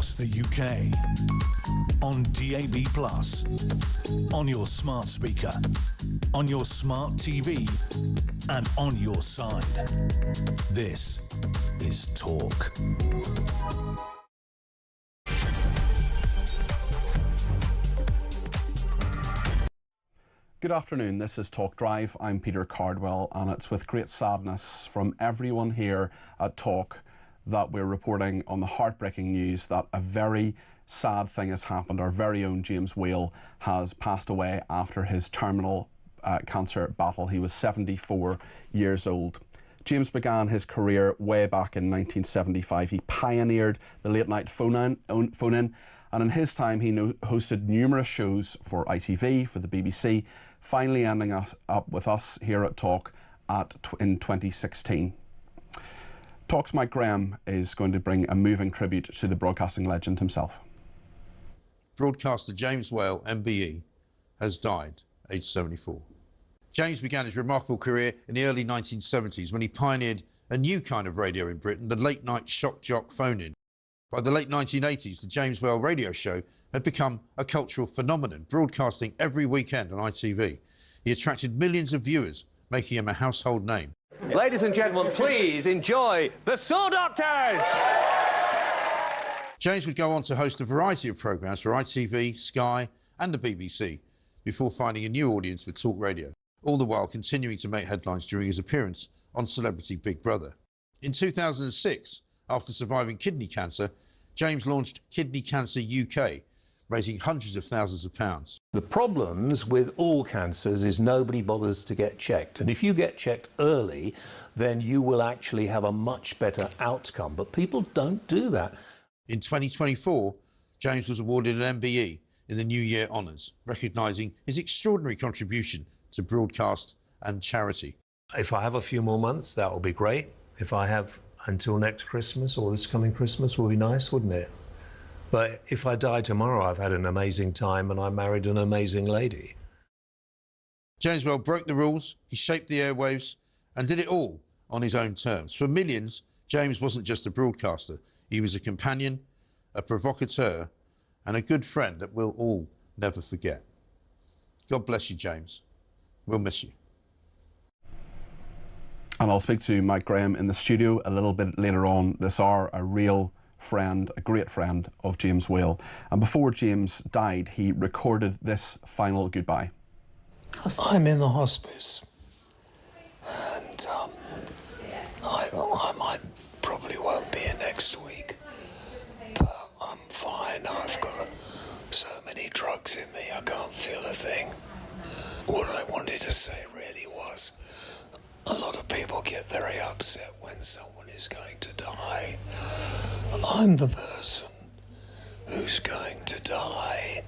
across the UK, on DAB+, on your smart speaker, on your smart TV, and on your side. This is Talk. Good afternoon, this is Talk Drive. I'm Peter Cardwell, and it's with great sadness from everyone here at Talk that we're reporting on the heartbreaking news that a very sad thing has happened. Our very own James Whale has passed away after his terminal cancer battle. He was 74 years old. James began his career way back in 1975. He pioneered the late night phone-in, and in his time he hosted numerous shows for ITV, for the BBC, finally ending up with us here at Talk in 2016. Talk's Mike Graham is going to bring a moving tribute to the broadcasting legend himself. Broadcaster James Whale, MBE, has died, aged 74. James began his remarkable career in the early 1970s when he pioneered a new kind of radio in Britain, the late-night shock jock phone-in. By the late 1980s, the James Whale radio show had become a cultural phenomenon, broadcasting every weekend on ITV. He attracted millions of viewers, making him a household name. Ladies and gentlemen, please enjoy the Saw Doctors! James would go on to host a variety of programmes for ITV, Sky and the BBC before finding a new audience with Talk Radio, all the while continuing to make headlines during his appearance on Celebrity Big Brother. In 2006, after surviving kidney cancer, James launched Kidney Cancer UK, raising hundreds of thousands of pounds. The problems with all cancers is nobody bothers to get checked. And if you get checked early, then you will actually have a much better outcome. But people don't do that. In 2024, James was awarded an MBE in the New Year Honours, recognising his extraordinary contribution to broadcast and charity. If I have a few more months, that will be great. If I have until next Christmas or this coming Christmas, will be nice, wouldn't it? But if I die tomorrow, I've had an amazing time and I married an amazing lady. James Whale broke the rules, he shaped the airwaves and did it all on his own terms. For millions, James wasn't just a broadcaster. He was a companion, a provocateur and a good friend that we'll all never forget. God bless you, James. We'll miss you. And I'll speak to Mike Graham in the studio a little bit later on this hour, a real friend, a great friend of James Whale. And before James died, he recorded this final goodbye. I'm in the hospice, and I probably won't be here next week, but I'm fine. I've got so many drugs in me, I can't feel a thing. What I wanted to say really was, a lot of people get very upset when someone is going to die. I'm the person who's going to die,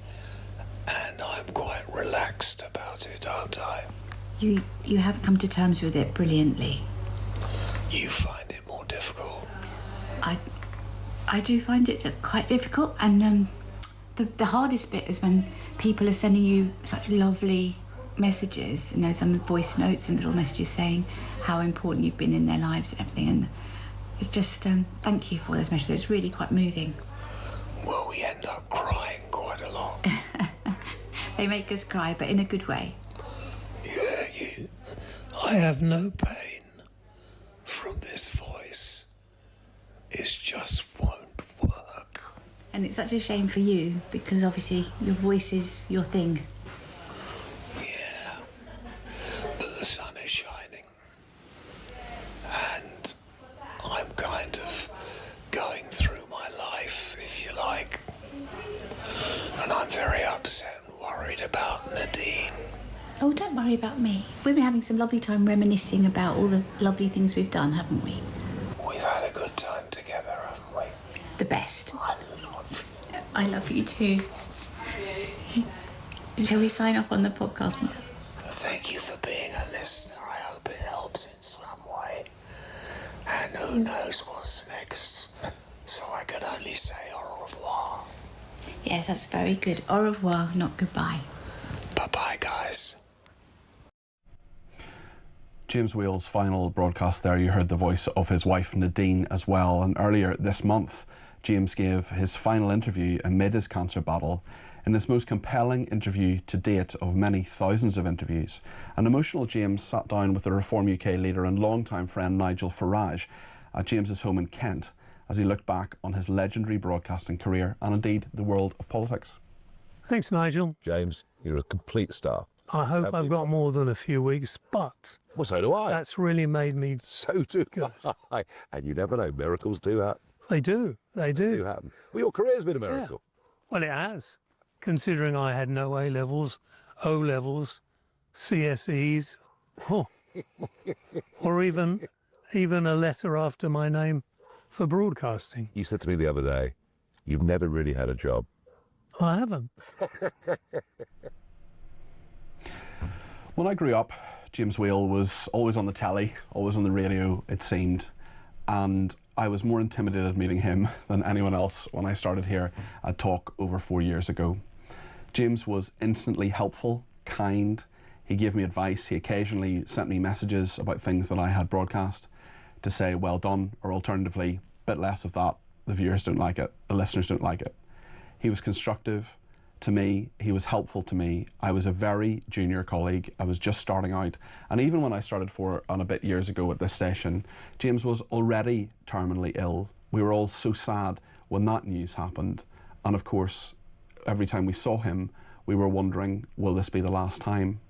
and I'm quite relaxed about it, aren't I? You have come to terms with it brilliantly. You find it more difficult? I do find it quite difficult, and the hardest bit is when people are sending you such lovely messages, you know, some voice notes and little messages saying how important you've been in their lives and everything, and it's just thank you for those messages. It's really quite moving. Well, we end up crying quite a lot. They make us cry, but in a good way. Yeah, I have no pain from this voice. It just won't work. And it's such a shame for you, because obviously your voice is your thing. Yeah, but the sun is shining, and I'm kind of going through my life, if you like, and I'm very upset and worried about Nadine. Oh, don't worry about me. We've been having some lovely time reminiscing about all the lovely things we've done, haven't we? We've had a good time together, haven't we? The best. I love you. I love you too. Shall we sign off on the podcast now? Thank you for being a listener. I hope it helps in some way. And who knows what's next. So I can only say au revoir. Yes, that's very good. Au revoir, not goodbye. Bye-bye, guys. James Whale's final broadcast there, you heard the voice of his wife Nadine as well. And earlier this month, James gave his final interview amid his cancer battle in his most compelling interview to date of many thousands of interviews. An emotional James sat down with the Reform UK leader and longtime friend Nigel Farage at James's home in Kent as he looked back on his legendary broadcasting career and indeed the world of politics. Thanks, Nigel. James, you're a complete star. I hope I've got more than a few weeks, but Well, so do I. that's really made me... So do I. And you never know, miracles do happen. They do. They Do do. happen. Well, your career's been a miracle. Well, it has, considering I had no A-levels, O-levels, CSEs, or even a letter after my name for broadcasting. You said to me the other day, you've never really had a job. I haven't. When I grew up, James Whale was always on the telly, always on the radio, it seemed, and I was more intimidated meeting him than anyone else when I started here at Talk over 4 years ago. James was instantly helpful, kind, he gave me advice, he occasionally sent me messages about things that I had broadcast to say well done, or alternatively, bit less of that, the viewers don't like it, the listeners don't like it. He was constructive to me, he was helpful to me. I was a very junior colleague, I was just starting out, and even when I started 4 and a bit years ago at this station, James was already terminally ill. We were all so sad when that news happened, and of course, every time we saw him, we were wondering, will this be the last time?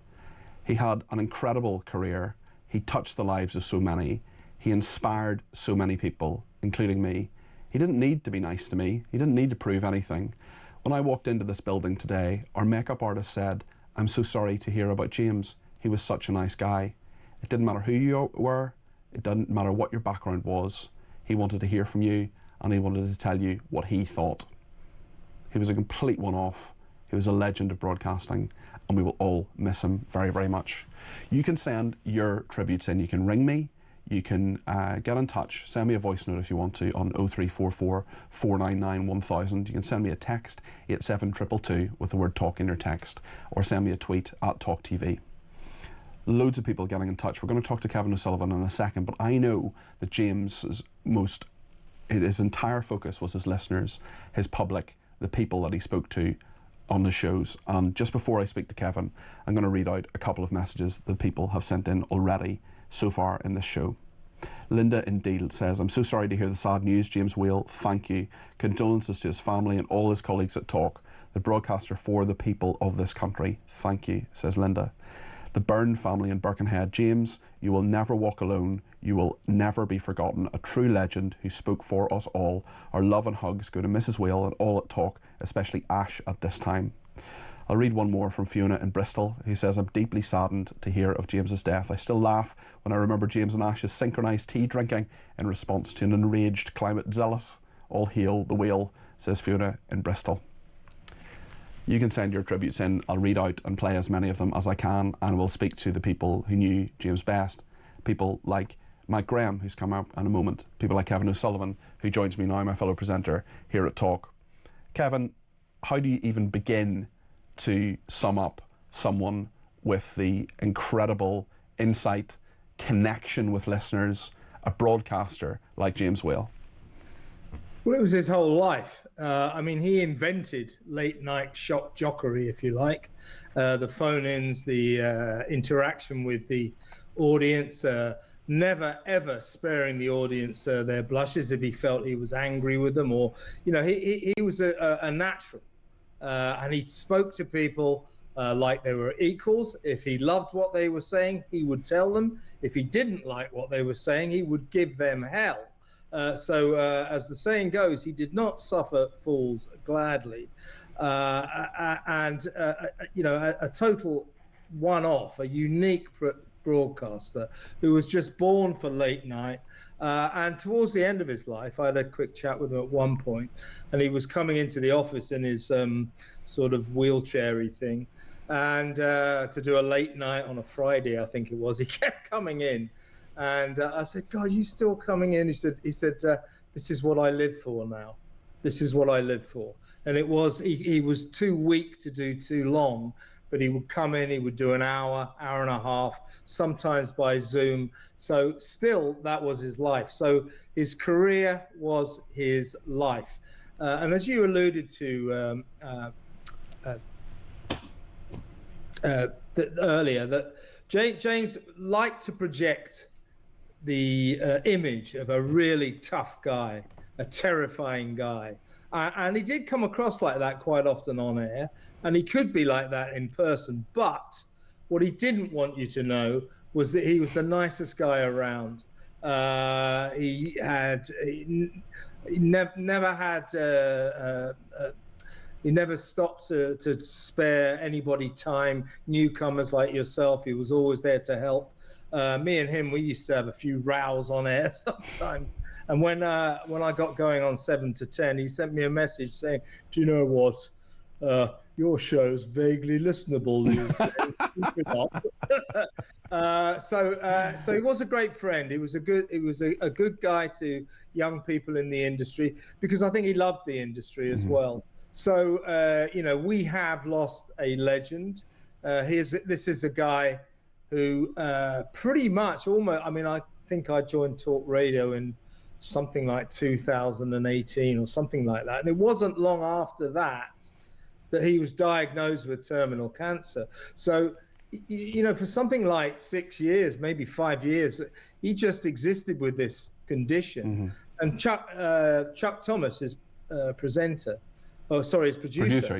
He had an incredible career, he touched the lives of so many, he inspired so many people, including me. He didn't need to be nice to me, he didn't need to prove anything. When I walked into this building today, our makeup artist said, "I'm so sorry to hear about James. He was such a nice guy." It didn't matter who you were, it didn't matter what your background was. He wanted to hear from you and he wanted to tell you what he thought. He was a complete one-off. He was a legend of broadcasting and we will all miss him very, very much. You can send your tributes in. You can ring me. You can get in touch, send me a voice note if you want to on 0344 499 1000. You can send me a text, 87222 with the word talk in your text, or send me a tweet at talkTV. Loads of people getting in touch. We're going to talk to Kevin O'Sullivan in a second, but I know that James's his entire focus was his listeners, his public, the people that he spoke to on the shows. And just before I speak to Kevin, I'm going to read out a couple of messages that people have sent in already so far in this show. Linda in Deal says, "I'm so sorry to hear the sad news. James Whale, thank you. Condolences to his family and all his colleagues at Talk, the broadcaster for the people of this country. Thank you," says Linda. The Byrne family in Birkenhead, "James, you will never walk alone. You will never be forgotten. A true legend who spoke for us all. Our love and hugs go to Mrs. Whale and all at Talk, especially Ash at this time." I'll read one more from Fiona in Bristol, who says, "I'm deeply saddened to hear of James's death. I still laugh when I remember James and Ash's synchronised tea drinking in response to an enraged climate zealous. All hail the Whale," says Fiona in Bristol. You can send your tributes in. I'll read out and play as many of them as I can, and we'll speak to the people who knew James best. People like Mike Graham, who's come out in a moment. People like Kevin O'Sullivan, who joins me now, my fellow presenter here at Talk. Kevin, how do you even begin to sum up someone with the incredible insight, connection with listeners, a broadcaster like James Whale? Well, it was his whole life. I mean, he invented late night shock jockery, if you like, the phone-ins, the interaction with the audience, never ever sparing the audience their blushes if he felt he was angry with them, or, you know, he was a natural. And he spoke to people like they were equals. If he loved what they were saying, he would tell them. If he didn't like what they were saying, he would give them hell. So as the saying goes, he did not suffer fools gladly. You know, a total one-off, a unique broadcaster who was just born for late night. And towards the end of his life, I had a quick chat with him at one point, and he was coming into the office in his sort of wheelchair-y thing, and to do a late night on a Friday, I think it was. He kept coming in, and I said, "God, you still coming in?" He said, "This is what I live for now. This is what I live for." And it was, he was too weak to do too long, but he would come in, he would do an hour, hour and a half, sometimes by Zoom. So still, that was his life. So his career was his life. And as you alluded to earlier, that James liked to project the image of a really tough guy, a terrifying guy. And he did come across like that quite often on air, and he could be like that in person. But what he didn't want you to know was that he was the nicest guy around. He never stopped to spare anybody time, newcomers like yourself. He was always there to help. Me and him, we used to have a few rows on air sometimes. And when I got going on 7 to 10, he sent me a message saying, "Do you know what? Your show's vaguely listenable these days. Keep it up." So he was a great friend. He was a good guy to young people in the industry, because I think he loved the industry as well. So we have lost a legend. This is a guy who pretty much almost. I mean, I think I joined Talk Radio in something like 2018 or something like that, and it wasn't long after that he was diagnosed with terminal cancer. So, for something like 6 years, maybe 5 years, he just existed with this condition. And Chuck Thomas, his presenter, his producer,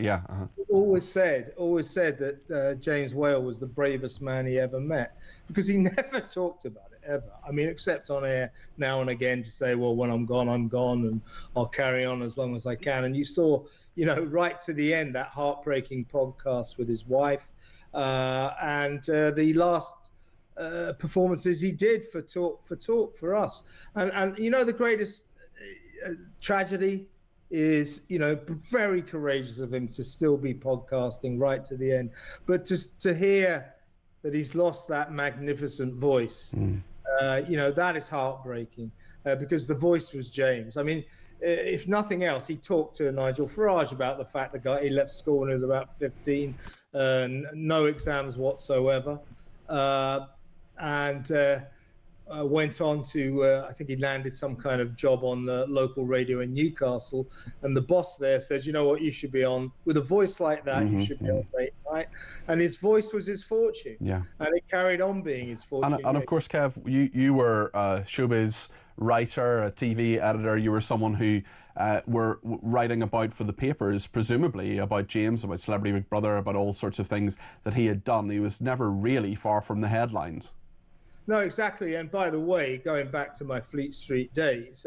always said that James Whale was the bravest man he ever met, because he never talked about it ever. I mean, except on air now and again to say, well, when I'm gone, and I'll carry on as long as I can. And you saw, right to the end, that heartbreaking podcast with his wife, and the last performances he did for us. And the greatest tragedy is, very courageous of him to still be podcasting right to the end. But to hear that he's lost that magnificent voice, that is heartbreaking, because the voice was James. I mean, if nothing else, he talked to Nigel Farage about the fact that he left school when he was about 15, no exams whatsoever, and went on to, I think he landed some kind of job on the local radio in Newcastle, and the boss there says, you know what, you should be on, with a voice like that, you should be on late night. And his voice was his fortune. Yeah. And it carried on being his fortune. And of course, Kev, you were a showbiz writer, a TV editor. You were someone who were writing about for the papers, presumably about James, about Celebrity Big Brother, about all sorts of things that he had done. He was never really far from the headlines. No, exactly. And by the way, going back to my Fleet Street days,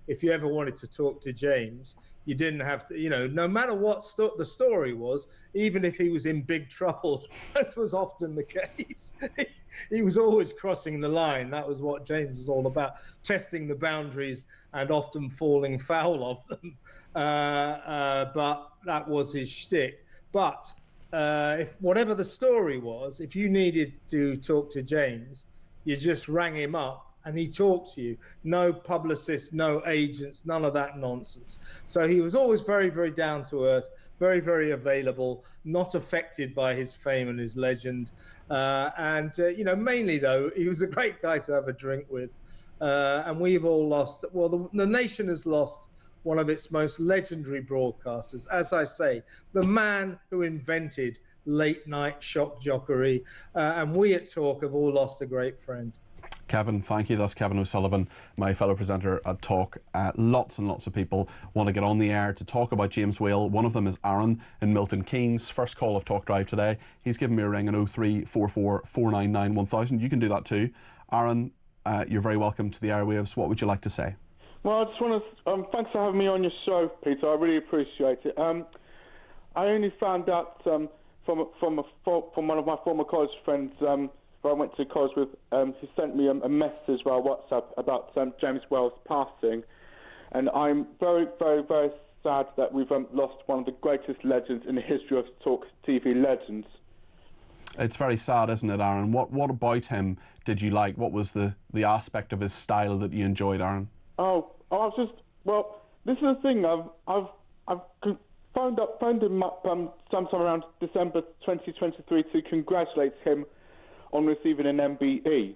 if you ever wanted to talk to James, you didn't have to, no matter what the story was, even if he was in big trouble, as was often the case, he was always crossing the line. That was what James was all about, testing the boundaries and often falling foul of them. But that was his shtick. But if whatever the story was, if you needed to talk to James, you just rang him up and he talked to you. No publicists, no agents, none of that nonsense. So he was always very, very down to earth, very, very available, not affected by his fame and his legend. Mainly though, he was a great guy to have a drink with. And we've all lost, well, the nation has lost one of its most legendary broadcasters. As I say, the man who invented late night shock jockery, and we at Talk have all lost a great friend. Kevin, thank you. That's Kevin O'Sullivan, my fellow presenter at Talk. Lots and lots of people want to get on the air to talk about James Whale. One of them is Aaron in Milton Keynes. First call of Talk Drive today. He's given me a ring on 0344 499 1000. You can do that too. Aaron, you're very welcome to the airwaves. What would you like to say? Well, I just want to thanks for having me on your show, Peter. I really appreciate it. I only found out from one of my former college friends who I went to college with. He sent me a message via WhatsApp about James Whale's passing, and I'm very, very, very sad that we've lost one of the greatest legends in the history of Talk TV legends. It's very sad, isn't it, Aaron? What about him did you like? What was the aspect of his style that you enjoyed, Aaron? This is the thing. I've phoned him up sometime around December 2023 to congratulate him on receiving an MBE.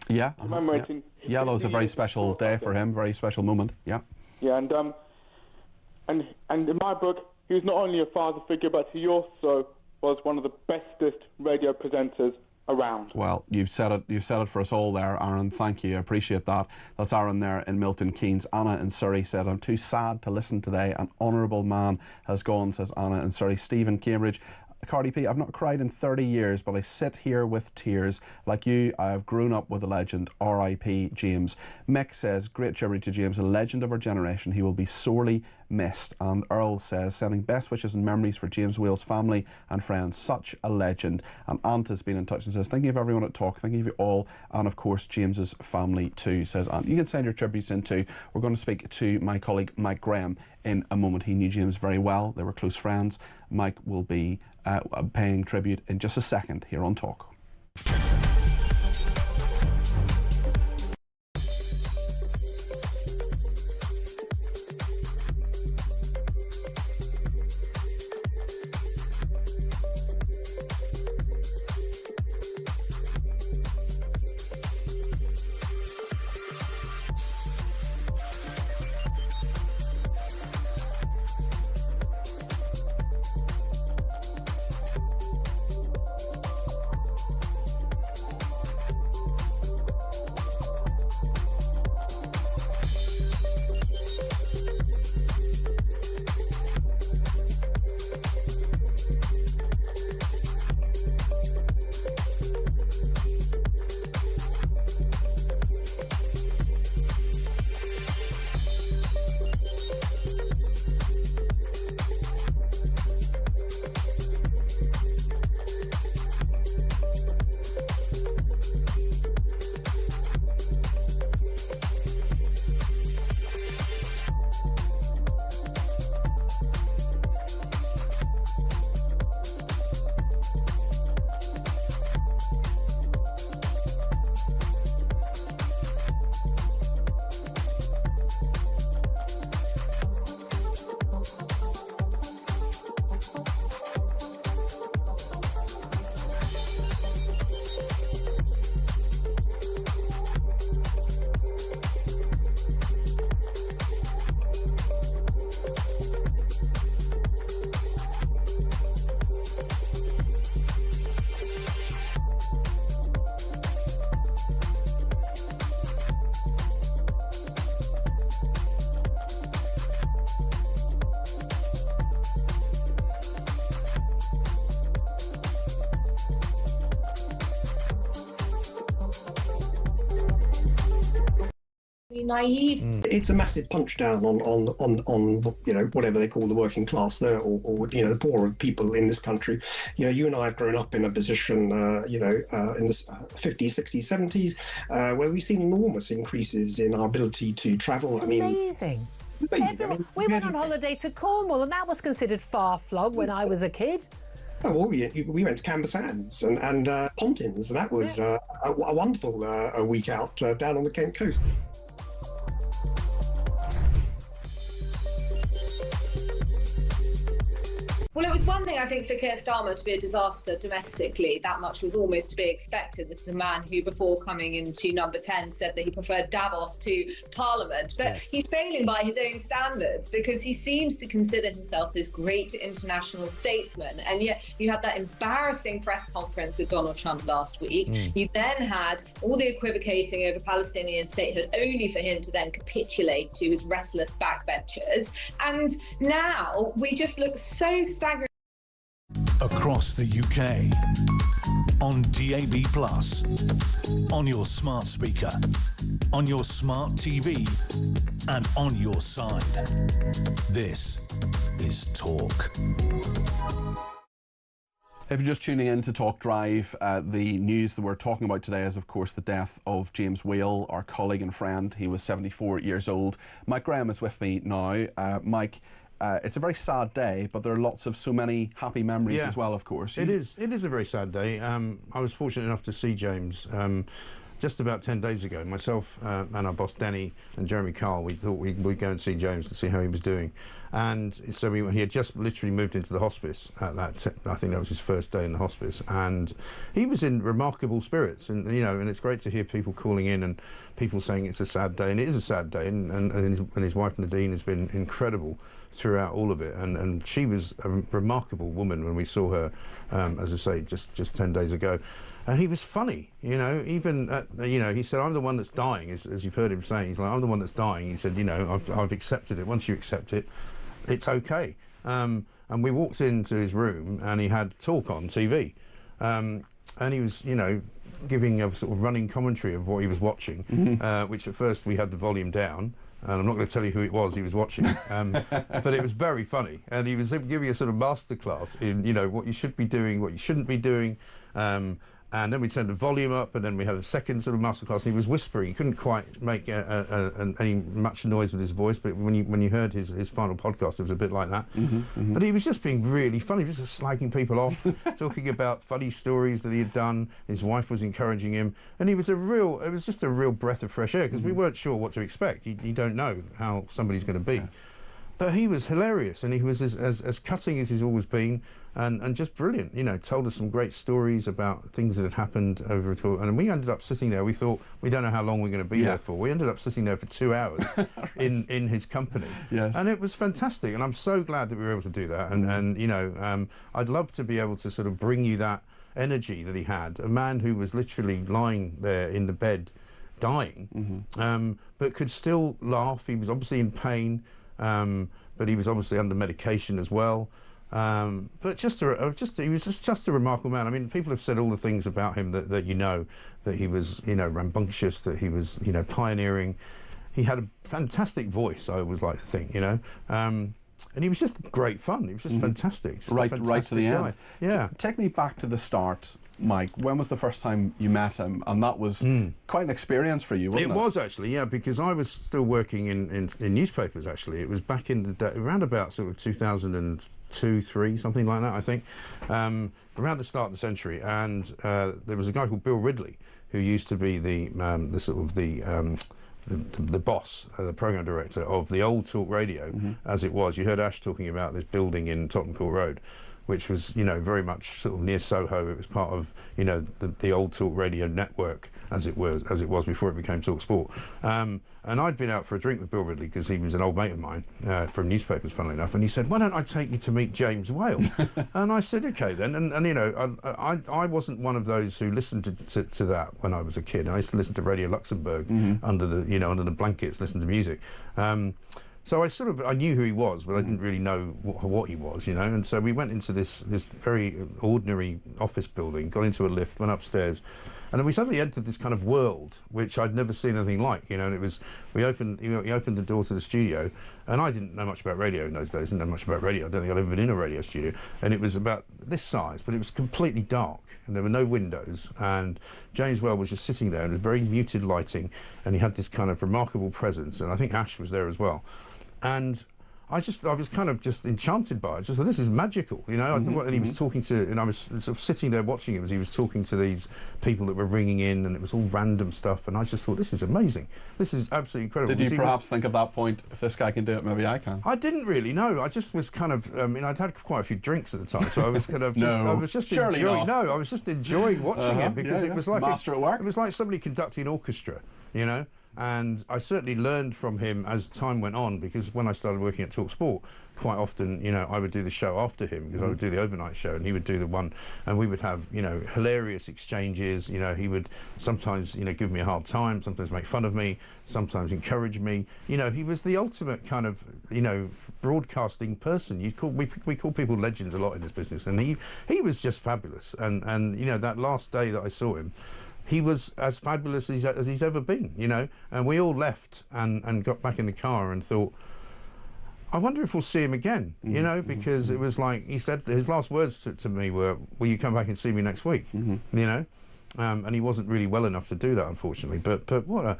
Yeah. Commemorating. Yeah, that was a very special day for him, very special moment. Yeah. Yeah, and in my book, he was not only a father figure, but he also was one of the bestest radio presenters around. Well, you've said it for us all there, Aaron. Thank you. I appreciate that. That's Aaron there in Milton Keynes. Anna in Surrey said, I'm too sad to listen today. An honourable man has gone, says Anna in Surrey. Stephen Cambridge. Cardi P, I've not cried in 30 years, but I sit here with tears. Like you, I have grown up with a legend. R.I.P. James. Mick says, great tribute to James, a legend of our generation. He will be sorely missed. And Earl says, sending best wishes and memories for James Whale's family and friends. Such a legend. And Ant has been in touch and says, thinking of everyone at Talk, thinking of you all, and of course James's family too, says Ant. You can send your tributes in too. We're going to speak to my colleague Mike Graham in a moment. He knew James very well. They were close friends. Mike will be paying tribute in just a second here on Talk. Naive. It's a massive punch down on you know, whatever they call the working class there, or you know, the poorer people in this country. You know, you and I have grown up in a position you know, in the 50s, 60s, 70s where we've seen enormous increases in our ability to travel. It's amazing. We went on holiday to Cornwall and that was considered far-flung when I was a kid. Oh, well, we went to Camber Sands and Pontins, and that was a wonderful week out down on the Kent coast. Well, it was one thing, I think, for Keir Starmer to be a disaster domestically. That much was almost to be expected. This is a man who, before coming into number 10, said that he preferred Davos to Parliament. But he's failing by his own standards because he seems to consider himself this great international statesman. And yet you had that embarrassing press conference with Donald Trump last week. You then had all the equivocating over Palestinian statehood, only for him to then capitulate to his restless backbenchers. And now we just look so staggering. Across the UK, on DAB+, on your smart speaker, on your smart TV, and on your side. This is Talk. If you're just tuning in to Talk Drive, the news that we're talking about today is, of course, the death of James Whale, our colleague and friend. He was 74 years old. Mike Graham is with me now. Mike, it's a very sad day, but there are so many happy memories as well, of course. It is a very sad day. I was fortunate enough to see James just about 10 days ago. Myself and our boss Danny and Jeremy Carl, we thought we'd go and see James to see how he was doing. And so he had just literally moved into the hospice at that. I think that was his first day in the hospice, and he was in remarkable spirits. And and it's great to hear people calling in and people saying it's a sad day, and it is a sad day. And his wife Nadine has been incredible throughout all of it. And she was a remarkable woman when we saw her, as I say, just 10 days ago. And he was funny, even he said, I'm the one that's dying, as you've heard him saying. He's like, I'm the one that's dying. He said, I've accepted it. Once you accept it, it's okay. And we walked into his room and he had talk on TV. And he was, giving a sort of running commentary of what he was watching, which at first we had the volume down. And I'm not going to tell you who it was he was watching, but it was very funny. And he was giving a sort of masterclass in, what you should be doing, what you shouldn't be doing. And then we turned the volume up, and then we had a second sort of masterclass. And he was whispering; he couldn't quite make any much noise with his voice. But when you heard his final podcast, it was a bit like that. But he was just being really funny. He was just slagging people off, talking about funny stories that he had done. His wife was encouraging him, and it was just a real breath of fresh air because we weren't sure what to expect. You don't know how somebody's going to be. But he was hilarious, and he was as cutting as he's always been, and just brilliant. Told us some great stories about things that had happened over it all. And we ended up sitting there. We thought, we don't know how long we're going to be there for. We ended up sitting there for 2 hours in his company. Yes. And it was fantastic. And I'm so glad that we were able to do that. And I'd love to be able to sort of bring you that energy that he had. A man who was literally lying there in the bed, dying, but could still laugh. He was obviously in pain. But he was obviously under medication as well. But he was just a remarkable man. I mean, people have said all the things about him that that he was rambunctious, that he was pioneering. He had a fantastic voice, I always like to think, and he was just great fun. He was just fantastic. Just right to the guy. end. Yeah. Take me back to the start, Mike. When was the first time you met him? And that was quite an experience for you, wasn't it? It was actually, yeah, because I was still working in newspapers. Actually, it was back in the day, around about sort of 2002, 3, something like that, I think, around the start of the century. And there was a guy called Bill Ridley who used to be the boss, the programme director of the old talk radio, as it was. You heard Ash talking about this building in Tottenham Court Road, which was, very much sort of near Soho. It was part of, the old talk radio network, as it was before it became Talk Sport. And I'd been out for a drink with Bill Ridley because he was an old mate of mine from newspapers, funnily enough. And he said, "Why don't I take you to meet James Whale?" And I said, "Okay then." And I wasn't one of those who listened to that when I was a kid. I used to listen to Radio Luxembourg under the blankets, listen to music. So I knew who he was, but I didn't really know what he was, And so we went into this very ordinary office building, got into a lift, went upstairs, and then we suddenly entered this kind of world which I'd never seen anything like, And it was he opened the door to the studio, and I didn't know much about radio in those days. Didn't know much about radio. I don't think I'd ever been in a radio studio, and it was about this size, but it was completely dark, and there were no windows. And James Whale was just sitting there, and it was very muted lighting, and he had this kind of remarkable presence, and I think Ash was there as well. And I was kind of just enchanted by it. Just thought, this is magical, And he was talking to, and I was sort of sitting there watching him as he was talking to these people that were ringing in, and it was all random stuff. And I just thought, this is amazing. This is absolutely incredible. Did you perhaps think at that point, if this guy can do it, maybe I can? I didn't really know. I just was kind of, I'd had quite a few drinks at the time, so I was kind of I was just enjoying watching him because it was like master at work. It was like somebody conducting an orchestra, And I certainly learned from him as time went on, because when I started working at TalkSport, quite often, I would do the show after him, because I would do the overnight show and he would do the one, and we would have, hilarious exchanges. He would sometimes, give me a hard time, sometimes make fun of me, sometimes encourage me. He was the ultimate kind of, broadcasting person. We call people legends a lot in this business, and he was just fabulous. And that last day that I saw him, he was as fabulous as he's ever been, and we all left and got back in the car and thought, I wonder if we'll see him again, because it was like, he said, his last words to me were, "Will you come back and see me next week?" And he wasn't really well enough to do that, unfortunately, but what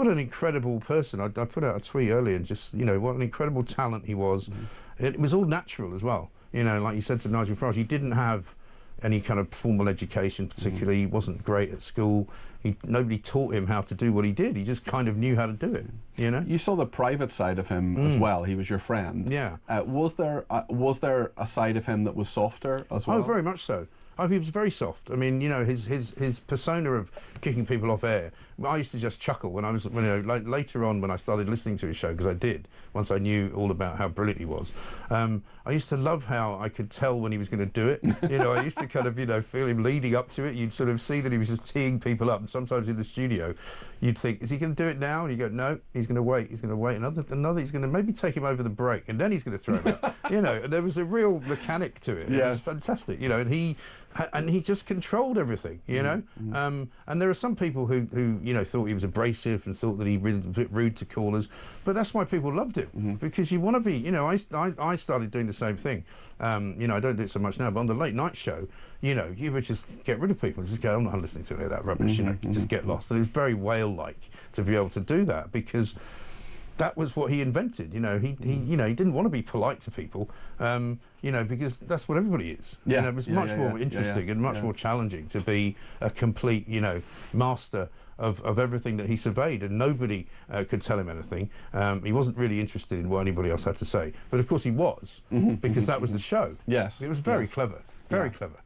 an incredible person. I put out a tweet earlier, and just, what an incredible talent he was. It was all natural as well, like you said to Nigel Farage, he didn't have any kind of formal education particularly. He wasn't great at school. Nobody taught him how to do what he did. He just kind of knew how to do it, you know? You saw the private side of him as well. He was your friend. Yeah. Was there a side of him that was softer as well? Oh, very much so. Oh, he was very soft. I mean, you know, his persona of kicking people off air. I used to just chuckle when later on when I started listening to his show, because I did once I knew all about how brilliant he was. I used to love how I could tell when he was going to do it. You know, I used to kind of, you know, feel him leading up to it. You'd sort of see that he was just teeing people up, and sometimes in the studio, you'd think, is he going to do it now? And you go, no, he's going to wait. He's going to wait. Another, he's going to maybe take him over the break, and then he's going to throw him out. You know, and there was a real mechanic to it. Yes. It was fantastic. You know, and he just controlled everything. You know, and there are some people who you know thought he was abrasive and thought that he was a bit rude to callers, but that's why people loved him, because you want to be. You know, I started doing the same thing. You know, I don't do it so much now, but on the late night show, you know, you would just get rid of people, just go, I'm not listening to any of that rubbish. You know, just get lost. And it was very whale-like to be able to do that, because that was what he invented. You know, he didn't want to be polite to people. You know, because that's what everybody is. Yeah. You know, it was much more interesting and much more challenging to be a complete, you know, master of everything that he surveyed, and nobody could tell him anything. He wasn't really interested in what anybody else had to say, but of course he was, because that was the show. Yes, it was very clever, very clever.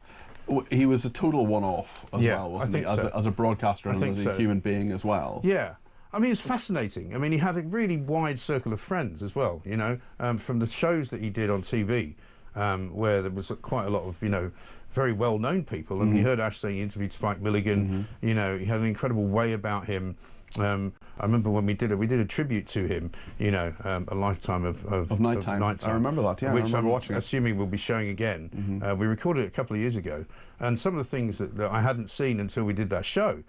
He was a total one-off as well, wasn't he? As a broadcaster and as a human being as well. Yeah. I mean, it was fascinating. I mean, he had a really wide circle of friends as well, you know, from the shows that he did on TV, where there was quite a lot of, you know, very well-known people. And he heard Ash saying he interviewed Spike Milligan. You know, he had an incredible way about him. I remember when we did a tribute to him, you know, a lifetime of nighttime. I remember that, yeah. Which I'm assuming we'll be showing again. We recorded it a couple of years ago, and some of the things that I hadn't seen until we did that show,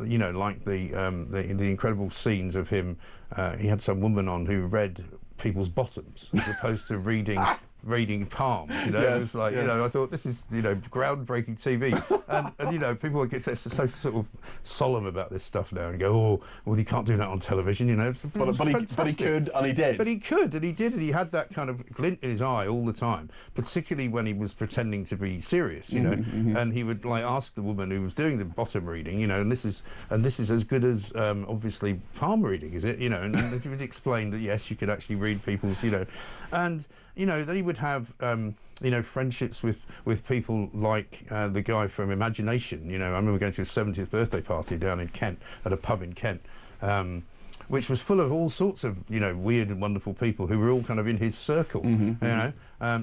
you know, like the incredible scenes of him. He had some woman on who read people's bottoms as opposed to reading palms, you know. It was like, you know, I thought this is, you know, groundbreaking TV. and you know, people get so sort of solemn about this stuff now and go, oh, well, you can't do that on television, you know. But he could, and he did. But he could, and he did, and he had that kind of glint in his eye all the time, particularly when he was pretending to be serious, you know. And he would like ask the woman who was doing the bottom reading, you know, and this is as good as obviously palm reading, is it? You know, and he would explain that yes, you could actually read people's, you know, and you know, then he would have, you know, friendships with people like the guy from Imagination. You know, I remember going to his 70th birthday party down in Kent, at a pub in Kent, which was full of all sorts of, you know, weird and wonderful people who were all kind of in his circle, you know.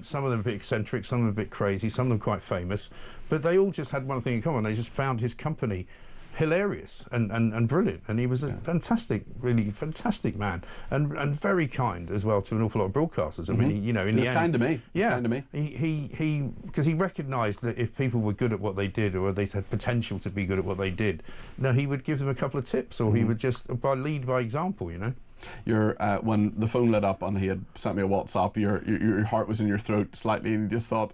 Some of them a bit eccentric, some of them a bit crazy, some of them quite famous, but they all just had one thing in common. They just found his company hilarious and brilliant, and he was a fantastic, really fantastic man, and very kind as well to an awful lot of broadcasters. I mean, you know, in the end, kind to me. Yeah, kind to me. He because he recognised that if people were good at what they did, or they had potential to be good at what they did, no, he would give them a couple of tips, or he would just lead by example, you know. When the phone lit up and he had sent me a WhatsApp, your heart was in your throat slightly, and you just thought,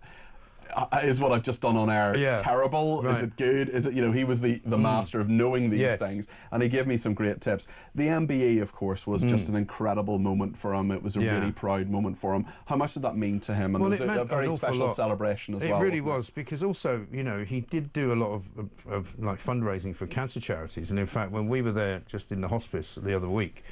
is what I've just done on air terrible? Right. Is it good? Is it, you know, he was the master of knowing these things, and he gave me some great tips. The MBE, of course, was just an incredible moment for him. It was a really proud moment for him. How much did that mean to him? And it was a very special celebration as well. It really was, because also, you know, he did do a lot of like fundraising for cancer charities, and in fact, when we were there just in the hospice the other week,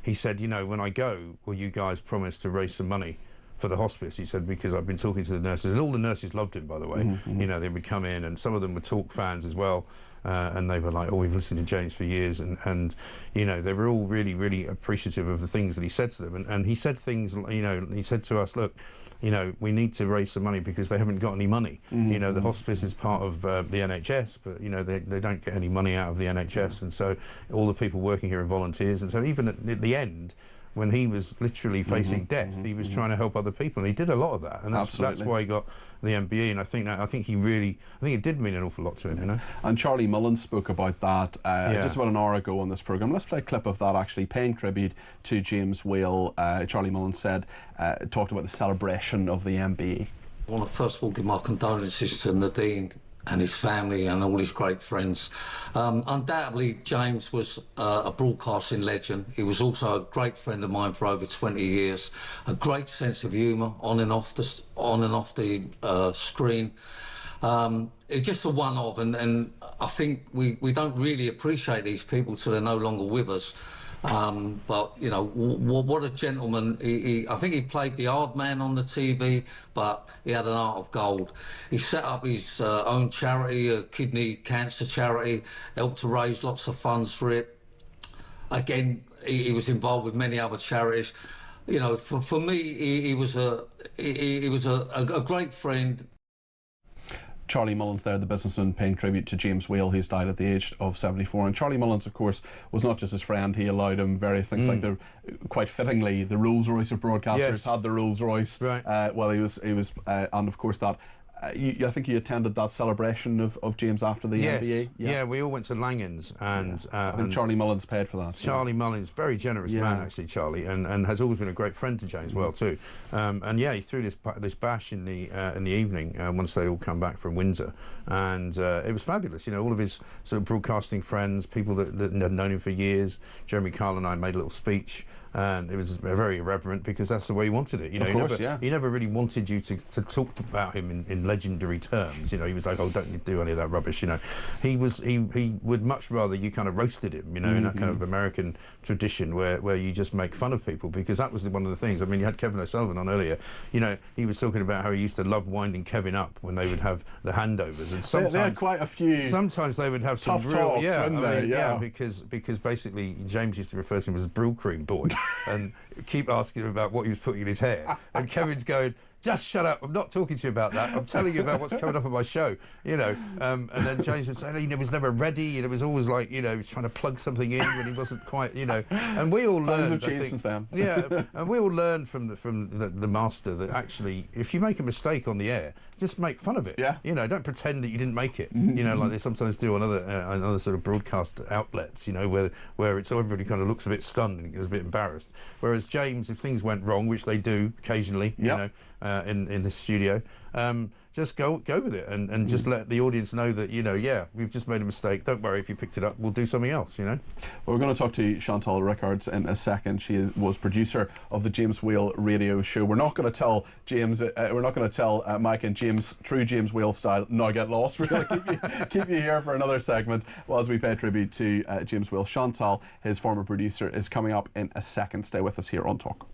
he said, you know, when I go, will you guys promise to raise some money for the hospice? He said, because I've been talking to the nurses, and all the nurses loved him, by the way. You know, they would come in, and some of them were talk fans as well, and they were like, oh, we've listened to James for years, and you know, they were all really, really appreciative of the things that he said to them, and he said things, you know, he said to us, look, you know, we need to raise some money because they haven't got any money. You know, the hospice is part of the NHS, but you know, they don't get any money out of the NHS, and so all the people working here are volunteers, and so even at the end, when he was literally facing death, he was trying to help other people, and he did a lot of that, and that's why he got the MBE. And I think it did mean an awful lot to him, you know. And Charlie Mullins spoke about that just about an hour ago on this programme. Let's play a clip of that, actually, paying tribute to James Whale. Charlie Mullins talked about the celebration of the MBE. I want to first of all give my condolences to Nadine and his family and all his great friends. Undoubtedly, James was a broadcasting legend. He was also a great friend of mine for over 20 years. A great sense of humour on and off the screen. It's just a one-off, and I think we don't really appreciate these people till they're no longer with us. But, you know, what a gentleman. I think he played the hard man on the TV, but he had an heart of gold. He set up his own charity, a kidney cancer charity, helped to raise lots of funds for it. Again, he was involved with many other charities. You know, for me, he was a great friend. Charlie Mullins there, the businessman, paying tribute to James Whale, who's died at the age of 74. And Charlie Mullins, of course, was not just his friend. He allowed him various things like quite fittingly, the Rolls Royce of broadcasters had the Rolls Royce. Right. Well, he was, and of course that. I think you attended that celebration of James after the NBA. Yeah, we all went to Langens, and I think Charlie Mullins paid for that. Charlie Mullins, very generous man actually, Charlie, and has always been a great friend to James Well too. And yeah, he threw this bash in the evening once they all come back from Windsor, and it was fabulous. You know, all of his sort of broadcasting friends, people that had known him for years. Jeremy Kyle and I made a little speech. And it was very irreverent because that's the way he wanted it. You know, he never really wanted you to talk about him in legendary terms. You know, he was like, "Oh, don't do any of that rubbish." You know, he would much rather you kind of roasted him. You know, in that kind of American tradition where you just make fun of people, because that was one of the things. I mean, you had Kevin O'Sullivan on earlier. You know, he was talking about how he used to love winding Kevin up when they would have the handovers, and sometimes they had quite a few. Sometimes they would have some real talks, because basically James used to refer to him as Brill Cream Boy. And keep asking him about what he was putting in his hair. And Kevin's going, "Just shut up, I'm not talking to you about that, I'm telling you about what's coming up on my show," you know. And then James would say, he was never ready, and it was always like, you know, he was trying to plug something in when he wasn't quite, you know. And we all learned, and we all learned from the master that actually, if you make a mistake on the air, just make fun of it. Yeah. You know, don't pretend that you didn't make it. You know, like they sometimes do on other sort of broadcast outlets, you know, where it's everybody kind of looks a bit stunned and gets a bit embarrassed. Whereas James, if things went wrong, which they do occasionally, you know, in the studio, just go with it and just let the audience know that, you know, we've just made a mistake, don't worry if you picked it up, we'll do something else, you know. Well, we're going to talk to Chantal Rickards in a second. She was producer of the James Whale radio show. We're not going to tell James, we're not going to tell Mike and James, true James Whale style, now get lost. We're going to keep you here for another segment while we pay tribute to James Whale. Chantal, his former producer, is coming up in a second. Stay with us here on Talk.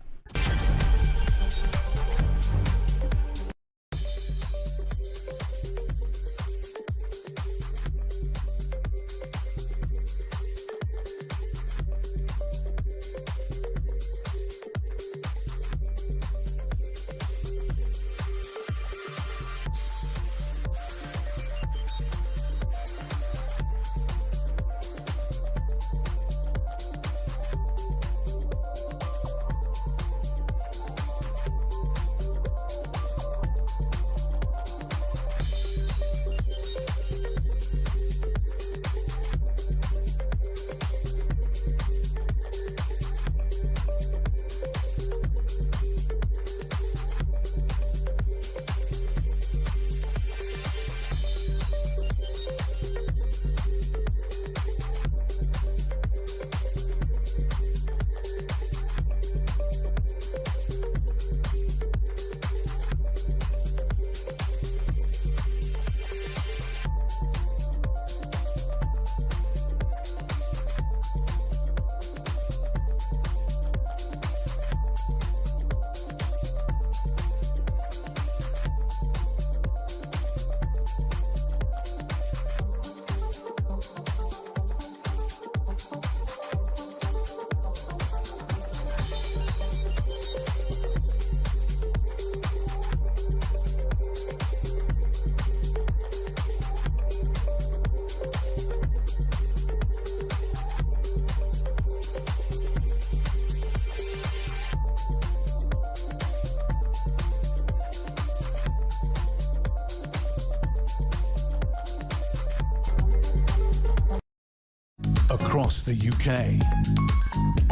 Across the UK,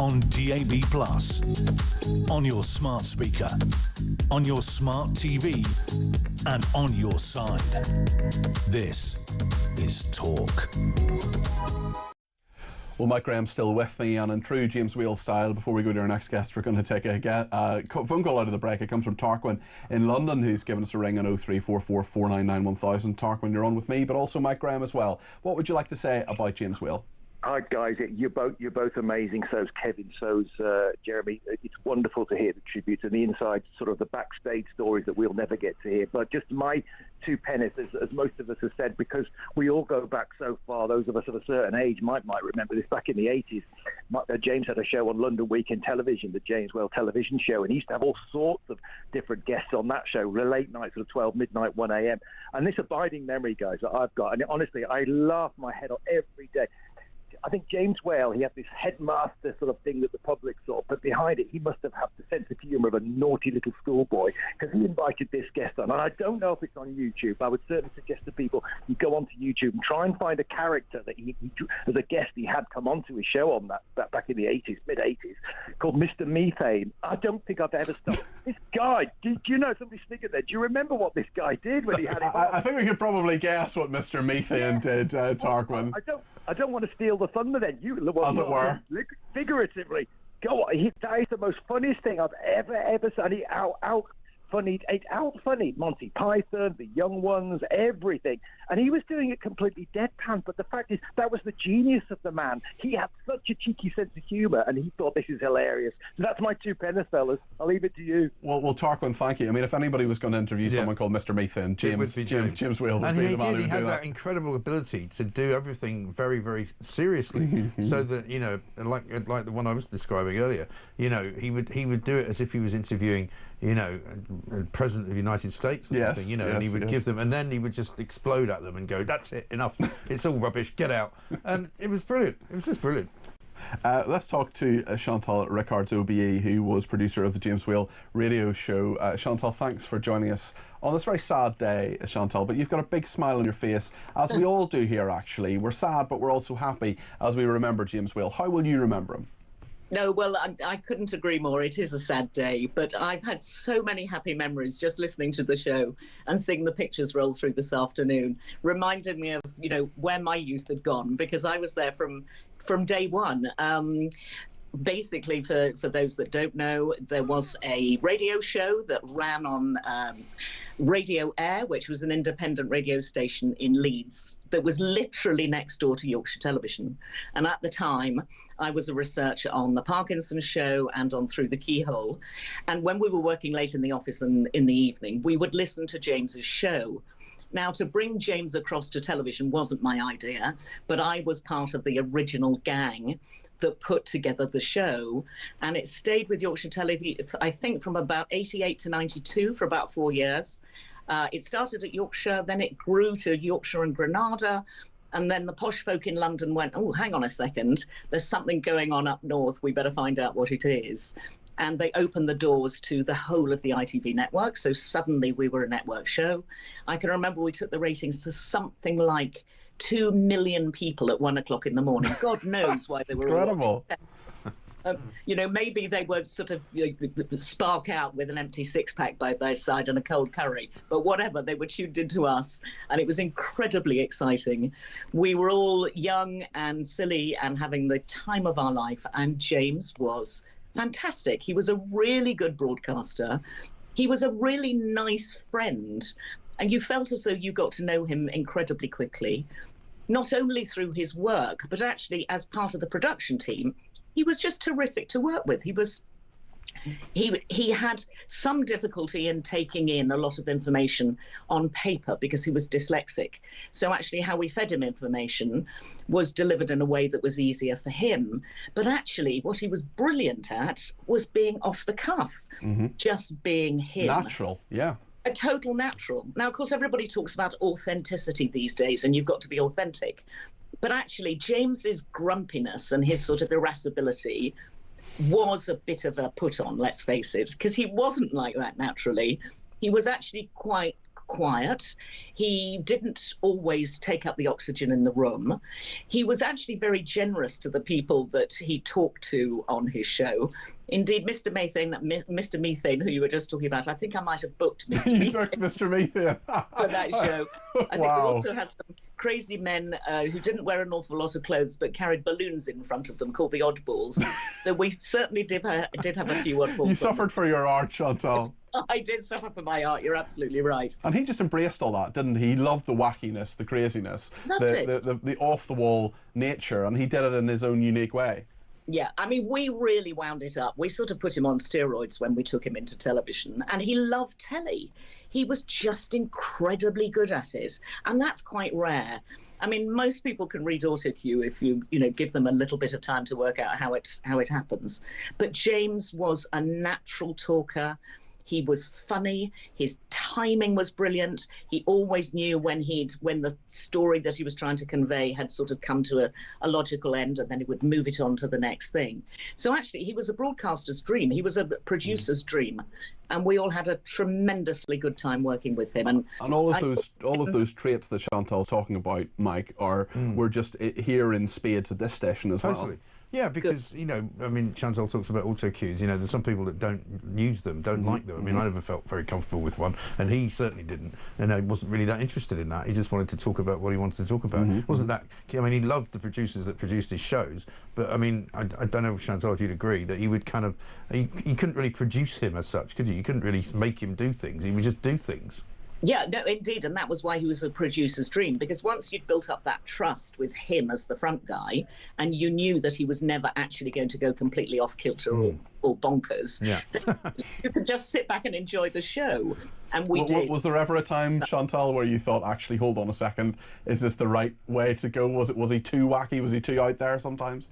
on DAB+, on your smart speaker, on your smart TV, and on your side. This is Talk. Well, Mike Graham's still with me, and in true James Whale style, before we go to our next guest, we're going to take a phone call out of the break. It comes from Tarquin in London, who's given us a ring on 0344 499 1000. Tarquin, you're on with me, but also Mike Graham as well. What would you like to say about James Whale? Hi guys, you're both amazing. So's Kevin, so's Jeremy. It's wonderful to hear the tributes and the inside, sort of the backstage stories that we'll never get to hear. But just my two pennies, as most of us have said, because we all go back so far. Those of us of a certain age might remember this. Back in the 80s, James had a show on London Weekend Television, the James Whale television show, and he used to have all sorts of different guests on that show, late night, sort of 12 midnight, 1 a.m. And this abiding memory, guys, that I've got, and honestly, I laugh my head off every day. I think James Whale, he had this headmaster sort of thing that the public saw, but behind it, he must have had the sense of humour of a naughty little schoolboy, because he invited this guest on. And I don't know if it's on YouTube. I would certainly suggest to people you go onto YouTube and try and find a character that he as a guest, he had come onto his show on that back in the 80s, mid-80s, called Mr. Methane. I don't think I've ever stopped. This guy, do you know, somebody snickered there, do you remember what this guy did when he had him on? I think we could probably guess what Mr. Methane did, Tarquin. I don't want to steal the thunder then. As it were. Figuratively. Go on. That is the most funniest thing I've ever seen. He out-funnied Monty Python, the young ones, everything. And he was doing it completely deadpan. But the fact is, that was the genius of the man. He had such a cheeky sense of humour, and he thought this is hilarious. So that's my two pennies, fellas. I'll leave it to you. Well, Tarquin, thank you. I mean, if anybody was going to interview someone called Mr. Methane, James Whale would be the man who would do that. He had that incredible ability to do everything very, very seriously, so that, you know, like the one I was describing earlier, you know, he would do it as if he was interviewing, you know, a president of the United States or something, you know, and he would give them, and then he would just explode at them and go, "That's it, enough. It's all rubbish. Get out." And it was brilliant. It was just brilliant. Let's talk to Chantal Rickards, OBE, who was producer of the James Whale radio show. Chantal, thanks for joining us on this very sad day, Chantal, but you've got a big smile on your face, as we all do here, actually. We're sad, but we're also happy as we remember James Whale. How will you remember him? No, well, I couldn't agree more. It is a sad day, but I've had so many happy memories just listening to the show and seeing the pictures roll through this afternoon, reminded me of, you know, where my youth had gone, because I was there from day one. Basically, for those that don't know, there was a radio show that ran on Radio Air, which was an independent radio station in Leeds that was literally next door to Yorkshire Television. And at the time, I was a researcher on The Parkinson Show and on Through the Keyhole. And when we were working late in the office and in the evening, we would listen to James's show. Now, to bring James across to television wasn't my idea, but I was part of the original gang that put together the show, and it stayed with Yorkshire Television, I think, from about 88 to 92 for about 4 years. It started at Yorkshire, then it grew to Yorkshire and Granada, and then the posh folk in London went, "Oh, hang on a second, there's something going on up north, we better find out what it is." And they opened the doors to the whole of the ITV network, so suddenly we were a network show. I can remember we took the ratings to something like 2 million people at 1 o'clock in the morning. God knows why they were incredible. You know, maybe they were sort of spark out with an empty six-pack by their side and a cold curry, but whatever, they were tuned into us, and it was incredibly exciting. We were all young and silly and having the time of our life, and James was fantastic. He was a really good broadcaster. He was a really nice friend, and you felt as though you got to know him incredibly quickly, not only through his work, but actually as part of the production team. He was just terrific to work with. He had some difficulty in taking in a lot of information on paper because he was dyslexic. So actually how we fed him information was delivered in a way that was easier for him. But actually what he was brilliant at was being off the cuff, just being him. Natural, yeah. A total natural. Now, of course, everybody talks about authenticity these days, and you've got to be authentic. But actually, James's grumpiness and his sort of irascibility was a bit of a put on, let's face it, because he wasn't like that naturally. He was actually quite quiet. He didn't always take up the oxygen in the room. He was actually very generous to the people that he talked to on his show. Indeed, Mr. Methane, who you were just talking about, I think I might have booked Mr. You Methane. booked Mr. Methane For that show. I think we Wow. also had some crazy men who didn't wear an awful lot of clothes but carried balloons in front of them called the oddballs. So we certainly did have a few oddballs. You suffered for your art, Chantal. I did suffer for my art, you're absolutely right. And he just embraced all that, didn't he? He loved the wackiness, the craziness, the off-the-wall nature, and he did it in his own unique way. Yeah, I mean, we really wound it up. We sort of put him on steroids when we took him into television, and he loved telly. He was just incredibly good at it, and that's quite rare. I mean, most people can read autocue if you give them a little bit of time to work out how it happens. But James was a natural talker. He was funny. His timing was brilliant. He always knew when the story that he was trying to convey had sort of come to a logical end, and then he would move it on to the next thing. So actually, he was a broadcaster's dream. He was a producer's dream, and we all had a tremendously good time working with him. And all of those traits that Chantal's talking about, Mike, were just here in spades at this station as well. Yeah, because, I mean, Chantal talks about auto cues. There's some people that don't use them, don't like them. I mean, I never felt very comfortable with one, and he certainly didn't. And I wasn't really that interested in that. He just wanted to talk about what he wanted to talk about. Wasn't that... I mean, he loved the producers that produced his shows, but, I mean, I don't know, Chantal, if you'd agree, that he would kind of... You couldn't really produce him as such, could you? You couldn't really make him do things. He would just do things. Yeah, no, indeed, and that was why he was a producer's dream, because once you'd built up that trust with him as the front guy, and you knew that he was never actually going to go completely off kilter or bonkers, you could just sit back and enjoy the show. And we did. Was there ever a time, Chantal, where you thought, actually, hold on a second, is this the right way to go? Was he too wacky? Was he too out there sometimes?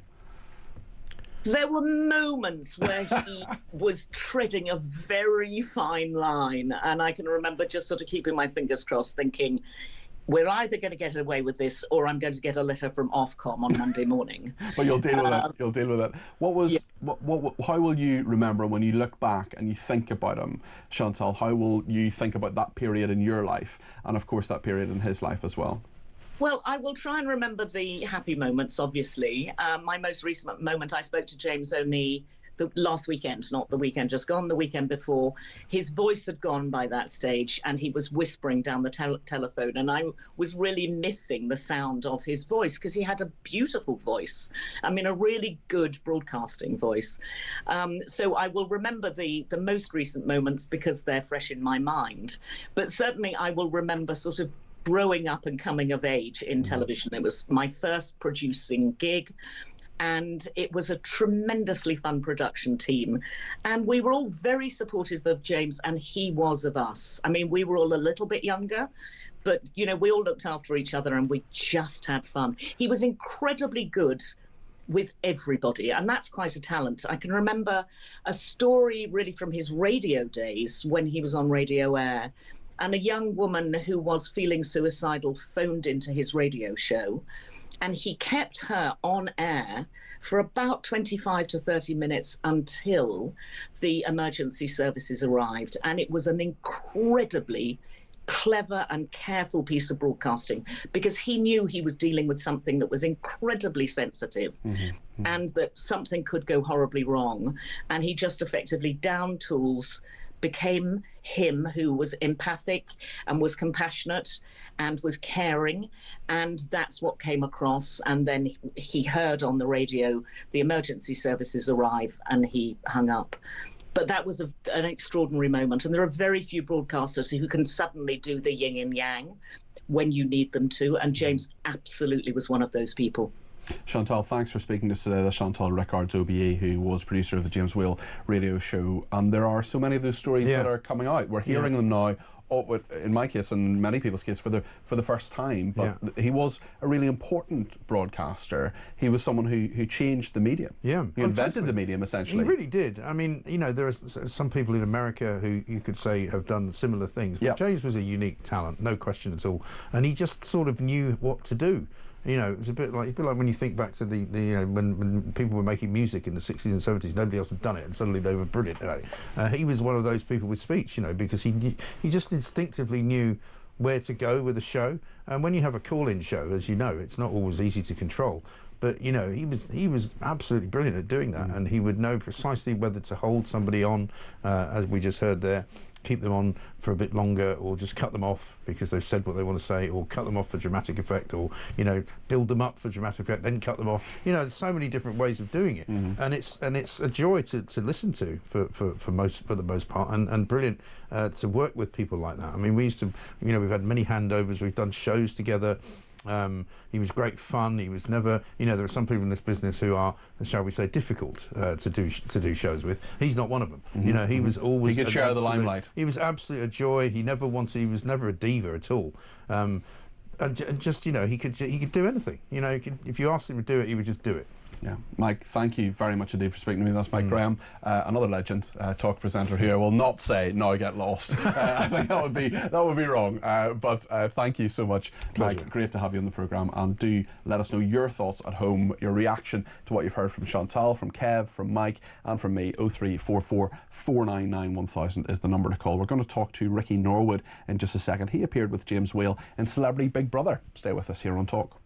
There were moments where he was treading a very fine line, and I can remember just sort of keeping my fingers crossed, thinking, we're either going to get away with this, or I'm going to get a letter from Ofcom on Monday morning. But you'll deal with it. You'll deal with it. How will you remember when you look back and you think about him, Chantal? How will you think about that period in your life, and of course that period in his life as well? Well, I will try and remember the happy moments, obviously. My most recent moment, I spoke to James only the last weekend, not the weekend just gone, the weekend before. His voice had gone by that stage, and he was whispering down the telephone, and I was really missing the sound of his voice, because he had a beautiful voice. I mean, a really good broadcasting voice. So I will remember the most recent moments because they're fresh in my mind. But certainly I will remember sort of growing up and coming of age in television. It was my first producing gig, and it was a tremendously fun production team. And we were all very supportive of James, and he was of us. I mean, we were all a little bit younger, but, we all looked after each other, and we just had fun. He was incredibly good with everybody, and that's quite a talent. I can remember a story really from his radio days when he was on Radio Air, and a young woman who was feeling suicidal phoned into his radio show, and he kept her on air for about 25 to 30 minutes until the emergency services arrived. And it was an incredibly clever and careful piece of broadcasting, because he knew he was dealing with something that was incredibly sensitive and that something could go horribly wrong. And he just effectively down tools, became him, who was empathic and was compassionate and was caring, and that's what came across. And then he heard on the radio the emergency services arrive, and he hung up. But that was an extraordinary moment, and there are very few broadcasters who can suddenly do the yin and yang when you need them to, and James absolutely was one of those people. Chantal, thanks for speaking to us today. That's Chantal Rickards, OBE, who was producer of the James Whale radio show. And there are so many of those stories that are coming out. We're hearing them now, in my case and many people's case, for the first time. But he was a really important broadcaster. He was someone who changed the medium. Yeah, he invented the medium, essentially. He really did. I mean, there are some people in America who you could say have done similar things. But James was a unique talent, no question at all. And he just sort of knew what to do. You know, it's a bit like when you think back to the you know, when people were making music in the 60s and 70s, nobody else had done it, and suddenly they were brilliant at it. He was one of those people with speech, you know, because he just instinctively knew where to go with a show. And when you have a call-in show, as you know, it's not always easy to control. But you know, he was absolutely brilliant at doing that, and he would know precisely whether to hold somebody on, as we just heard there, keep them on for a bit longer, or just cut them off because they've said what they want to say, or cut them off for dramatic effect, or you know, build them up for dramatic effect, then cut them off. You know, there's so many different ways of doing it, and it's a joy to listen to for the most part, and brilliant to work with people like that. I mean, we used to, you know, we've had many handovers, we've done shows together. He was great fun. He was never, you know, there are some people in this business who are, shall we say, difficult to do shows with. He's not one of them. You know, he was always. He could share the limelight. He was absolutely a joy. He was never a diva at all. And just, you know, he could do anything. You know, if you asked him to do it, he would just do it. Yeah, Mike, thank you very much indeed for speaking to me. That's Mike Graham, another legend, talk presenter here. Will not say "now get lost." I think that would be wrong. But thank you so much, Pleasure. Mike. Great to have you on the programme, and do let us know your thoughts at home, your reaction to what you've heard from Chantal, from Kev, from Mike, and from me. 0344 499 1000 is the number to call. We're going to talk to Ricky Norwood in just a second. He appeared with James Whale in Celebrity Big Brother. Stay with us here on Talk.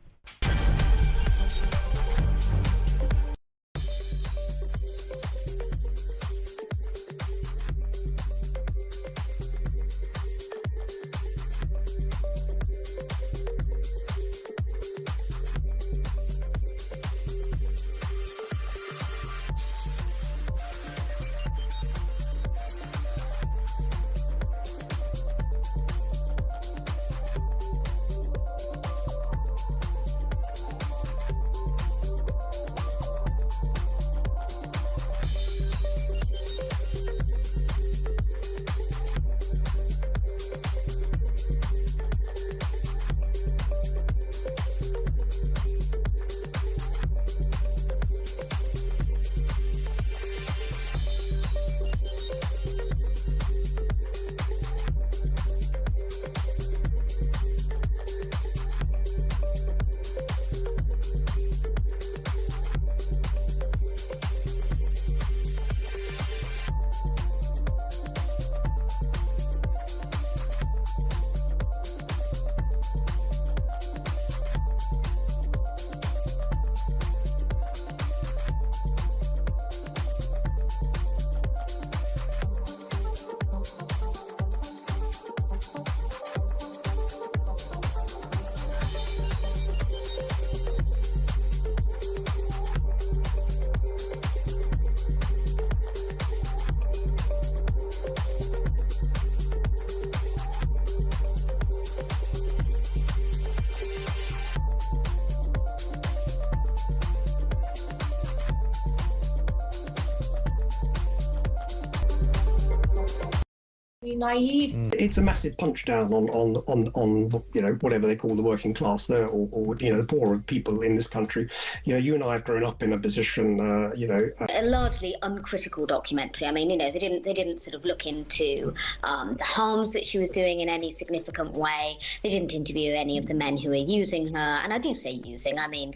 Naive. It's a massive punch down on you know, whatever they call the working class there, or you know, the poorer people in this country. You know, you and I have grown up in a position, you know, a largely uncritical documentary. I mean, you know, they didn't sort of look into the harms that she was doing in any significant way. They didn't interview any of the men who were using her, and I do say using. I mean,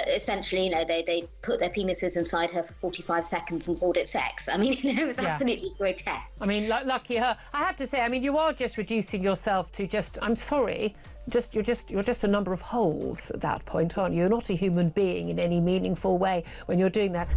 essentially, you know, they put their penises inside her for 45 seconds and called it sex. I mean, you know, it's absolutely grotesque. I mean, lucky her. I have to say, I mean, you are just reducing yourself to just, I'm sorry, you're just a number of holes at that point, aren't you? You're not a human being in any meaningful way when you're doing that.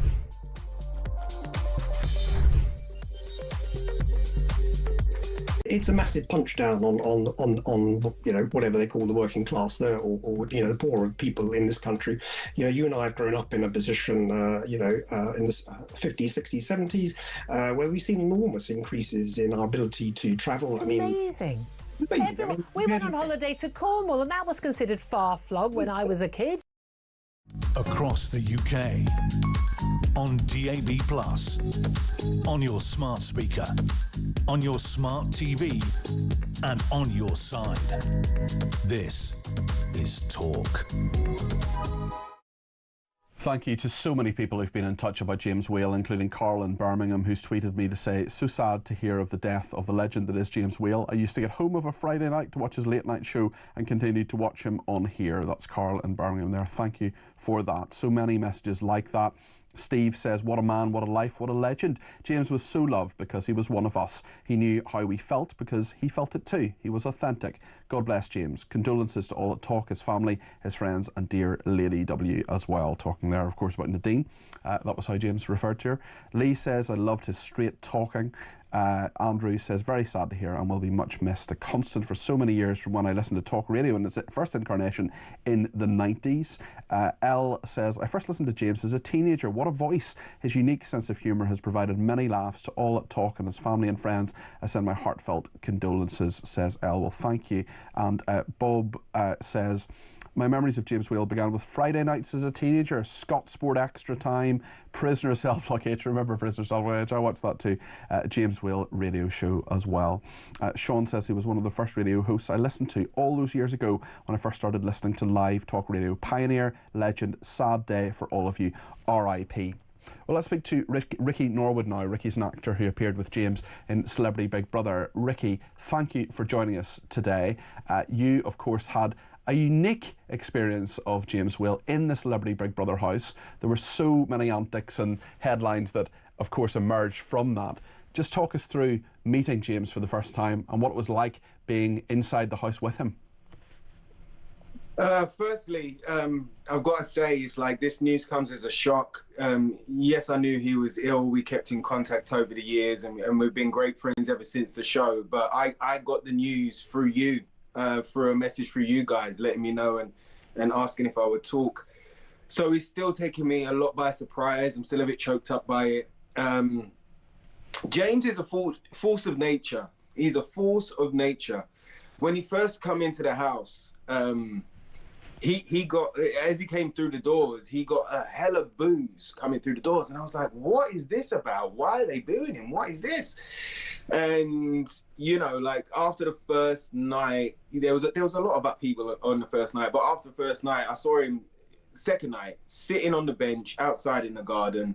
It's a massive punch down on you know, whatever they call the working class there, or you know, the poorer people in this country. You know, you and I have grown up in a position, you know, in the 50s, 60s, 70s, where we've seen enormous increases in our ability to travel. It's amazing. We went on holiday to Cornwall, and that was considered far-flung when I was a kid. Across the UK, on DAB+, on your smart speaker, on your smart TV, and on your side. This is Talk. Thank you to so many people who've been in touch about James Whale, including Carl in Birmingham, who's tweeted me to say, so sad to hear of the death of the legend that is James Whale. I used to get home of a Friday night to watch his late night show and continued to watch him on here. That's Carl in Birmingham there. Thank you for that. So many messages like that. Steve says, what a man, what a life, what a legend. James was so loved because he was one of us. He knew how we felt because he felt it too. He was authentic. God bless James. Condolences to all at Talk, his family, his friends, and dear Lady W as well. Talking there, of course, about Nadine. That was how James referred to her. Lee says, I loved his straight talking. Andrew says, very sad to hear and will be much missed. A constant for so many years from when I listened to Talk Radio in its first incarnation in the 90s. L says, I first listened to James as a teenager. What a voice. His unique sense of humour has provided many laughs to all at Talk and his family and friends. I send my heartfelt condolences, says L. Well, thank you. And Bob says, my memories of James Whale began with Friday nights as a teenager, Scott Sport Extra Time, Prisoner Cell Block H. Remember Prisoner Cell Block H? I watched that too. James Whale radio show as well. Sean says he was one of the first radio hosts I listened to all those years ago when I first started listening to live talk radio. Pioneer, legend, sad day for all of you. R.I.P. Well, let's speak to Ricky Norwood now. Ricky's an actor who appeared with James in Celebrity Big Brother. Ricky, thank you for joining us today. You, of course, had a unique experience of James Whale in the Celebrity Big Brother house. There were so many antics and headlines that, of course, emerged from that. Just talk us through meeting James for the first time and what it was like being inside the house with him. Firstly, I've got to say, it's like this news comes as a shock. Yes, I knew he was ill. We kept in contact over the years and we've been great friends ever since the show. But I got the news through you. For a message for you guys letting me know and asking if I would talk. So it's still taking me a lot by surprise. I'm still a bit choked up by it. James is a force of nature. He's a force of nature. When he first come into the house, he got, as he came through the doors, he got a hell of boos coming through the doors. And I was like, what is this about? Why are they booing him? What is this? And, you know, like after the first night, there was a lot of people on the first night, but after the first night, I saw him second night sitting on the bench outside in the garden,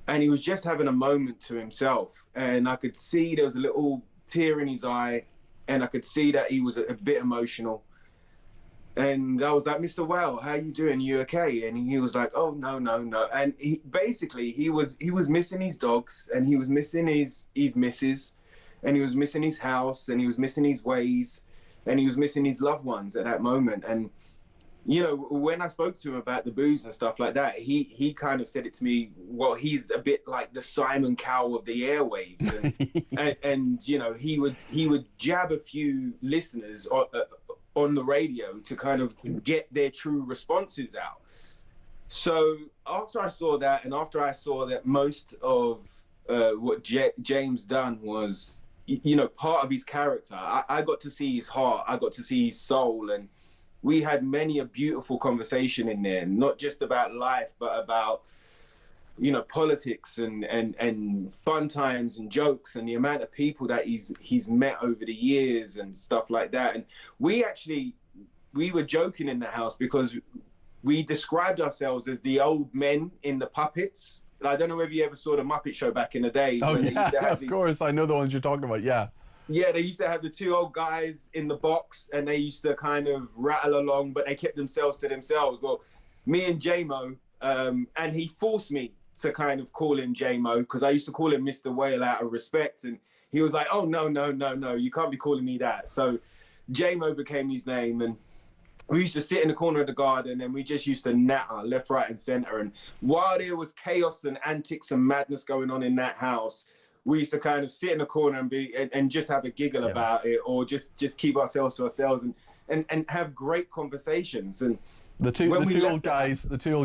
and he was just having a moment to himself. And I could see there was a little tear in his eye, and I could see that he was a bit emotional. And I was like, Mr. Whale, how you doing? You okay? And he was like, oh, no. And he was missing his dogs, and he was missing his missus, and he was missing his house, and he was missing his ways, and he was missing his loved ones at that moment. And, you know, when I spoke to him about the booze and stuff like that, he kind of said it to me, well, he's a bit like the Simon Cowell of the airwaves. And you know, he would jab a few listeners on the radio to kind of get their true responses out. So after I saw that, and after I saw that most of what James done was, you know, part of his character, I got to see his heart, I got to see his soul, and we had many a beautiful conversation in there, not just about life, but about, you know, politics and fun times and jokes and the amount of people that he's met over the years and stuff like that. And we were joking in the house because we described ourselves as the old men in the puppets. I don't know whether you ever saw the Muppet Show back in the day. Oh yeah, of course, I know the ones you're talking about. Yeah. Yeah, they used to have the two old guys in the box, and they used to kind of rattle along, but they kept themselves to themselves. Well, me and J-Mo, and he forced me to kind of call him J-Mo, because I used to call him Mr. Whale out of respect, and he was like, oh, no, you can't be calling me that. So J-Mo became his name, and we used to sit in the corner of the garden, and we just used to natter left, right, and center. And while there was chaos and antics and madness going on in that house, we used to kind of sit in the corner and just have a giggle about it, or just keep ourselves to ourselves and have great conversations. And the two old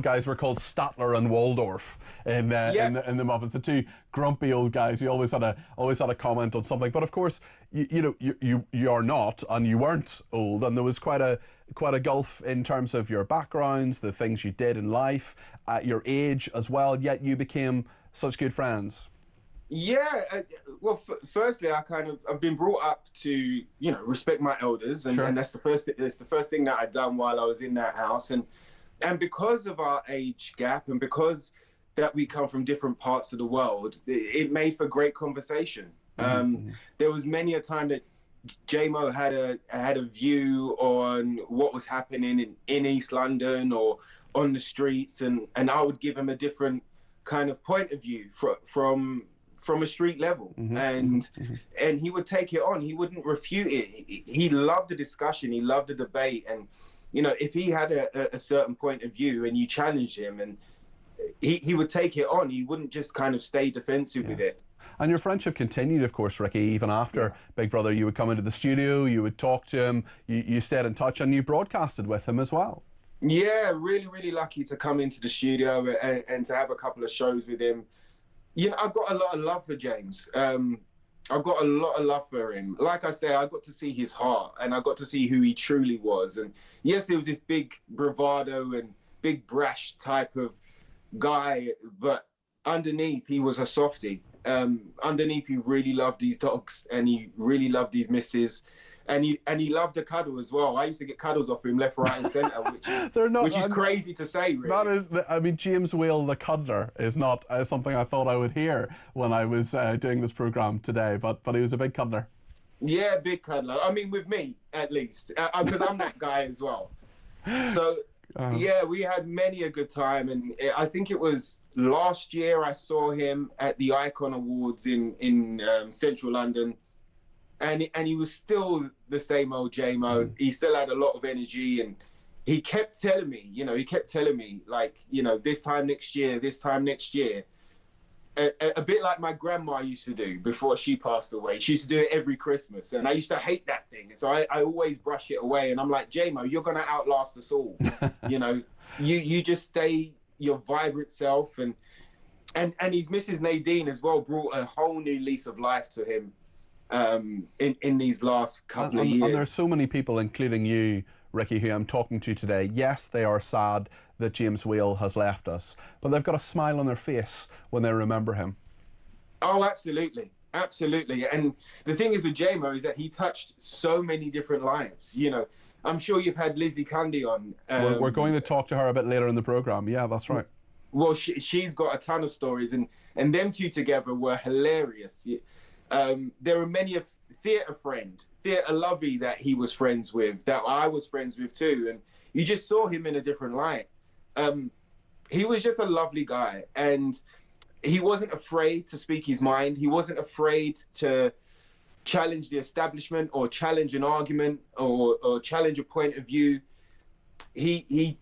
guys were called Statler and Waldorf in the Muppets. The two grumpy old guys who always had a comment on something. But of course, you are not, and you weren't old, and there was quite a gulf in terms of your backgrounds, the things you did in life, at your age as well. Yet you became such good friends. Yeah, well, firstly, I've been brought up to, you know, respect my elders, and, Sure. and that's the first thing that I done while I was in that house. And And because of our age gap and because that we come from different parts of the world, it made for great conversation. There was many a time that J-Mo had a view on what was happening in East London or on the streets, and I would give him a different kind of point of view from a street level, and he would take it on. He wouldn't refute it. He loved the discussion. He loved the debate, and you know, if he had a certain point of view and you challenged him, and he would take it on. He wouldn't just kind of stay defensive with it. And your friendship continued, of course, Ricky, even after Big Brother. You would come into the studio, you would talk to him, you stayed in touch, and you broadcasted with him as well. Yeah, really, really lucky to come into the studio and to have a couple of shows with him. You know, I've got a lot of love for James. I've got a lot of love for him. Like I say, I got to see his heart, and I got to see who he truly was. And yes, there was this big bravado and big brash type of guy, but underneath he was a softie. Underneath he really loved these dogs, and he really loved these misses, and he loved a cuddle as well. I used to get cuddles off him left, right and centre, which is crazy to say, really. That is, I mean, James Whale the cuddler is not something I thought I would hear when I was doing this programme today, but he was a big cuddler. Yeah, big cuddler. I mean, with me, at least, because I'm that guy as well. So, yeah, we had many a good time, and I think it was last year I saw him at the Icon Awards in central London, and he was still the same old J-Mo. He still had a lot of energy, and he kept telling me, like, you know, this time next year, a bit like my grandma used to do before she passed away. She used to do it every Christmas, and I used to hate that thing. So I always brush it away, and I'm like, J-Mo, you're gonna outlast us all. You know, you just stay your vibrant self, and his Mrs. Nadine as well brought a whole new lease of life to him in these last couple of years. And there's so many people, including you, Ricky, who I'm talking to today. Yes, they are sad that James Whale has left us, but they've got a smile on their face when they remember him. Oh, absolutely. Absolutely. And the thing is with J-Mo is that he touched so many different lives. You know, I'm sure you've had Lizzie Cundy on. We're going to talk to her a bit later in the programme. Yeah, that's right. Well, she's got a ton of stories, and them two together were hilarious. There were many a theatre friend, theatre lovey that he was friends with, that I was friends with too, and you just saw him in a different light. He was just a lovely guy, and he wasn't afraid to speak his mind. He wasn't afraid to challenge the establishment or challenge an argument or challenge a point of view. He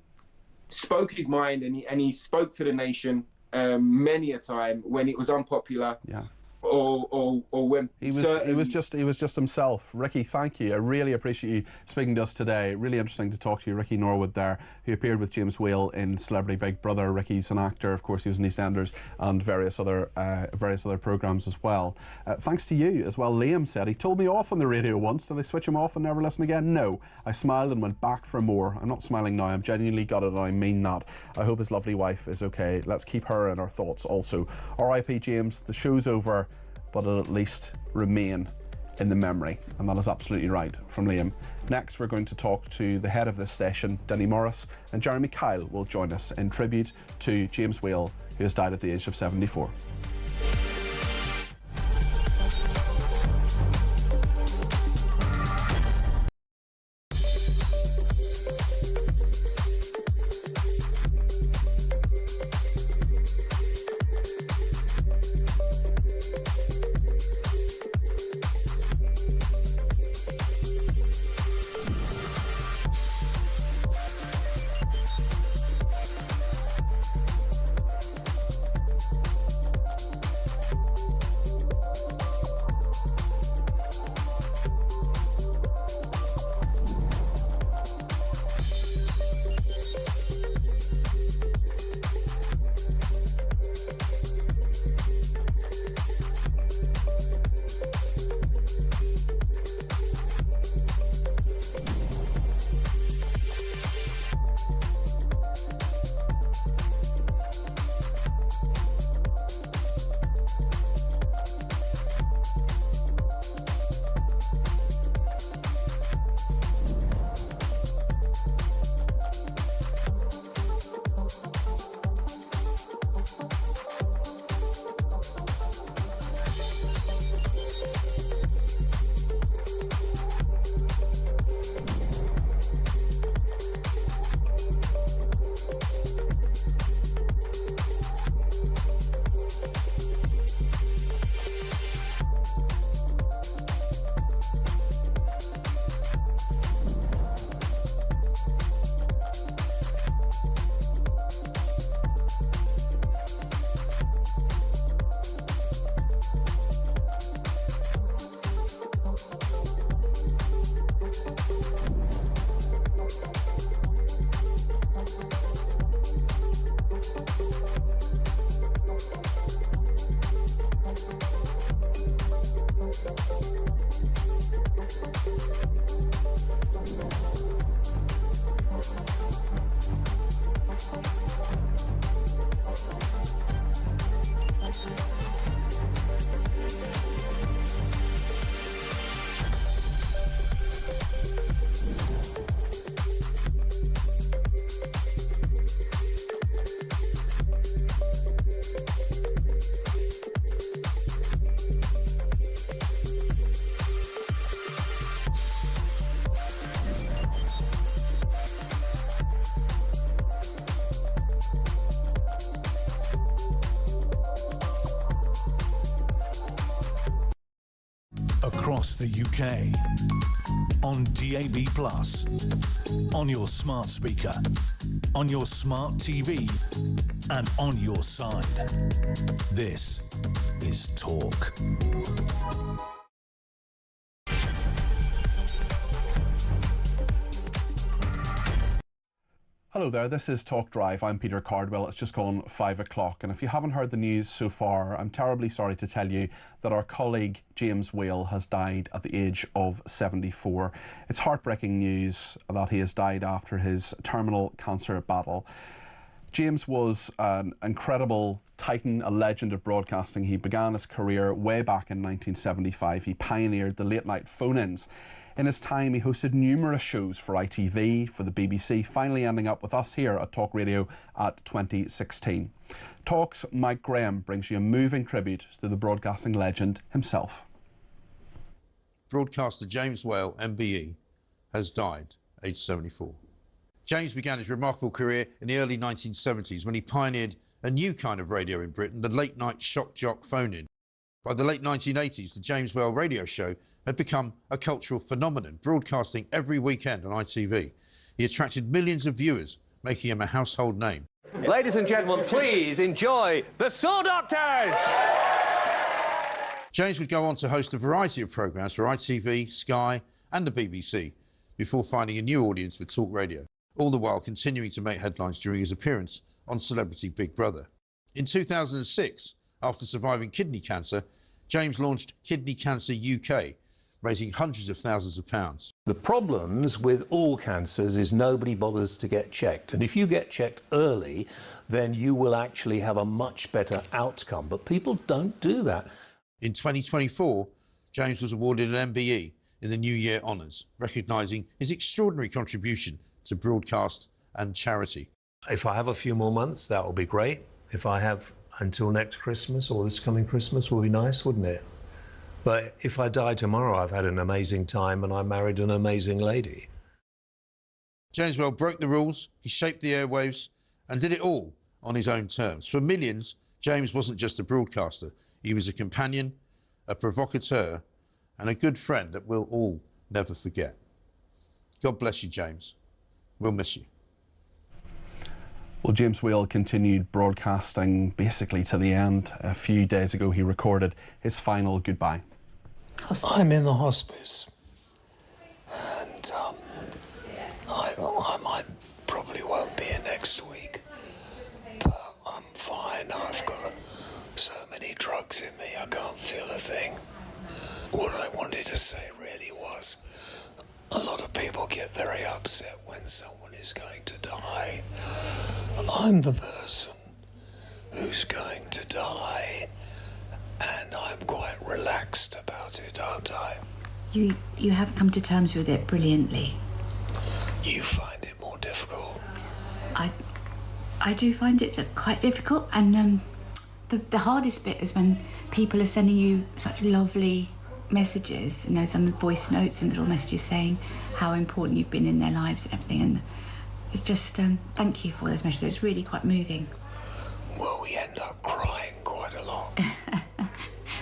spoke his mind, and he spoke for the nation many a time when it was unpopular. Yeah. Or when he was just himself. Ricky, thank you. I really appreciate you speaking to us today. Really interesting to talk to you. Ricky Norwood there, who appeared with James Whale in Celebrity Big Brother. Ricky's an actor, of course. He was in EastEnders and various other programmes as well. Thanks to you as well. Liam said he told me off on the radio once. Did I switch him off and never listen again? No. I smiled and went back for more. I'm not smiling now. I'm genuinely gutted, and I mean that. I hope his lovely wife is okay. Let's keep her in our thoughts also. R.I.P. James. The show's over, but it'll at least remain in the memory. And that is absolutely right from Liam. Next, we're going to talk to the head of this station, Denny Morris, and Jeremy Kyle will join us in tribute to James Whale, who has died at the age of 74. across the UK, on DAB+, on your smart speaker, on your smart TV, and on your side. This is Talk. Hello there, this is Talk Drive. I'm Peter Cardwell. It's just gone 5 o'clock, and if you haven't heard the news so far, I'm terribly sorry to tell you that our colleague James Whale has died at the age of 74. It's heartbreaking news that he has died after his terminal cancer battle. James was an incredible titan, a legend of broadcasting. He began his career way back in 1975. He pioneered the late-night phone-ins. In his time, he hosted numerous shows for ITV, for the BBC, finally ending up with us here at Talk Radio at 2016. Talk's Mike Graham brings you a moving tribute to the broadcasting legend himself. Broadcaster James Whale, MBE, has died, aged 74. James began his remarkable career in the early 1970s when he pioneered a new kind of radio in Britain, the late-night shock jock phone-in. By the late 1980s, the James Whale radio show had become a cultural phenomenon, broadcasting every weekend on ITV. He attracted millions of viewers, making him a household name. Ladies and gentlemen, please enjoy the Saw Doctors! James would go on to host a variety of programmes for ITV, Sky and the BBC before finding a new audience with talk radio, all the while continuing to make headlines during his appearance on Celebrity Big Brother. In 2006, after surviving kidney cancer, James launched Kidney Cancer UK, raising hundreds of thousands of pounds. The problems with all cancers is nobody bothers to get checked. And if you get checked early, then you will actually have a much better outcome. But people don't do that. In 2024, James was awarded an MBE in the New Year Honours, recognising his extraordinary contribution to broadcast and charity. If I have a few more months, that will be great. If I have until next Christmas or this coming Christmas, will be nice, wouldn't it? But if I die tomorrow, I've had an amazing time and I married an amazing lady. James Whale broke the rules, he shaped the airwaves and did it all on his own terms. For millions, James wasn't just a broadcaster. He was a companion, a provocateur and a good friend that we'll all never forget. God bless you, James. We'll miss you. Well, James Whale continued broadcasting basically to the end. A few days ago, he recorded his final goodbye. I'm in the hospice, and I probably won't be here next week, but I'm fine. I've got so many drugs in me, I can't feel a thing. What I wanted to say really was, a lot of people get very upset when someone is going to die. I'm the person who's going to die, and I'm quite relaxed about it, aren't I? You have come to terms with it brilliantly. You find it more difficult? I do find it quite difficult, and the hardest bit is when people are sending you such lovely messages, you know, some voice notes and little messages saying how important you've been in their lives and everything, and it's just thank you for those messages. It's really quite moving. Well, we end up crying quite a lot.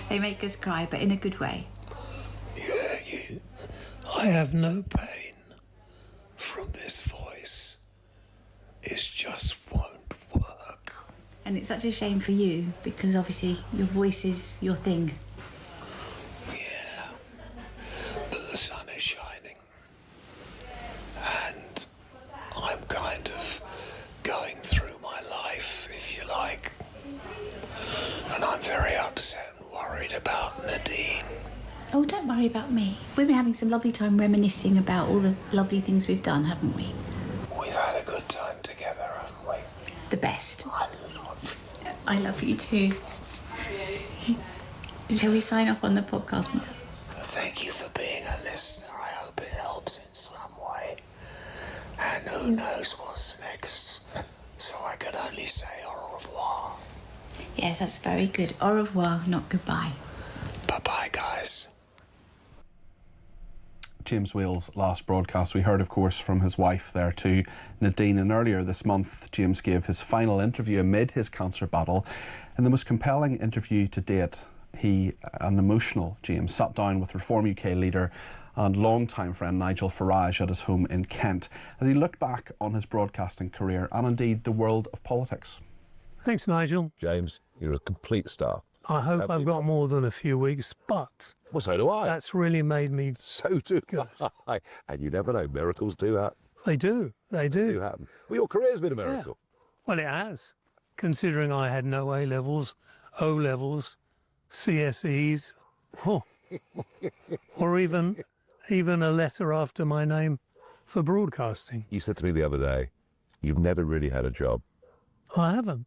They make us cry, but in a good way. Yeah, I have no pain from this voice. It just won't work. And it's such a shame for you, because obviously your voice is your thing. Yeah, but the sun is shining, and I'm kind of going through my life, if you like, and I'm very upset and worried about Nadine. Oh, don't worry about me. We've been having some lovely time reminiscing about all the lovely things we've done, haven't we? We've had a good time together, haven't we? The best. I love you. I love you too. Shall we sign off on the podcast now? Thank you for being a listener. I hope it helps in some way. And who knows what's next. So I can only say au revoir. Yes, that's very good. Au revoir, not goodbye. Bye-bye, guys. James Whale's last broadcast, we heard, of course, from his wife there too, Nadine. And earlier this month, James gave his final interview amid his cancer battle. In the most compelling interview to date, he, an emotional James, sat down with Reform UK leader and long-time friend Nigel Farage at his home in Kent as he looked back on his broadcasting career and indeed the world of politics. Thanks, Nigel. James, you're a complete star. I hope I've got more than a few weeks, but... Well, so do I. That's really made me... So do I. And you never know, miracles do happen. They do. They do. They do happen. Well, your career's been a miracle. Yeah. Well, it has, considering I had no A-levels, O-levels, CSEs, or even a letter after my name for broadcasting. You said to me the other day, you've never really had a job. I haven't.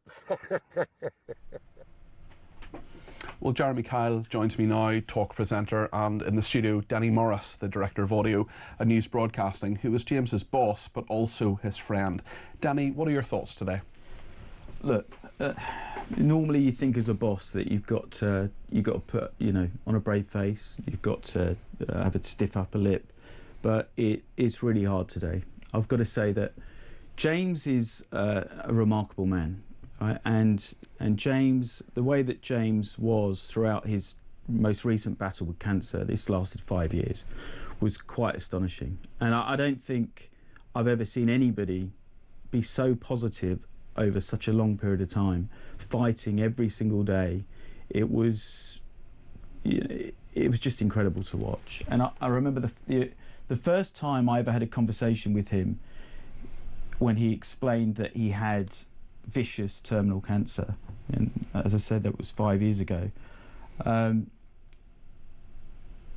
Well, Jeremy Kyle joins me now, talk presenter, and in the studio, Danny Morris, the director of audio and news broadcasting, who was James's boss, but also his friend. Danny, what are your thoughts today? Look, normally you think as a boss that you've got to put, on a brave face. You've got to have a stiff upper lip, but it's really hard today. I've got to say that James is a remarkable man. Right? And James, the way that James was throughout his most recent battle with cancer, this lasted 5 years, was quite astonishing. And I don't think I've ever seen anybody be so positive over such a long period of time, fighting every single day. It was just incredible to watch. And I remember the first time I ever had a conversation with him when he explained that he had vicious terminal cancer, and as I said, that was 5 years ago.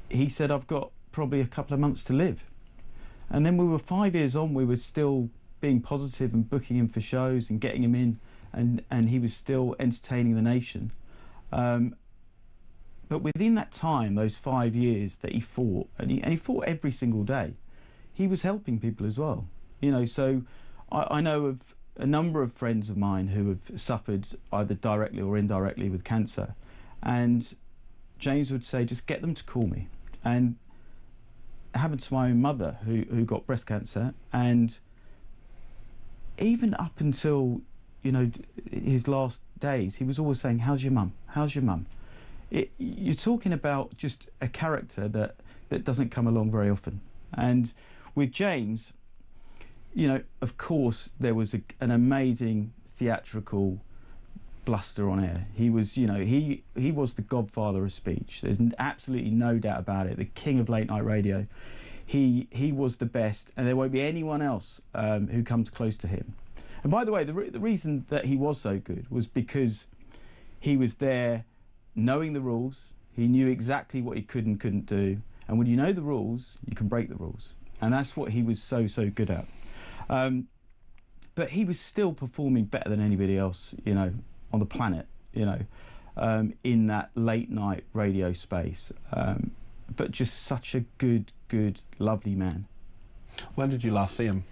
He said, I've got probably a couple of months to live. And then we were 5 years on, we were still being positive and booking him for shows and getting him in, and he was still entertaining the nation. But within that time, those 5 years that he fought, and he fought every single day, he was helping people as well. So I know of a number of friends of mine who have suffered either directly or indirectly with cancer, and James would say, just get them to call me. And it happened to my own mother who got breast cancer, and even up until his last days, he was always saying, how's your mum? How's your mum? You're talking about just a character that doesn't come along very often. And with James, of course, there was an amazing theatrical bluster on air. He was, he was the godfather of speech. There's absolutely no doubt about it. The king of late night radio. He was the best, and there won't be anyone else who comes close to him. And by the way, the reason that he was so good was because he was there knowing the rules. He knew exactly what he could and couldn't do. And when you know the rules, you can break the rules. And that's what he was so good at. But he was still performing better than anybody else, on the planet, in that late night radio space. But just such a good, lovely man. When did you last see him?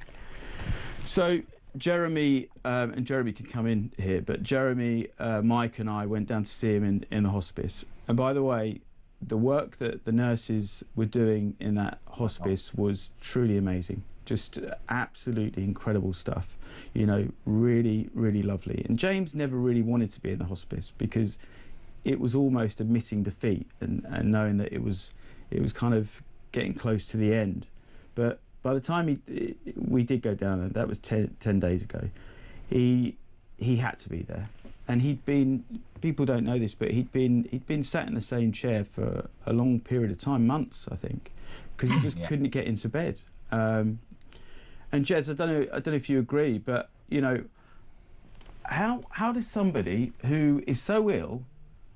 So Jeremy, and Jeremy can come in here, but Jeremy, Mike and I went down to see him in the hospice. And by the way, the work that the nurses were doing in that hospice was truly amazing. Just absolutely incredible stuff, really, really lovely. And James never really wanted to be in the hospice because it was almost admitting defeat and knowing that it was kind of getting close to the end. But by the time we did go down, and that was 10 days ago, he had to be there. And he'd been, people don't know this, but he'd been sat in the same chair for a long period of time, months, I think, because he just couldn't get into bed. And Jez, I don't know if you agree, but how does somebody who is so ill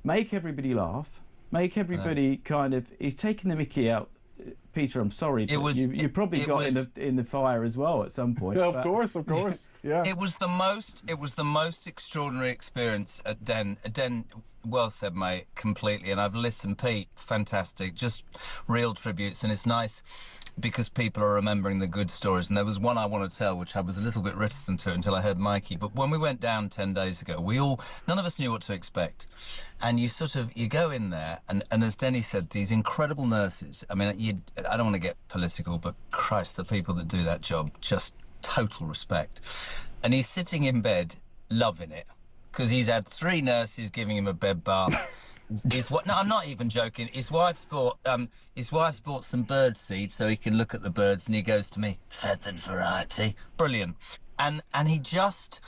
make everybody laugh, make everybody he's taking the mickey out? Peter, I'm sorry, but you probably got in the fire as well at some point. Yeah, of course, yeah. It was the most extraordinary experience at Den. Well said, mate, completely. And I've listened, Pete, fantastic, just real tributes, and it's nice because people are remembering the good stories. And there was one I want to tell, which I was a little bit reticent to until I heard Mikey. But when we went down 10 days ago, none of us knew what to expect. And you go in there, and as Denny said, these incredible nurses. I mean, I don't want to get political, but Christ, the people that do that job, just total respect. And he's sitting in bed, loving it, because he's had 3 nurses giving him a bed bath. No, I'm not even joking. His wife's bought some bird seed so he can look at the birds, and he goes to me, feathered variety, brilliant. And he just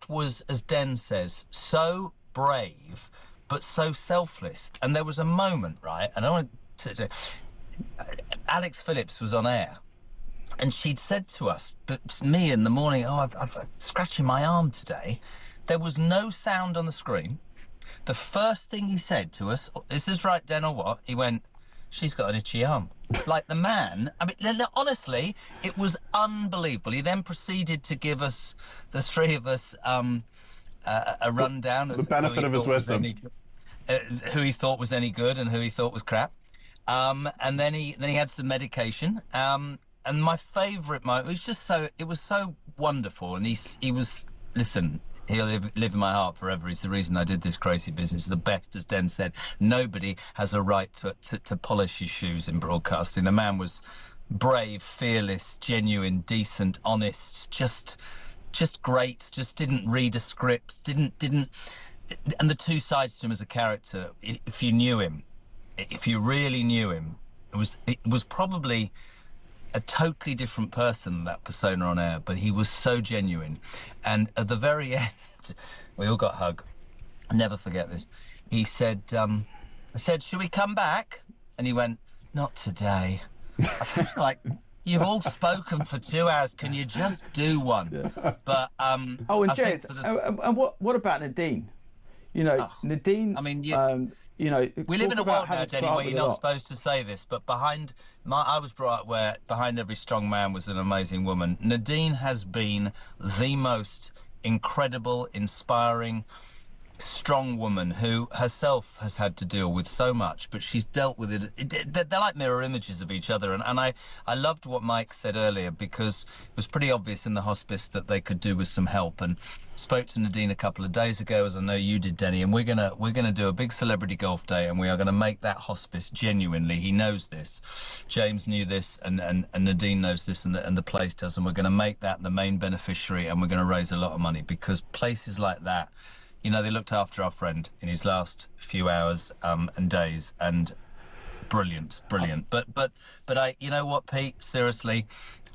was, as Den says, so brave but so selfless. And there was a moment, right? And I want to Alex Phillips was on air, and she'd said to us, but me in the morning, I've scratching my arm today. There was no sound on the screen. The first thing he said to us, "Is this right, Den, or what?" He went, "She's got an itchy arm." Like the man, I mean, honestly, it was unbelievable. He then proceeded to give us, the three of us, a rundown of the benefit of his wisdom, who he thought was any good and who he thought was crap. And then he had some medication. And my favourite moment, it was so wonderful. And he was, listen, he'll live in my heart forever. He's the reason I did this crazy business. The best, as Den said, nobody has a right to polish his shoes in broadcasting. The man was brave, fearless, genuine, decent, honest, just great. Just didn't read a script, didn't. And the two sides to him as a character, if you knew him, if you really knew him, it was probably a totally different person, that persona on air, but he was so genuine. And at the very end, we all got a hug. I'll never forget this. He said, I said, "Should we come back?" And he went, "Not today." I felt like, you've all spoken for 2 hours. Can you just do one? Yeah. But and Jez, and what about Nadine? You know, Nadine. I mean, you know, we live in a world now, Denny, where you're not supposed to say this, but I was brought up where behind every strong man was an amazing woman. Nadine has been the most incredible, inspiring, strong woman who herself has had to deal with so much, but she's dealt with it. They're like mirror images of each other. And I loved what Mike said earlier, because it was pretty obvious in the hospice that they could do with some help. And spoke to Nadine a couple of days ago, as I know you did, Denny, and we're gonna do a big celebrity golf day, and we are gonna make that hospice genuinely. He knows this, James knew this, and Nadine knows this, and the place does, and we're gonna make that the main beneficiary, and we're gonna raise a lot of money, because places like that, you know, they looked after our friend in his last few hours and days, and brilliant. But I, you know what, Pete, seriously,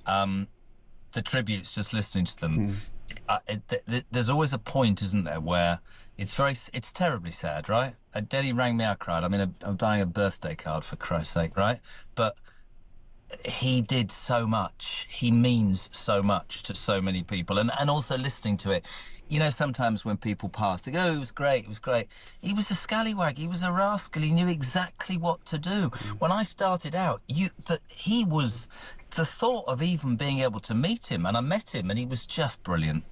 the tributes, just listening to them, there's always a point, isn't there, where it's terribly sad, right? Denny rang me, I cried. I mean, I'm buying a birthday card, for Christ's sake, right? But he did so much. He means so much to so many people, and also listening to it. You know, sometimes when people pass, they go, "Oh, it was great, it was great." He was a scallywag, he was a rascal, he knew exactly what to do. When I started out, he was the thought of even being able to meet him, and I met him, and he was just brilliant.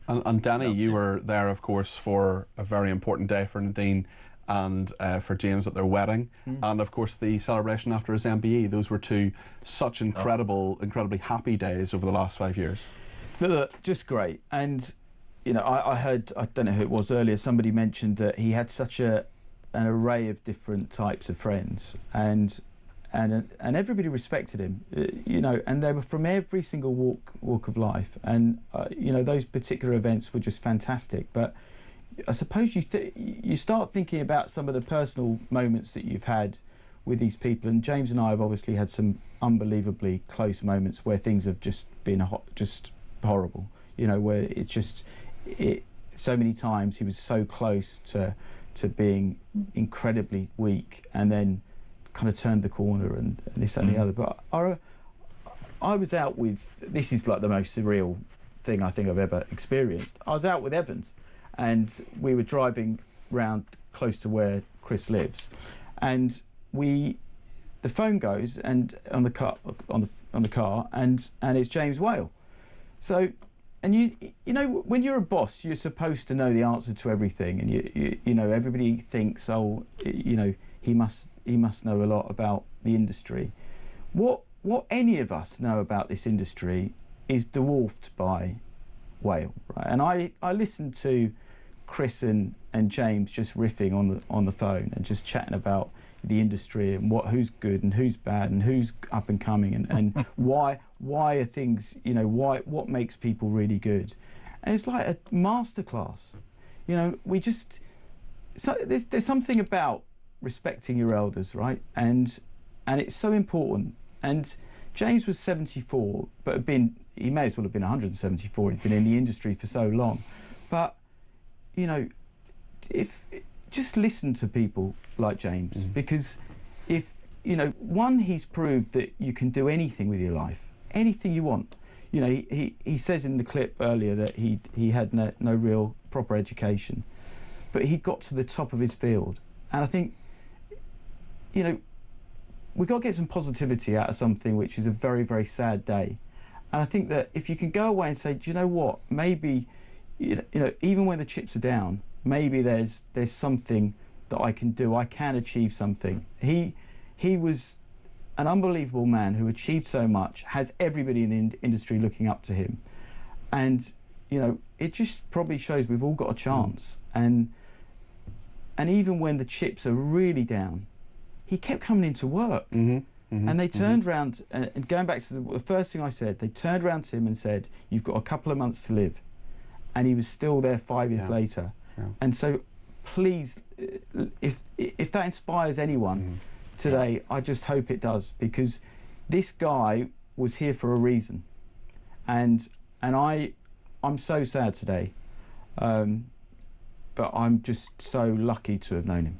And Danny, you were there, of course, for a very important day for Nadine and for James at their wedding, and of course the celebration after his MBE. Those were two such incredibly happy days over the last 5 years. Just great. And you know, I heard, I don't know who it was earlier, somebody mentioned that he had such an array of different types of friends, and everybody respected him, you know, and they were from every single walk of life, and you know, those particular events were just fantastic. But I suppose you start thinking about some of the personal moments that you've had with these people, and James and I have obviously had some unbelievably close moments where things have just been just horrible, you know, where it's just so many times he was so close to being incredibly weak, and then kind of turned the corner and this and the other. But I was out with, this is like the most surreal thing I think I've ever experienced. I was out with Evans, and we were driving round close to where Chris lives, and the phone goes and on the car, and it's James Whale. So, and you know, when you're a boss, you're supposed to know the answer to everything, and you know, everybody thinks, oh, you know, he must know a lot about the industry. What any of us know about this industry is dwarfed by Whale, right? And I listened to Chris and James just riffing on the phone and just chatting about the industry and who's good and who's bad and who's up and coming and why are things, you know, what makes people really good. And it's like a masterclass. You know, there's something about respecting your elders, right? And it's so important. And James was 74, but he may as well have been 174. He'd been in the industry for so long. But, you know, just listen to people like James, because one, he's proved that you can do anything with your life, anything you want. You know, he says in the clip earlier that he had no real proper education, but he got to the top of his field. And I think, you know, we've got to get some positivity out of something which is a very, very sad day. And I think that if you can go away and say, do you know what, maybe, you know, even when the chips are down, maybe there's something that I can do, I can achieve something. He was an unbelievable man who achieved so much, has everybody in the industry looking up to him. And, you know, it just probably shows we've all got a chance. And even when the chips are really down, he kept coming into work. And they turned round, and going back to the first thing I said, they turned round to him and said, you've got a couple of months to live. And he was still there 5 years later. And so please, if that inspires anyone today, I just hope it does, because this guy was here for a reason. And I'm so sad today, but I'm just so lucky to have known him.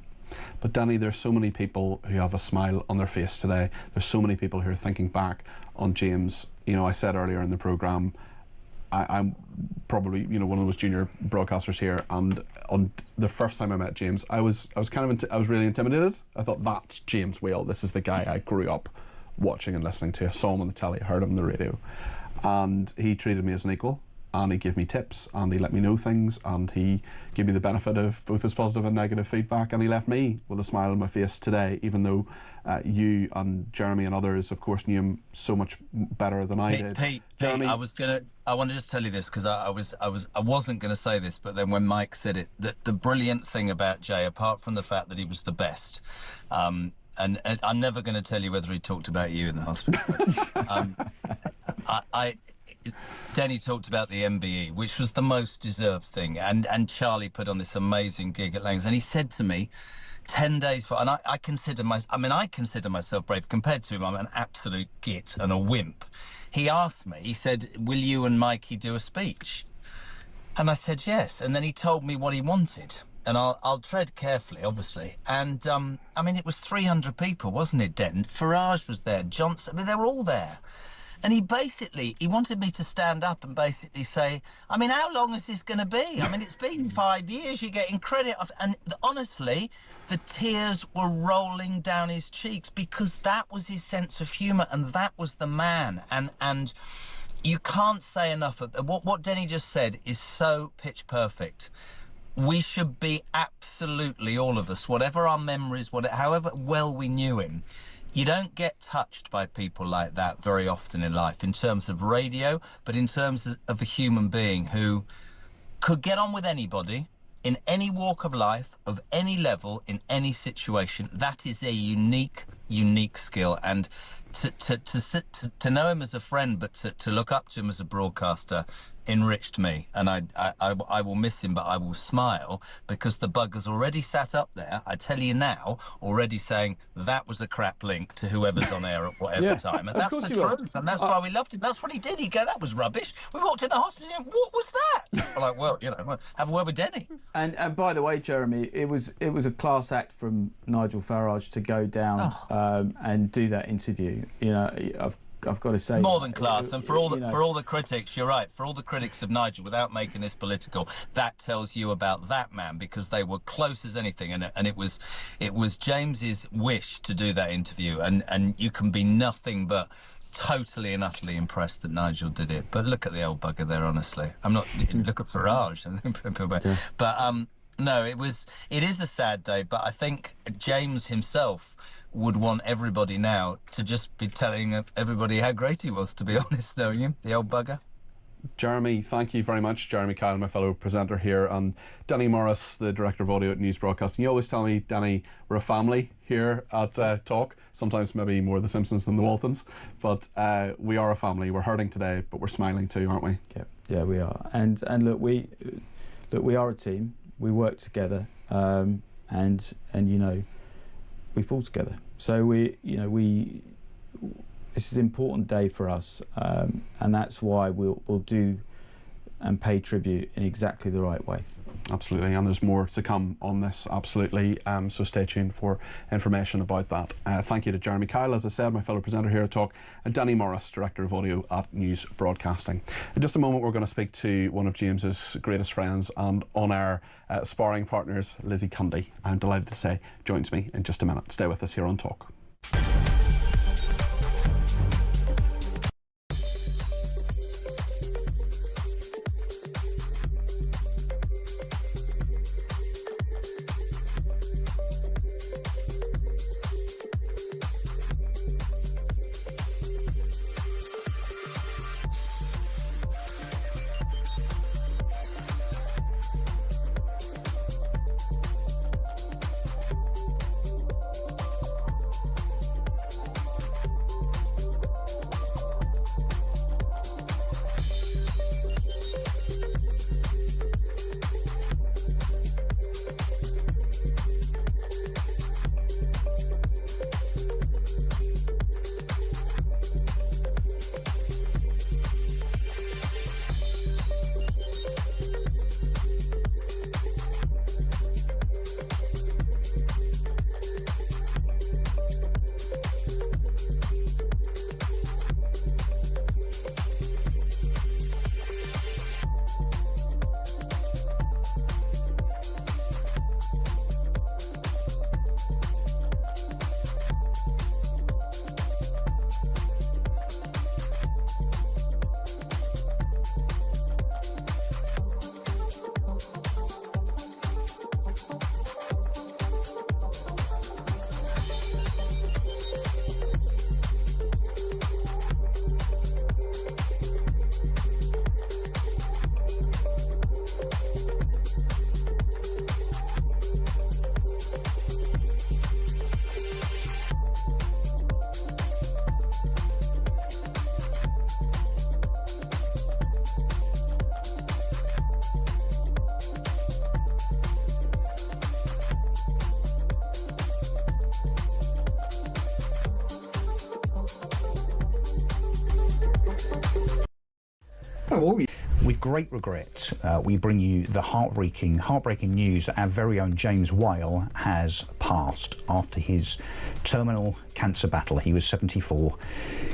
But Danny, there's so many people who have a smile on their face today. There's so many people who are thinking back on James. You know, I said earlier in the programme, I'm probably, you know, one of those junior broadcasters here, and on the first time I met James, I was really intimidated. I thought, that's James Whale. This is the guy I grew up watching and listening to. I saw him on the telly, heard him on the radio, and he treated me as an equal. And he gave me tips, and he let me know things, and he gave me the benefit of both his positive and negative feedback, and he left me with a smile on my face today, even though you and Jeremy and others, of course, knew him so much better than I did. Pete, Jeremy, I want to just tell you this, because I wasn't going to say this, but then when Mike said it, the brilliant thing about Jay, apart from the fact that he was the best, and I'm never going to tell you whether he talked about you in the hospital. Denny talked about the MBE, which was the most deserved thing, and Charlie put on this amazing gig at Langs, and he said to me 10 days before, and I consider myself brave. Compared to him, I'm an absolute git and a wimp. He asked me, he said, will you and Mikey do a speech? And I said yes, and then he told me what he wanted, and I'll tread carefully, obviously. And I mean, it was 300 people, wasn't it, Den? Farage was there, Johnson, I mean, they were all there. And he wanted me to stand up and basically say, I mean, how long is this going to be? I mean, it's been 5 years, you're getting credit. And honestly, the tears were rolling down his cheeks, because that was his sense of humour, and that was the man. And you can't say enough of what Denny just said is so pitch perfect. We should be absolutely, all of us, whatever our memories, however well we knew him, you don't get touched by people like that very often in life, in terms of radio, but in terms of a human being who could get on with anybody, in any walk of life, of any level, in any situation. That is a unique skill. And to know him as a friend, but to look up to him as a broadcaster, enriched me. And I will miss him, but I will smile, because the bugger's already sat up there, I tell you now, already saying that was a crap link to whoever's on air at whatever time. And that's the truth, and that's why we loved him. That's what he did. He'd go, that was rubbish. We walked in the hospital and what was that? I'm like, well, you know, have a word with Denny. And by the way, Jeremy, it was a class act from Nigel Farage to go down and do that interview. You know, I've got to say, more than class. And for all the critics, you're right, for all the critics of Nigel, without making this political, that tells you about that man, because they were close as anything, and it was James's wish to do that interview, and you can be nothing but totally and utterly impressed that Nigel did it. But look at the old bugger there, honestly. I'm not look at Farage, but no, it is a sad day, but I think James himself would want everybody now to just be telling everybody how great he was, to be honest, knowing him, the old bugger. Jeremy, thank you very much. Jeremy Kyle, my fellow presenter here, and Danny Morris, the Director of Audio at News Broadcasting. You always tell me, Danny, we're a family here at Talk, sometimes maybe more the Simpsons than the Waltons, but we are a family. We're hurting today, but we're smiling too, aren't we? Yeah, we are. And look, we are a team. We work together, and you know, we fall together. So this is an important day for us, and that's why we'll do and pay tribute in exactly the right way. Absolutely, and there's more to come on this, absolutely, so stay tuned for information about that. Thank you to Jeremy Kyle, as I said, my fellow presenter here at Talk, and Danny Morris, Director of Audio at News Broadcasting. In just a moment we're going to speak to one of James's greatest friends and on-air sparring partners, Lizzie Cundy. I'm delighted to say joins me in just a minute. Stay with us here on Talk. With great regret, we bring you the heartbreaking news that our very own James Whale has passed after his terminal cancer battle. He was 74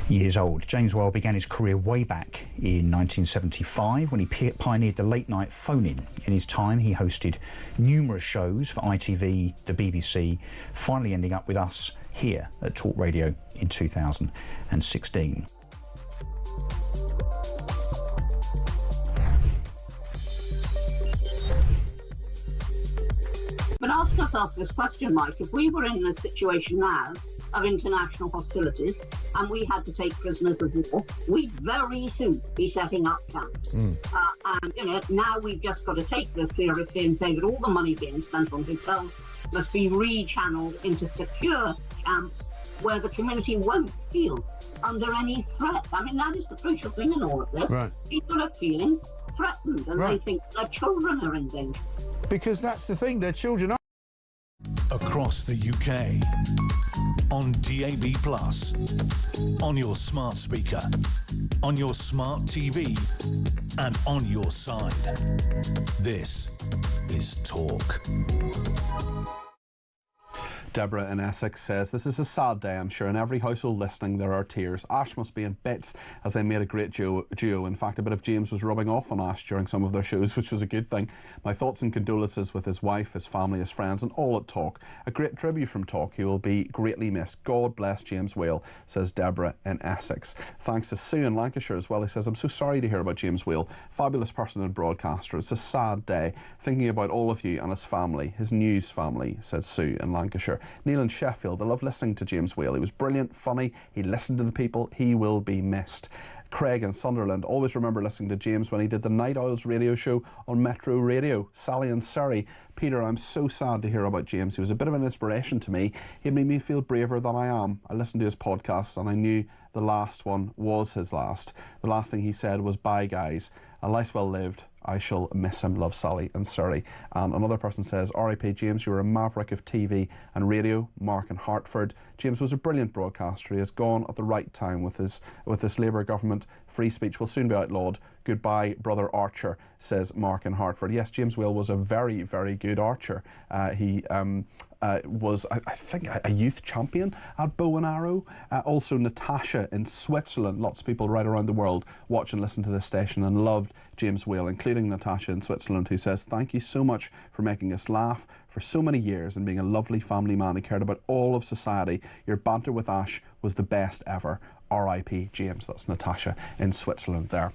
years old. James Whale began his career way back in 1975 when he pioneered the late-night phone-in. In his time, he hosted numerous shows for ITV, the BBC, finally ending up with us here at Talk Radio in 2016. But ask ourselves this question, Mike, if we were in a situation now of international hostilities and we had to take prisoners of war, we'd very soon be setting up camps. And, you know, now we've just got to take this seriously and say that all the money being spent on hotels must be rechanneled into secure camps where the community won't feel under any threat. I mean, that is the crucial thing in all of this. Right. People are feeling threatened and they think their children are in danger. Because that's the thing, their children are. Across the UK, on DAB+, on your smart speaker, on your smart TV, and on your side. This is Talk. Deborah in Essex says, "This is a sad day, I'm sure. In every household listening, there are tears. Ash must be in bits, as they made a great duo. In fact, a bit of James was rubbing off on Ash during some of their shows, which was a good thing. My thoughts and condolences with his wife, his family, his friends, and all at Talk. A great tribute from Talk. He will be greatly missed. God bless James Whale," says Deborah in Essex. Thanks to Sue in Lancashire as well. He says, "I'm so sorry to hear about James Whale. Fabulous person and broadcaster. It's a sad day. Thinking about all of you and his family, his news family," says Sue in Lancashire. Neil in Sheffield, "I love listening to James Whale. He was brilliant, funny, he listened to the people, he will be missed." Craig in Sunderland, "Always remember listening to James when he did the Night Owls radio show on Metro Radio." Sally in Surrey, "Peter, I'm so sad to hear about James. He was a bit of an inspiration to me. He made me feel braver than I am. I listened to his podcast and I knew the last one was his last. The last thing he said was, 'Bye guys, a life well lived, I shall miss him. Love, Sally in Surrey. And another person says, R.I.P. James, you were a maverick of TV and radio. Mark in Hartford. James was a brilliant broadcaster. He has gone at the right time with this Labour government. Free speech will soon be outlawed. Goodbye, Brother Archer, says Mark in Hartford. Yes, James Whale was a very, very good archer. He was, I think, a youth champion at bow and arrow. Also Natasha in Switzerland. Lots of people right around the world watch and listen to this station and loved James Whale, including Natasha in Switzerland, who says, thank you so much for making us laugh for so many years and being a lovely family man who cared about all of society. Your banter with Ash was the best ever. R.I.P. James. That's Natasha in Switzerland there.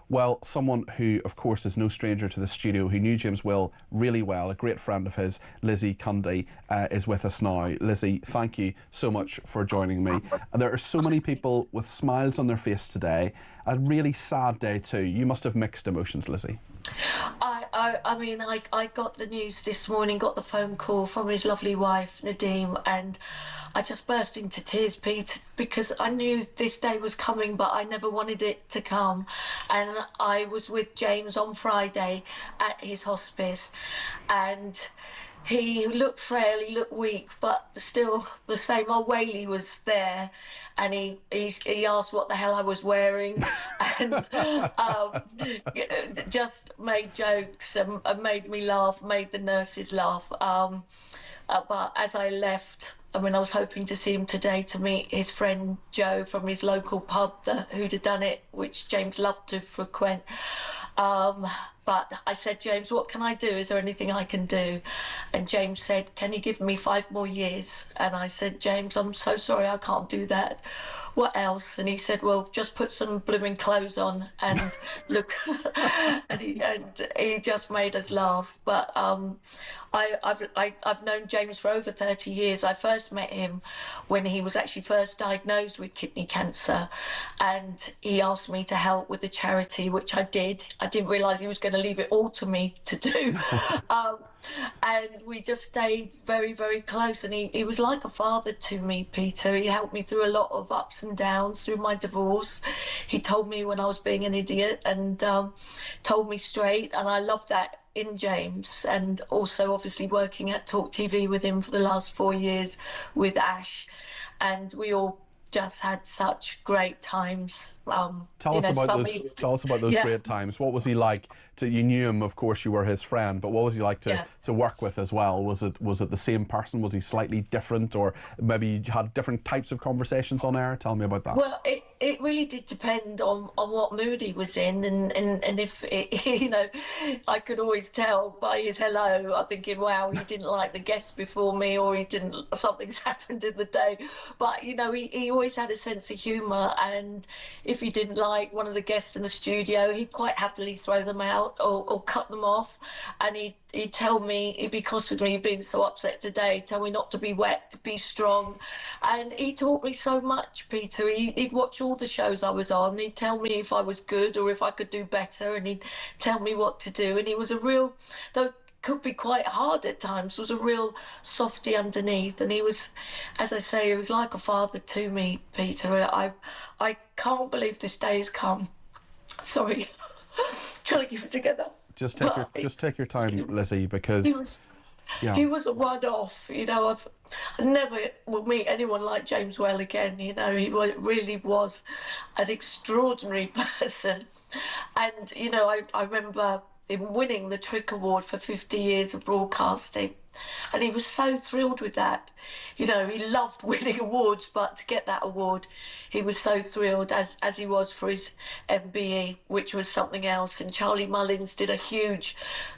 Well, someone who, of course, is no stranger to the studio, who knew James Whale really well, a great friend of his, Lizzie Cundy, is with us now. Lizzie, thank you so much for joining me. There are so many people with smiles on their face today. A really sad day too. You must have mixed emotions, Lizzie. I mean, I got the news this morning, got the phone call from his lovely wife, Nadeem, and I just burst into tears, Pete, because I knew this day was coming, but I never wanted it to come. And I was with James on Friday at his hospice, and he looked frail, he looked weak, but still the same old Whaley was there, and he asked what the hell I was wearing, and just made jokes and made me laugh, made the nurses laugh. But as I left, I mean, I was hoping to see him today to meet his friend Joe from his local pub, who'd have done it, which James loved to frequent. But I said, James, what can I do? Is there anything I can do? And James said, can you give me 5 more years? And I said, James, I'm so sorry, I can't do that. What else? And he said, well, just put some blooming clothes on and look. and he just made us laugh. But I've known James for over 30 years. I first met him when he was actually first diagnosed with kidney cancer, and he asked me to help with the charity, which I did. I didn't realise he was going to leave it all to me to do. And we just stayed very, very close, and he was like a father to me, Peter. He helped me through a lot of ups and downs through my divorce. He told me when I was being an idiot and told me straight, and I love that in James. And also obviously working at talkTV with him for the last 4 years with Ash, and we all just had such great times. Tell us about those great times. What was he like? You knew him, of course, you were his friend, but what was he like to work with as well? Was it the same person? Was he slightly different, or maybe you had different types of conversations on air? Tell me about that. Well, it really did depend on what mood he was in, and if you know, I could always tell by his hello. I'm thinking, wow, he didn't like the guest before me, or something's happened in the day. But you know, he always had a sense of humour, and if he didn't like one of the guests in the studio, he'd quite happily throw them out or cut them off, and he'd tell me, because of me being so upset today, tell me not to be wet, to be strong. And he taught me so much, Peter. He'd watch all the shows I was on. He'd tell me if I was good or if I could do better, and he'd tell me what to do. And he was a real, though could be quite hard at times, was a real softy underneath. And he was, as I say, he was like a father to me, Peter. I can't believe this day has come. Sorry. Trying to keep it together. Just take your time, Lizzie, because he was a one-off. You know, I never will meet anyone like James Whale again. You know, he really was an extraordinary person. And you know, I remember him winning the Trick Award for 50 years of broadcasting. And he was so thrilled with that. You know, he loved winning awards, but to get that award, he was so thrilled, as he was for his MBE, which was something else. And Charlie Mullins did a huge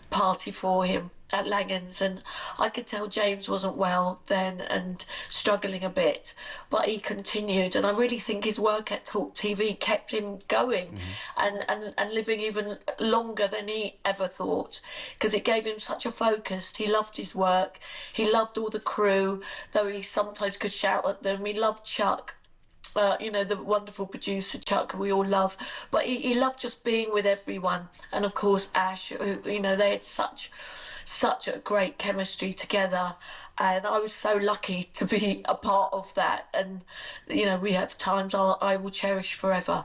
party for him at Langhans, and I could tell James wasn't well then and struggling a bit, but he continued. And I really think his work at talkTV kept him going and living even longer than he ever thought, because it gave him such a focus. He loved his work, he loved all the crew, though he sometimes could shout at them. He loved Chuck, you know, the wonderful producer Chuck, who we all love, but he loved just being with everyone. And of course Ash, who, you know, they had such a great chemistry together, and I was so lucky to be a part of that. And you know, we have times I will cherish forever.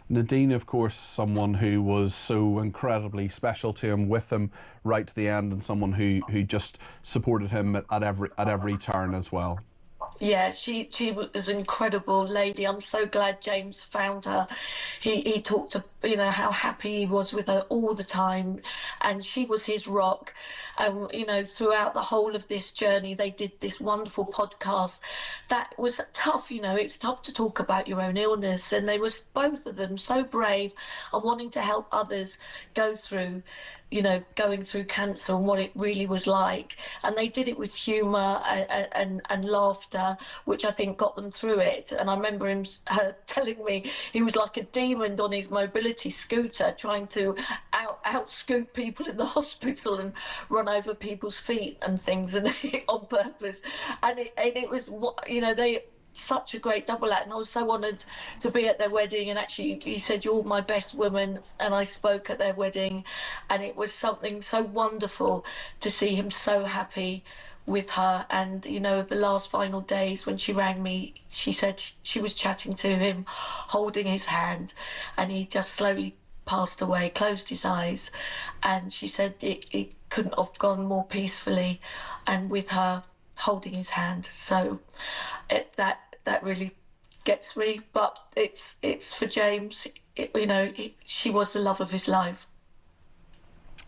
Nadine, of course, someone who was so incredibly special to him, with him right to the end, and someone who just supported him at every turn as well. Yeah, she was an incredible lady. I'm so glad James found her. He talked to, you know, how happy he was with her all the time, and she was his rock. And you know, throughout the whole of this journey, they did this wonderful podcast. That was tough, you know. It's tough to talk about your own illness, and they were both of them so brave and wanting to help others go through, you know, going through cancer and what it really was like. And they did it with humour and laughter, which I think got them through it. And I remember her telling me he was like a demon on his mobility scooter, trying to outscoot people in the hospital and run over people's feet and things, and on purpose. And it was, you know, such a great double act, and I was so honoured to be at their wedding. And actually, he said, "You're my best woman," and I spoke at their wedding, and it was something so wonderful to see him so happy with her. And you know, the last final days when she rang me, she said she was chatting to him, holding his hand, and he just slowly passed away, closed his eyes, and she said it couldn't have gone more peacefully, and with her holding his hand. So that really gets me. But it's for James, you know, she was the love of his life.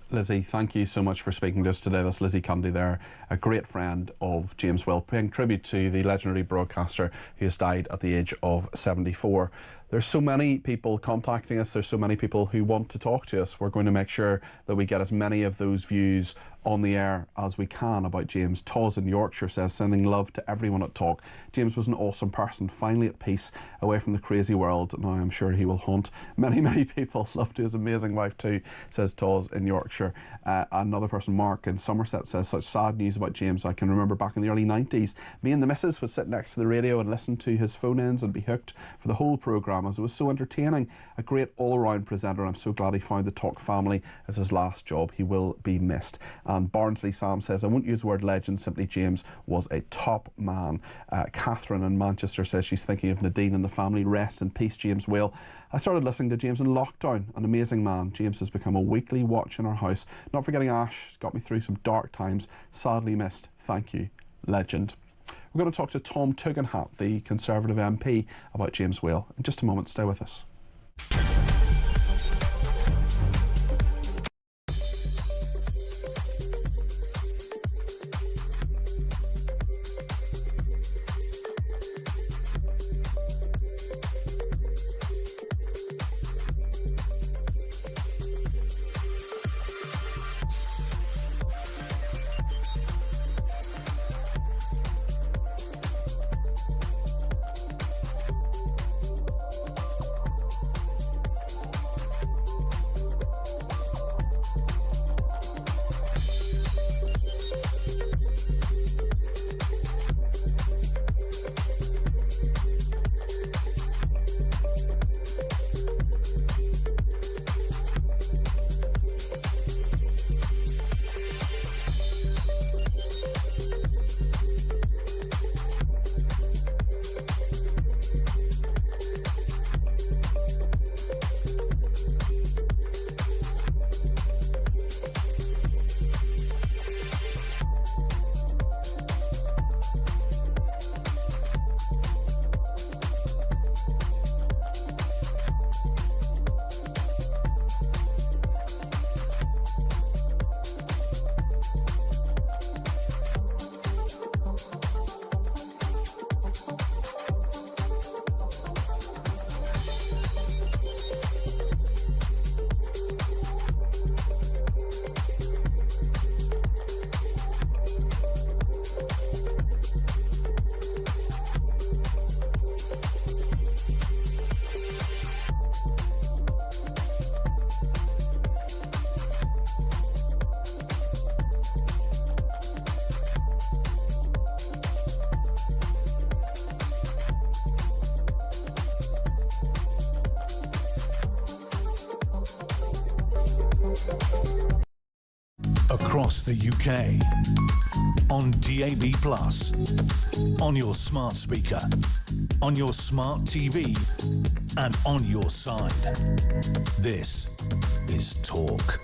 Lizzie, thank you so much for speaking to us today. That's Lizzie Cundy there, a great friend of James Will, paying tribute to the legendary broadcaster who has died at the age of 74. There's so many people contacting us. There's so many people who want to talk to us. We're going to make sure that we get as many of those views on the air as we can about James. Toz in Yorkshire says, sending love to everyone at Talk. James was an awesome person, finally at peace, away from the crazy world. Now I'm sure he will haunt many people. Love to his amazing wife too, says Toz in Yorkshire. Another person, Mark in Somerset, says, such sad news about James. I can remember back in the early 90s, me and the missus would sit next to the radio and listen to his phone-ins and be hooked for the whole programme, as it was so entertaining. A great all-around presenter. I'm so glad he found the Talk family as his last job. He will be missed. And Barnsley Sam says, I won't use the word legend, simply James was a top man. Catherine in Manchester says she's thinking of Nadine and the family. Rest in peace, James Whale. I started listening to James in lockdown. An amazing man. James has become a weekly watch in our house. Not forgetting Ash, got me through some dark times. Sadly missed. Thank you. Legend. We're going to talk to Tom Tugendhat, the Conservative MP, about James Whale. In just a moment, stay with us. Across the UK, on on DAB+, on your smart speaker, on your smart TV, and on your side. This is Talk.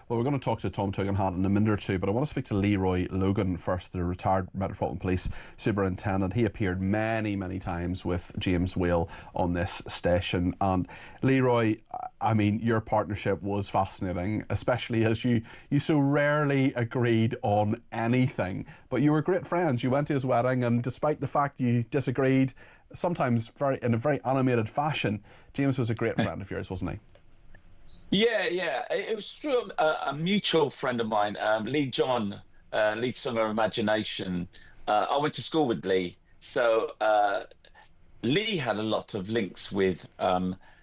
Well, we're going to talk to Tom Tugendhat in a minute or two, but I want to speak to Leroy Logan first, the retired Metropolitan Police Superintendent. He appeared many, many times with James Whale on this station. And Leroy, I mean, your partnership was fascinating, especially as you so rarely agreed on anything. But you were great friends. You went to his wedding, and despite the fact you disagreed, sometimes in a very animated fashion, James was a great friend of yours, wasn't he? Yeah. It was through a mutual friend of mine, Lee John, lead singer of Imagination. I went to school with Lee. So Lee had a lot of links with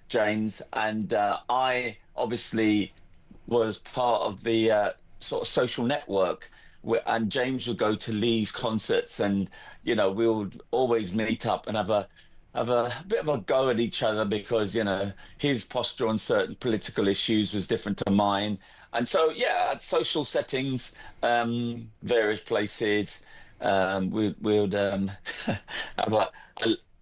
James, and I obviously was part of the sort of social network, and James would go to Lee's concerts, and, you know, we would always meet up and have a bit of a go at each other because, you know, his posture on certain political issues was different to mine. And so, yeah, at social settings, various places, we would have a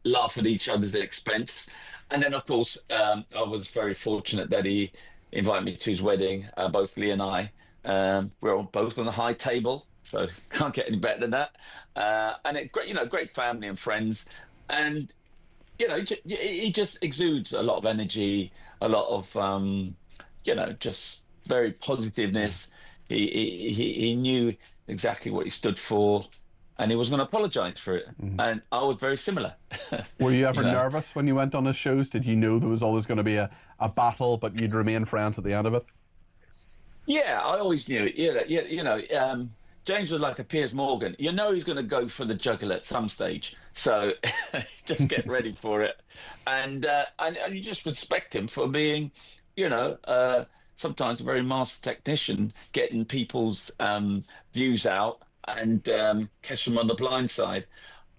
laugh at each other's expense. And then, of course, I was very fortunate that he invited me to his wedding, both Lee and I. We're both on the high table, so can't get any better than that. And great family and friends. And you know, he just exudes a lot of energy, a lot of, just very positiveness. He knew exactly what he stood for, and he was going to apologise for it. Mm-hmm. And I was very similar. Were you ever nervous when you went on his shows? Did you know there was always going to be a battle, but you'd remain friends at the end of it? Yeah, I always knew it. James was like a Piers Morgan. You know he's going to go for the jugular at some stage. So just get ready for it. And you just respect him for being, sometimes a very master technician, getting people's views out and catch them on the blind side.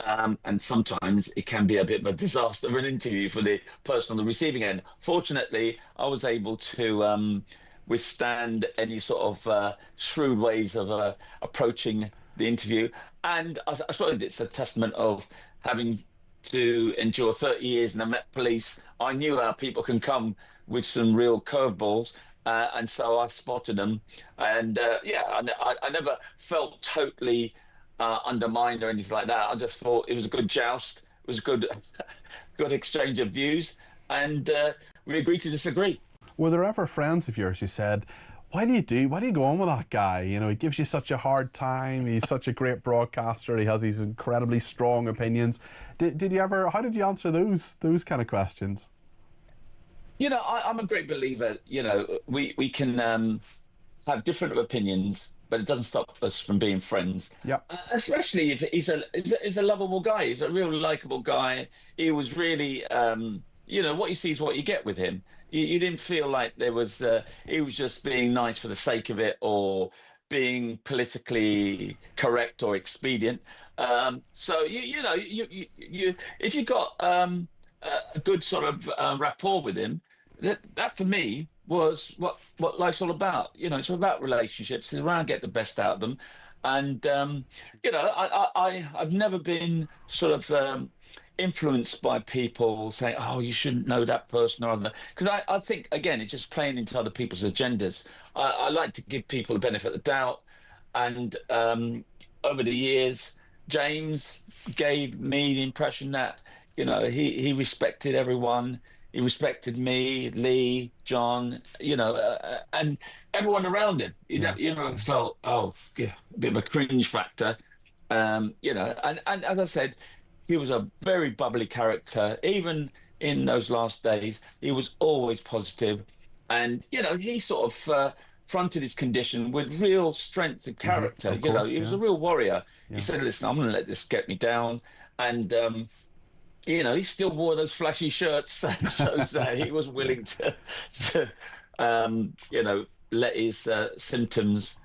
And sometimes it can be a bit of a disaster of an interview for the person on the receiving end. Fortunately, I was able to withstand any sort of shrewd ways of approaching the interview. And I suppose it's a testament of having to endure 30 years in the Met Police. I knew how people can come with some real curveballs, and so I spotted them. And I never felt totally undermined or anything like that. I just thought it was a good joust. It was a good exchange of views, and we agreed to disagree. Were there ever friends of yours who said, why do you go on with that guy? You know, he gives you such a hard time. He's such a great broadcaster. He has these incredibly strong opinions. How did you answer those kind of questions? You know, I'm a great believer, we can have different opinions, but it doesn't stop us from being friends. Yeah. Especially if he's a lovable guy. He's a real likable guy. He was really, what you see is what you get with him. You didn't feel like there was he was just being nice for the sake of it or being politically correct or expedient. So if you got a good sort of rapport with him, that for me was what life's all about. It's all about relationships. It's around get the best out of them, and I've never been sort of influenced by people saying, oh, you shouldn't know that person or other, because I think, again, it's just playing into other people's agendas. I like to give people the benefit of the doubt, and over the years James gave me the impression that he respected everyone. He respected me, Lee, John, and everyone around him. Felt a bit of a cringe factor, and as I said, he was a very bubbly character. Even in those last days, he was always positive. And, he sort of fronted his condition with real strength of character. Of course, he was a real warrior. Yeah. He said, listen, I'm going to let this get me down. And, he still wore those flashy shirts. That shows that he was willing to let his symptoms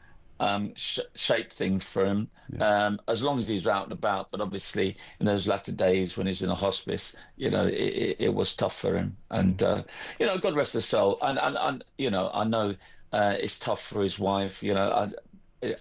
shape things for him, as long as he's out and about. But obviously in those latter days when he's in a hospice, it was tough for him. And God rest his soul. And I know it's tough for his wife.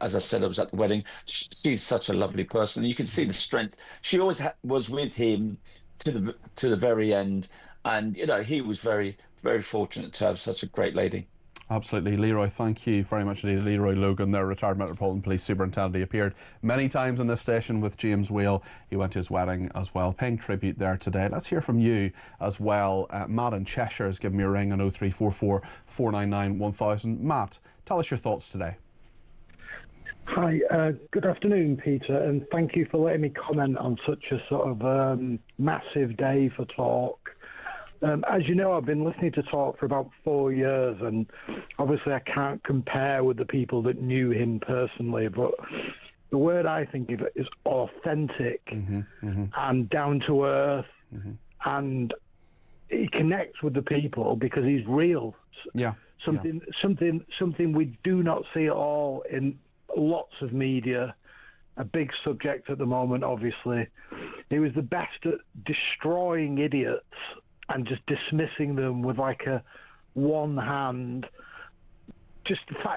as I said, I was at the wedding. She's such a lovely person. You can see the strength. She always was with him to the very end, and he was very, very fortunate to have such a great lady. Absolutely. Leroy, thank you very much indeed. Leroy Logan, their retired Metropolitan Police Superintendent. He appeared many times on this station with James Whale. He went to his wedding as well, paying tribute there today. Let's hear from you as well. Matt in Cheshire has given me a ring on 0344 499 1000. Matt, tell us your thoughts today. Hi, good afternoon, Peter, and thank you for letting me comment on such a sort of massive day for talk. As you know, I've been listening to talk for about 4 years, and obviously I can't compare with the people that knew him personally, but the word I think of is authentic and down to earth, and he connects with the people because he's real. Something we do not see at all in lots of media. A big subject at the moment, obviously. He was the best at destroying idiots and just dismissing them with like a one hand,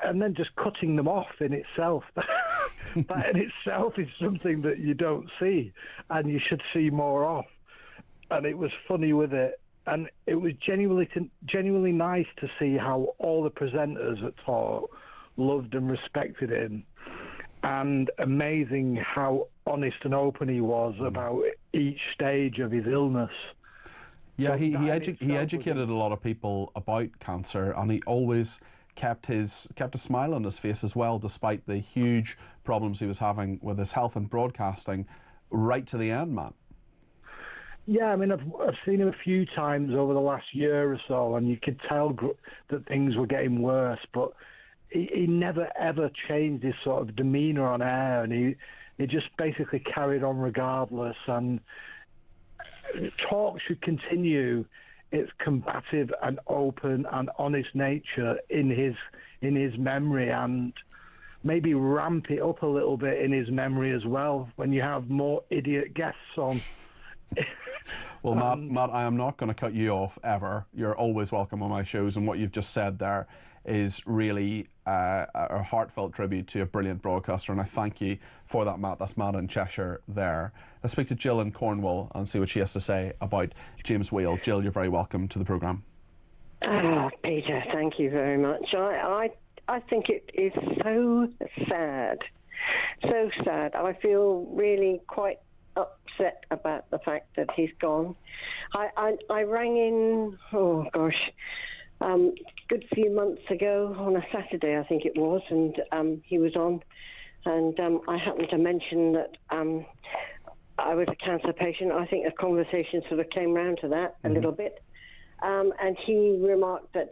and then just cutting them off in itself. That in itself is something that you don't see, and you should see more of. And it was funny with it, and it was genuinely nice to see how all the presenters at Talk loved and respected him, and amazing how honest and open he was about each stage of his illness. Yeah, he educated a lot of people about cancer, and he always kept a smile on his face as well, despite the huge problems he was having with his health and broadcasting, right to the end, Matt. Yeah, I mean, I've seen him a few times over the last year or so, and you could tell that things were getting worse, but he never ever changed his sort of demeanour on air, and he just basically carried on regardless. And Talk should continue its combative and open and honest nature in his memory, and maybe ramp it up a little bit in his memory as well when you have more idiot guests on. Well, Matt, I am not going to cut you off ever. You're always welcome on my shows, and what you've just said there is really a heartfelt tribute to a brilliant broadcaster, and I thank you for that, Matt. That's Matt in Cheshire there. Let's speak to Jill in Cornwall and see what she has to say about James Whale. Jill, you're very welcome to the programme. Oh, Peter, thank you very much. I think it is so sad. So sad. I feel really quite upset about the fact that he's gone. I rang in, oh gosh, good few months ago on a Saturday, I think it was, and he was on, and I happened to mention that I was a cancer patient. I think a conversation sort of came round to that a little bit, and he remarked that,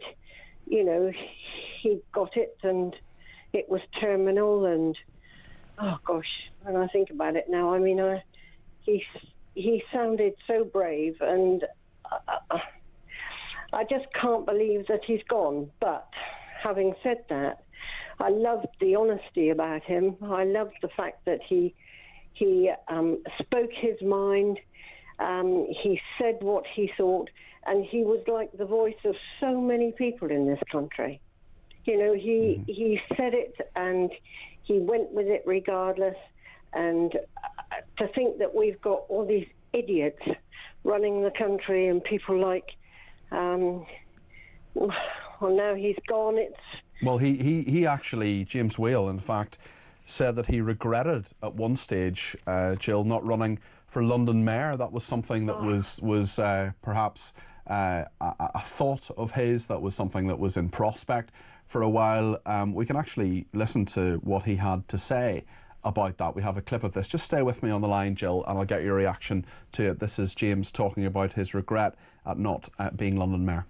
you know, he got it and it was terminal, and oh gosh, when I think about it now, I mean, he sounded so brave, and I just can't believe that he's gone. But having said that, I loved the honesty about him. I loved the fact that he spoke his mind. He said what he thought, and he was like the voice of so many people in this country. You know, he said it and he went with it regardless. And to think that we've got all these idiots running the country and people like, well, now he's gone. Well, he actually, James Whale, in fact, said that he regretted at one stage, Jill, not running for London Mayor. That was something that was perhaps a thought of his, that was something that was in prospect for a while. We can actually listen to what he had to say about that. We have a clip of this. Just stay with me on the line, Jill, and I'll get your reaction to it. This is James talking about his regret at not being London Mayor.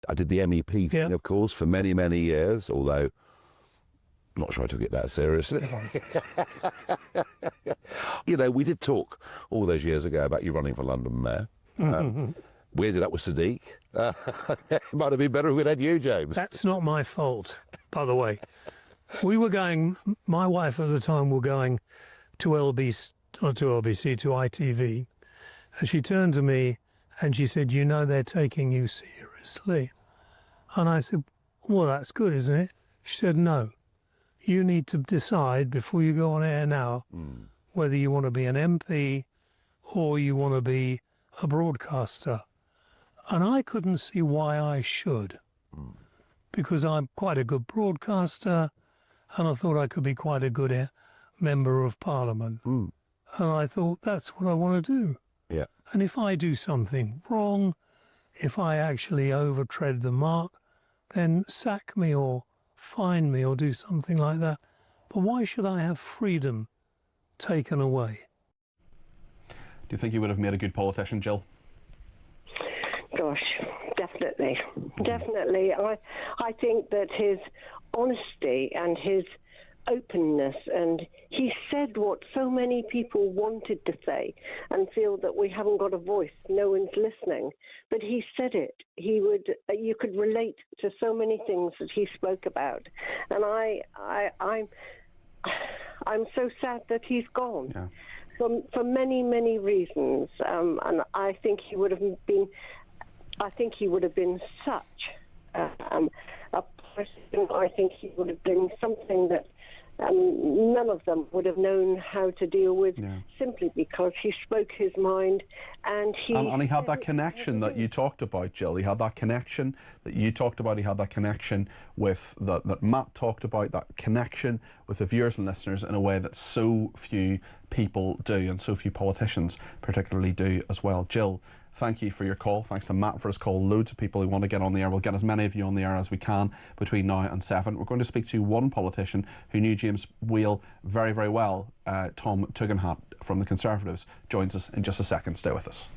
I did the MEP thing, of course, for many, many years, although I'm not sure I took it that seriously. You know, we did talk all those years ago about you running for London Mayor. We ended up with Sadiq. It might have been better if we'd had you, James. That's not my fault, by the way. We were going, my wife at the time were going to LBC, not to LBC, to ITV. And she turned to me And she said, you know, they're taking you seriously. And I said, well, that's good, isn't it? She said, no. You need to decide before you go on air now whether you want to be an MP or you want to be a broadcaster. And I couldn't see why I should, because I'm quite a good broadcaster, and I thought I could be quite a good member of Parliament. And I thought, that's what I want to do. Yeah. And if I do something wrong, if I actually overtread the mark, then sack me or fine me or do something like that. But why should I have freedom taken away? Do you think you would have made a good politician, Jill? Gosh, definitely. Definitely. I think that his honesty and his openness, and he said what so many people wanted to say and feel that we haven't got a voice, no one's listening, but he said it. You could relate to so many things that he spoke about, and I'm so sad that he's gone. Yeah. For many, many reasons, and I think he would have been such a person. I think he would have been something that none of them would have known how to deal with, simply because he spoke his mind, and he had that connection that you talked about, Jill. He had that connection that you talked about. He had that connection with that Matt talked about, that connection with the viewers and listeners in a way that so few people do, and so few politicians particularly do as well. Jill, thank you for your call. Thanks to Matt for his call. Loads of people who want to get on the air. We'll get as many of you on the air as we can between now and 7. We're going to speak to one politician who knew James Whale very, very well. Tom Tugendhat from the Conservatives joins us in just a second. Stay with us.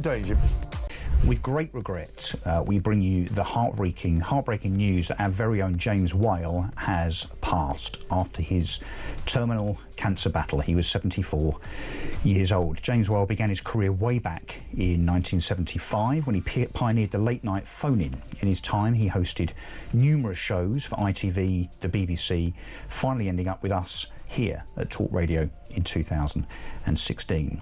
Danger. With great regret, we bring you the heartbreaking news that our very own James Whale has passed after his terminal cancer battle. He was 74 years old. James Whale began his career way back in 1975 when he pioneered the late-night phone-in. In his time, he hosted numerous shows for ITV, the BBC, finally ending up with us here at Talk Radio in 2016.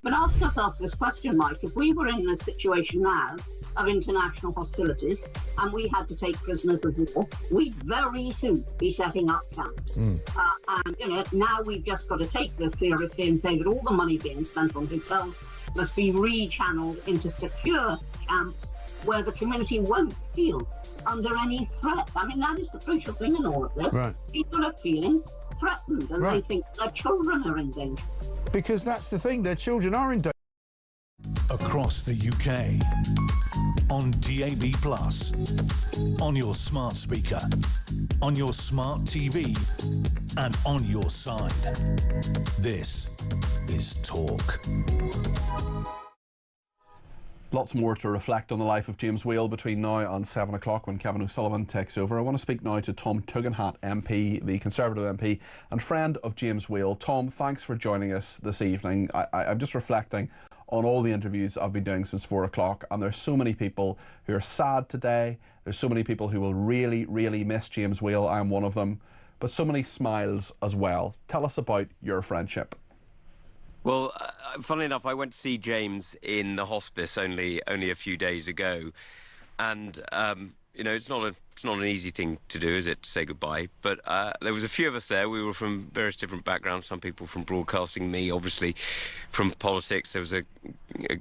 But ask yourself this question, Mike. If we were in a situation now of international hostilities and we had to take prisoners of war, we'd very soon be setting up camps. And, now we've just got to take this seriously and say that all the money being spent on hotels must be rechanneled into secure camps where the community won't feel under any threat. I mean, that is the crucial thing in all of this. Right. People are feeling threatened, and they think their children are in danger. Because that's the thing, their children are in danger. Across the UK, on DAB+, on your smart speaker, on your smart TV, and on your side. This is Talk. Lots more to reflect on the life of James Whale between now and 7 o'clock when Kevin O'Sullivan takes over. I want to speak now to Tom Tugendhat MP, the Conservative MP and friend of James Whale. Tom, thanks for joining us this evening. I'm just reflecting on all the interviews I've been doing since 4 o'clock, and there's so many people who are sad today. There's so many people who will really, really miss James Whale. I'm one of them. But so many smiles as well. Tell us about your friendship. Well, funnily enough, I went to see James in the hospice only a few days ago, and you know, it's not an easy thing to do, is it, to say goodbye? But there was a few of us there. We were from various different backgrounds. Some people from broadcasting, me obviously from politics. There was a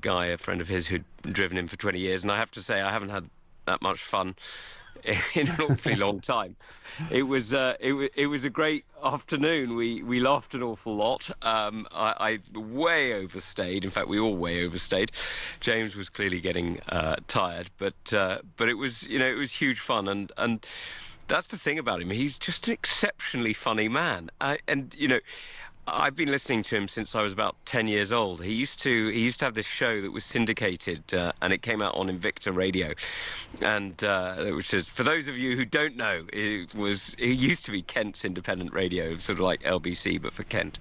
guy, a friend of his, who'd driven him for 20 years, and I have to say I haven't had that much fun in an awfully long time. It was a great afternoon. We laughed an awful lot. I way overstayed. In fact, we all way overstayed. James was clearly getting tired, but it was, you know, it was huge fun, and that's the thing about him. He's just an exceptionally funny man, and you know, I've been listening to him since I was about 10 years old. He used to have this show that was syndicated, and it came out on Invicta Radio, and which is, for those of you who don't know, it used to be Kent's independent radio, sort of like LBC but for Kent,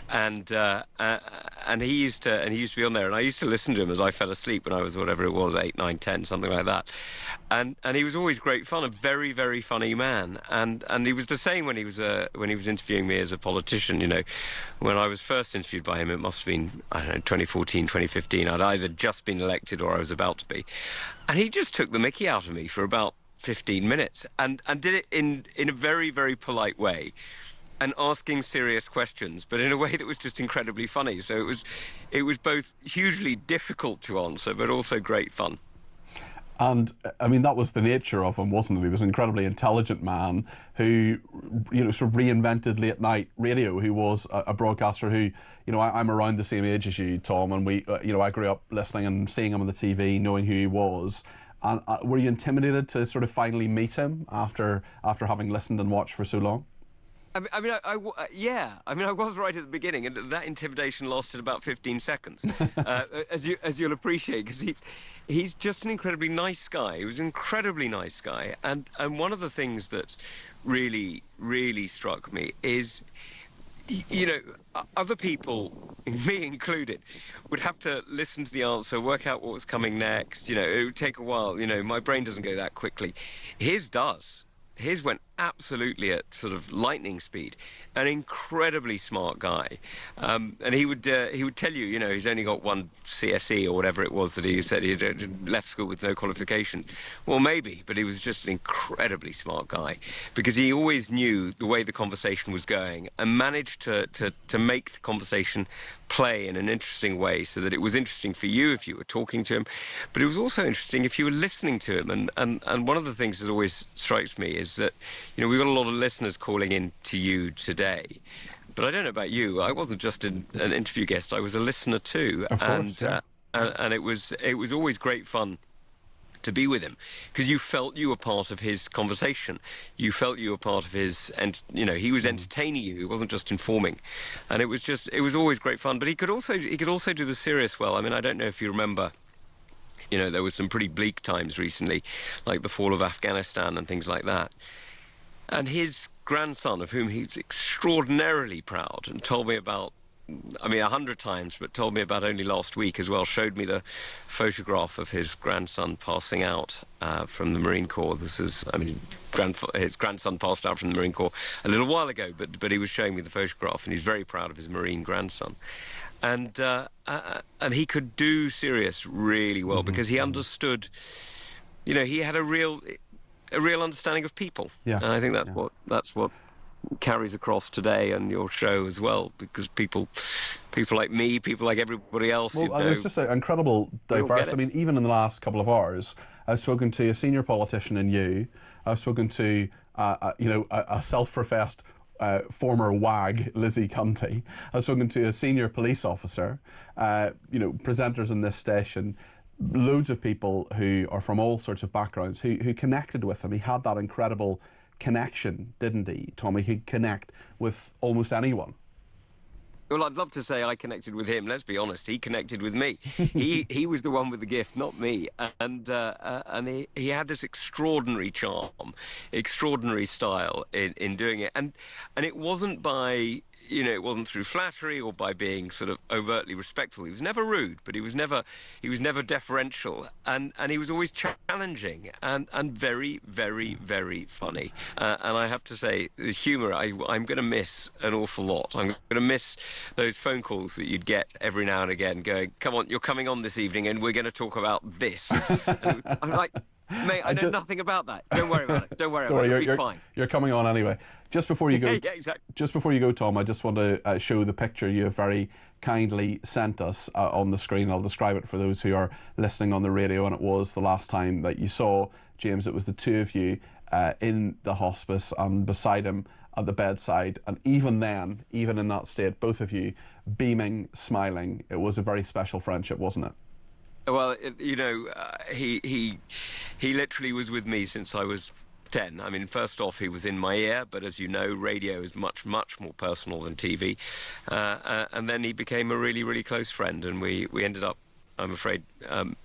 and he used to be on there, and I used to listen to him as I fell asleep when I was, whatever it was, 8, 9, 10, something like that, and he was always great fun, a very, very funny man, and he was the same when he was interviewing me as a politician. You know, when I was first interviewed by him, it must have been, I don't know, 2014, 2015. I'd either just been elected or I was about to be. And he just took the mickey out of me for about 15 minutes and did it in a very, very polite way and asking serious questions, but in a way that was just incredibly funny. So it was both hugely difficult to answer, but also great fun. And I mean, that was the nature of him, wasn't it? He was an incredibly intelligent man who, you know, sort of reinvented late night radio, who was a broadcaster who, you know, I'm around the same age as you, Tom, and we, you know, I grew up listening and seeing him on the TV, knowing who he was. And were you intimidated to sort of finally meet him after having listened and watched for so long? Yeah. I mean, I was right at the beginning, and that intimidation lasted about 15 seconds, as you'll appreciate, because he's just an incredibly nice guy. He was an incredibly nice guy, and one of the things that really, really struck me is, you know, other people, me included, would have to listen to the answer, work out what was coming next. You know, it would take a while. You know, my brain doesn't go that quickly. His does. His went absolutely at sort of lightning speed. An incredibly smart guy, and he would tell you, you know, he's only got one CSE or whatever it was that he said he had left school with no qualification. Well, maybe, but he was just an incredibly smart guy because he always knew the way the conversation was going and managed to make the conversation play in an interesting way so that it was interesting for you if you were talking to him, but it was also interesting if you were listening to him. And one of the things that always strikes me is that, you know, we've got a lot of listeners calling in to you today, but I don't know about you. I wasn't just an interview guest; I was a listener too. Of course, and it was always great fun to be with him because you felt you were part of his conversation. You felt you were part of his, and you know, he was entertaining you. He wasn't just informing, and it was always great fun. But he could also do the serious well. I mean, I don't know if you remember. You know, there was some pretty bleak times recently, like the fall of Afghanistan and things like that. And his grandson, of whom he's extraordinarily proud and told me about, I mean, 100 times, but told me about only last week as well, showed me the photograph of his grandson passing out from the Marine Corps. This is, I mean, his grandson passed out from the Marine Corps a little while ago, but he was showing me the photograph, and he's very proud of his Marine grandson. And he could do serious really well because he understood, you know, he had a real understanding of people. Yeah. And I think that's what carries across today on your show as well, because people like me, people like everybody else. Well, there's just an incredible diverse. I mean, even in the last couple of hours, I've spoken to a senior politician in you. I've spoken to a self-professed former WAG, Lizzie Cunty. I've spoken to a senior police officer. Presenters in this station. Loads of people who are from all sorts of backgrounds who connected with him. He had that incredible connection, didn't he, Tommy? He'd connect with almost anyone. Well, I'd love to say I connected with him. Let's be honest, he connected with me. He was the one with the gift, not me. And he had this extraordinary charm, extraordinary style in doing it. And it wasn't by, it wasn't through flattery or by being sort of overtly respectful. He was never rude, but he was never deferential, and he was always challenging and very, very, very funny. And I have to say, the humour I'm going to miss an awful lot. I'm going to miss those phone calls that you'd get every now and again, going, "Come on, you're coming on this evening, and we're going to talk about this." And I'm like, mate, I know nothing about that. Don't worry about it. Don't worry about it. It'll be fine. You're coming on anyway. Just before you go, yeah, exactly. Just before you go, Tom, I just want to show the picture you have very kindly sent us on the screen. I'll describe it for those who are listening on the radio, and it was the last time that you saw James. It was the two of you in the hospice and beside him at the bedside, and even then, even in that state, both of you beaming, smiling. It was a very special friendship, wasn't it? Well, he literally was with me since I was 10. I mean, first off, he was in my ear, but as you know, radio is much, much more personal than TV. And then he became a really, really close friend, and we ended up, I'm afraid,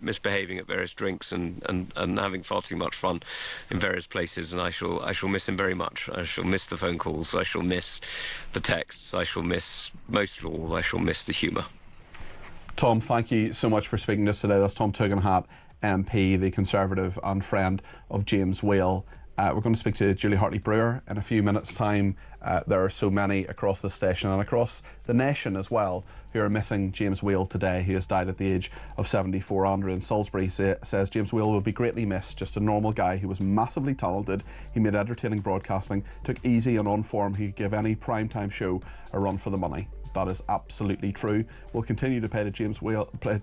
misbehaving at various drinks and having far too much fun in various places. And I shall miss him very much. I shall miss the phone calls. I shall miss the texts. I shall miss, most of all, I shall miss the humour. Tom, thank you so much for speaking to us today. That's Tom Tugendhat, MP, the Conservative and friend of James Whale. We're going to speak to Julie Hartley-Brewer in a few minutes' time. There are so many across the station and across the nation as well who are missing James Whale today. He has died at the age of 74. Andrew in Salisbury says James Whale will be greatly missed. Just a normal guy who was massively talented. He made entertaining broadcasting, took easy and on form. He could give any primetime show a run for the money. That is absolutely true. We'll continue to pay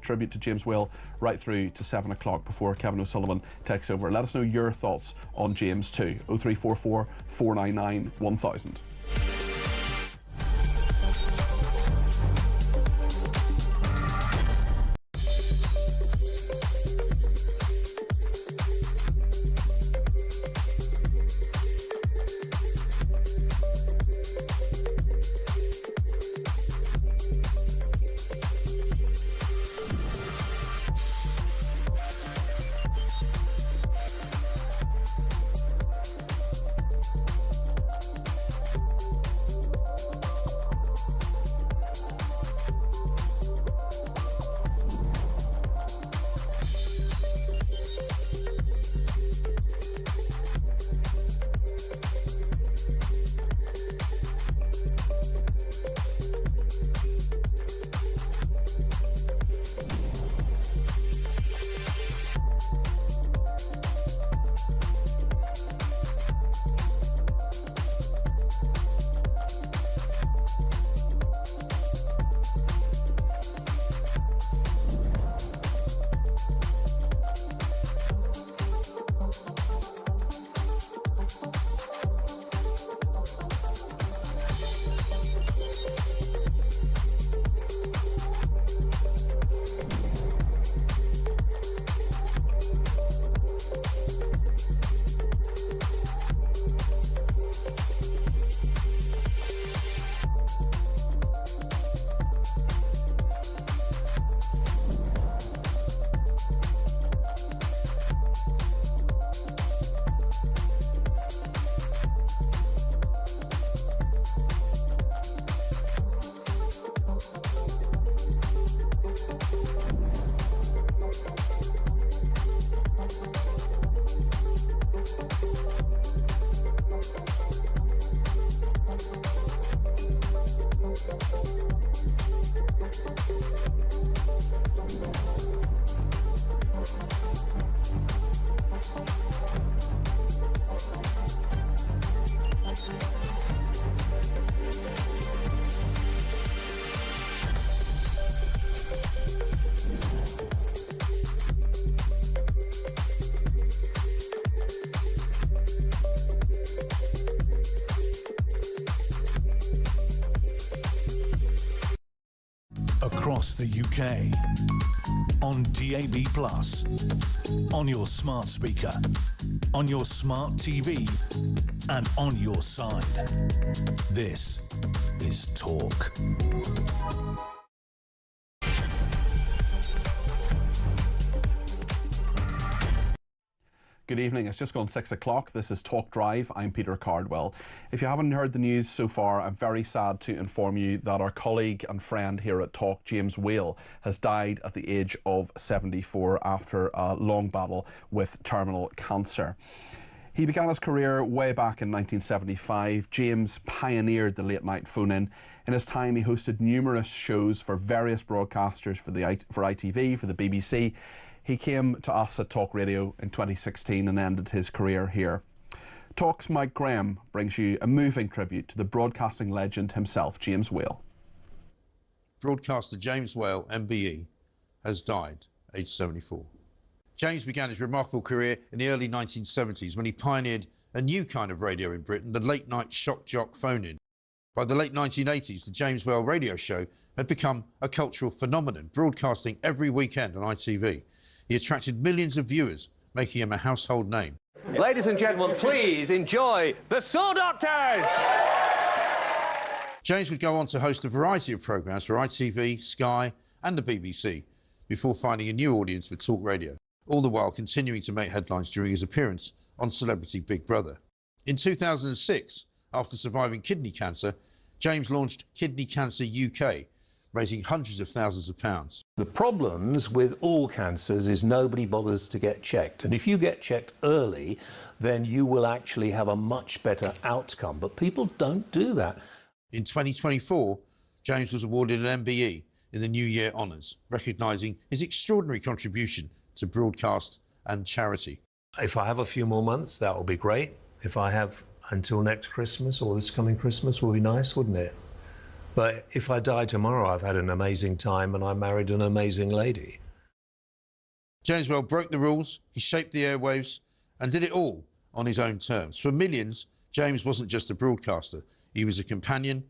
tribute to James Whale right through to 7 o'clock before Kevin O'Sullivan takes over. Let us know your thoughts on James too. 0344 499 1000. across the UK, on DAB+, on your smart speaker, on your smart TV, and on your side. This is Talk. Good evening, it's just gone 6 o'clock. This is Talk Drive. I'm Peter Cardwell. If you haven't heard the news so far, I'm very sad to inform you that our colleague and friend here at Talk, James Whale, has died at the age of 74 after a long battle with terminal cancer. He began his career way back in 1975. James pioneered the late night phone-in. In his time, he hosted numerous shows for various broadcasters for ITV, for the BBC. He came to us at Talk Radio in 2016 and ended his career here. Talk's Mike Graham brings you a moving tribute to the broadcasting legend himself, James Whale. Broadcaster James Whale, MBE, has died, aged 74. James began his remarkable career in the early 1970s when he pioneered a new kind of radio in Britain, the late-night shock jock phone-in. By the late 1980s, the James Whale radio show had become a cultural phenomenon, broadcasting every weekend on ITV. He attracted millions of viewers, making him a household name. Ladies and gentlemen, please enjoy the Saw Doctors! James would go on to host a variety of programmes for ITV, Sky and the BBC before finding a new audience with Talk Radio, all the while continuing to make headlines during his appearance on Celebrity Big Brother. In 2006, after surviving kidney cancer, James launched Kidney Cancer UK, raising hundreds of thousands of pounds. The problems with all cancers is nobody bothers to get checked. And if you get checked early, then you will actually have a much better outcome. But people don't do that. In 2024, James was awarded an MBE in the New Year Honours, recognising his extraordinary contribution to broadcast and charity. If I have a few more months, that will be great. If I have until next Christmas or this coming Christmas, will be nice, wouldn't it? But if I die tomorrow, I've had an amazing time and I married an amazing lady. James Whale broke the rules, he shaped the airwaves and did it all on his own terms. For millions, James wasn't just a broadcaster. He was a companion,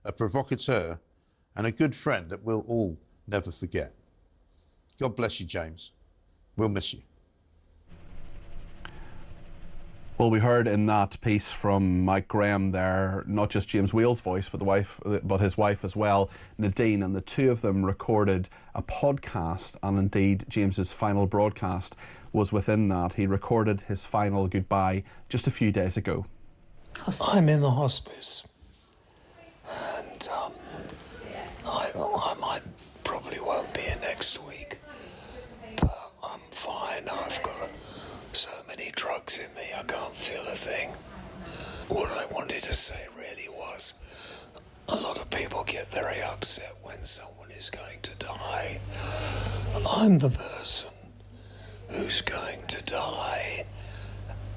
a provocateur and a good friend that we'll all never forget. God bless you, James. We'll miss you. Well, we heard in that piece from Mike Graham there, not just James Whale's voice, but his wife as well, Nadine, and the two of them recorded a podcast, and indeed James's final broadcast was within that. He recorded his final goodbye just a few days ago. I'm in the hospice, and I probably won't be here next week, but I'm fine. I've got so many drugs in me, I can't feel a thing. What I wanted to say really was, a lot of people get very upset when someone is going to die. I'm the person who's going to die,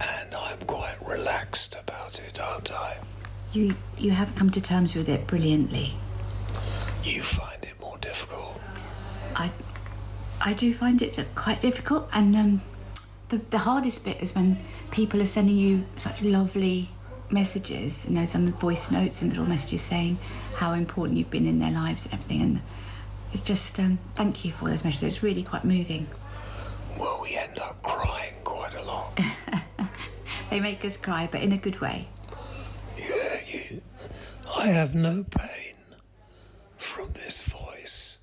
and I'm quite relaxed about it, aren't I? You have come to terms with it brilliantly. You find it more difficult? I do find it quite difficult, and the hardest bit is when people are sending you such lovely messages, you know, some voice notes and little messages saying how important you've been in their lives and everything. And it's just, thank you for those messages. It's really quite moving. Well, we end up crying quite a lot. They make us cry, but in a good way. Yeah, I have no pain from this voice.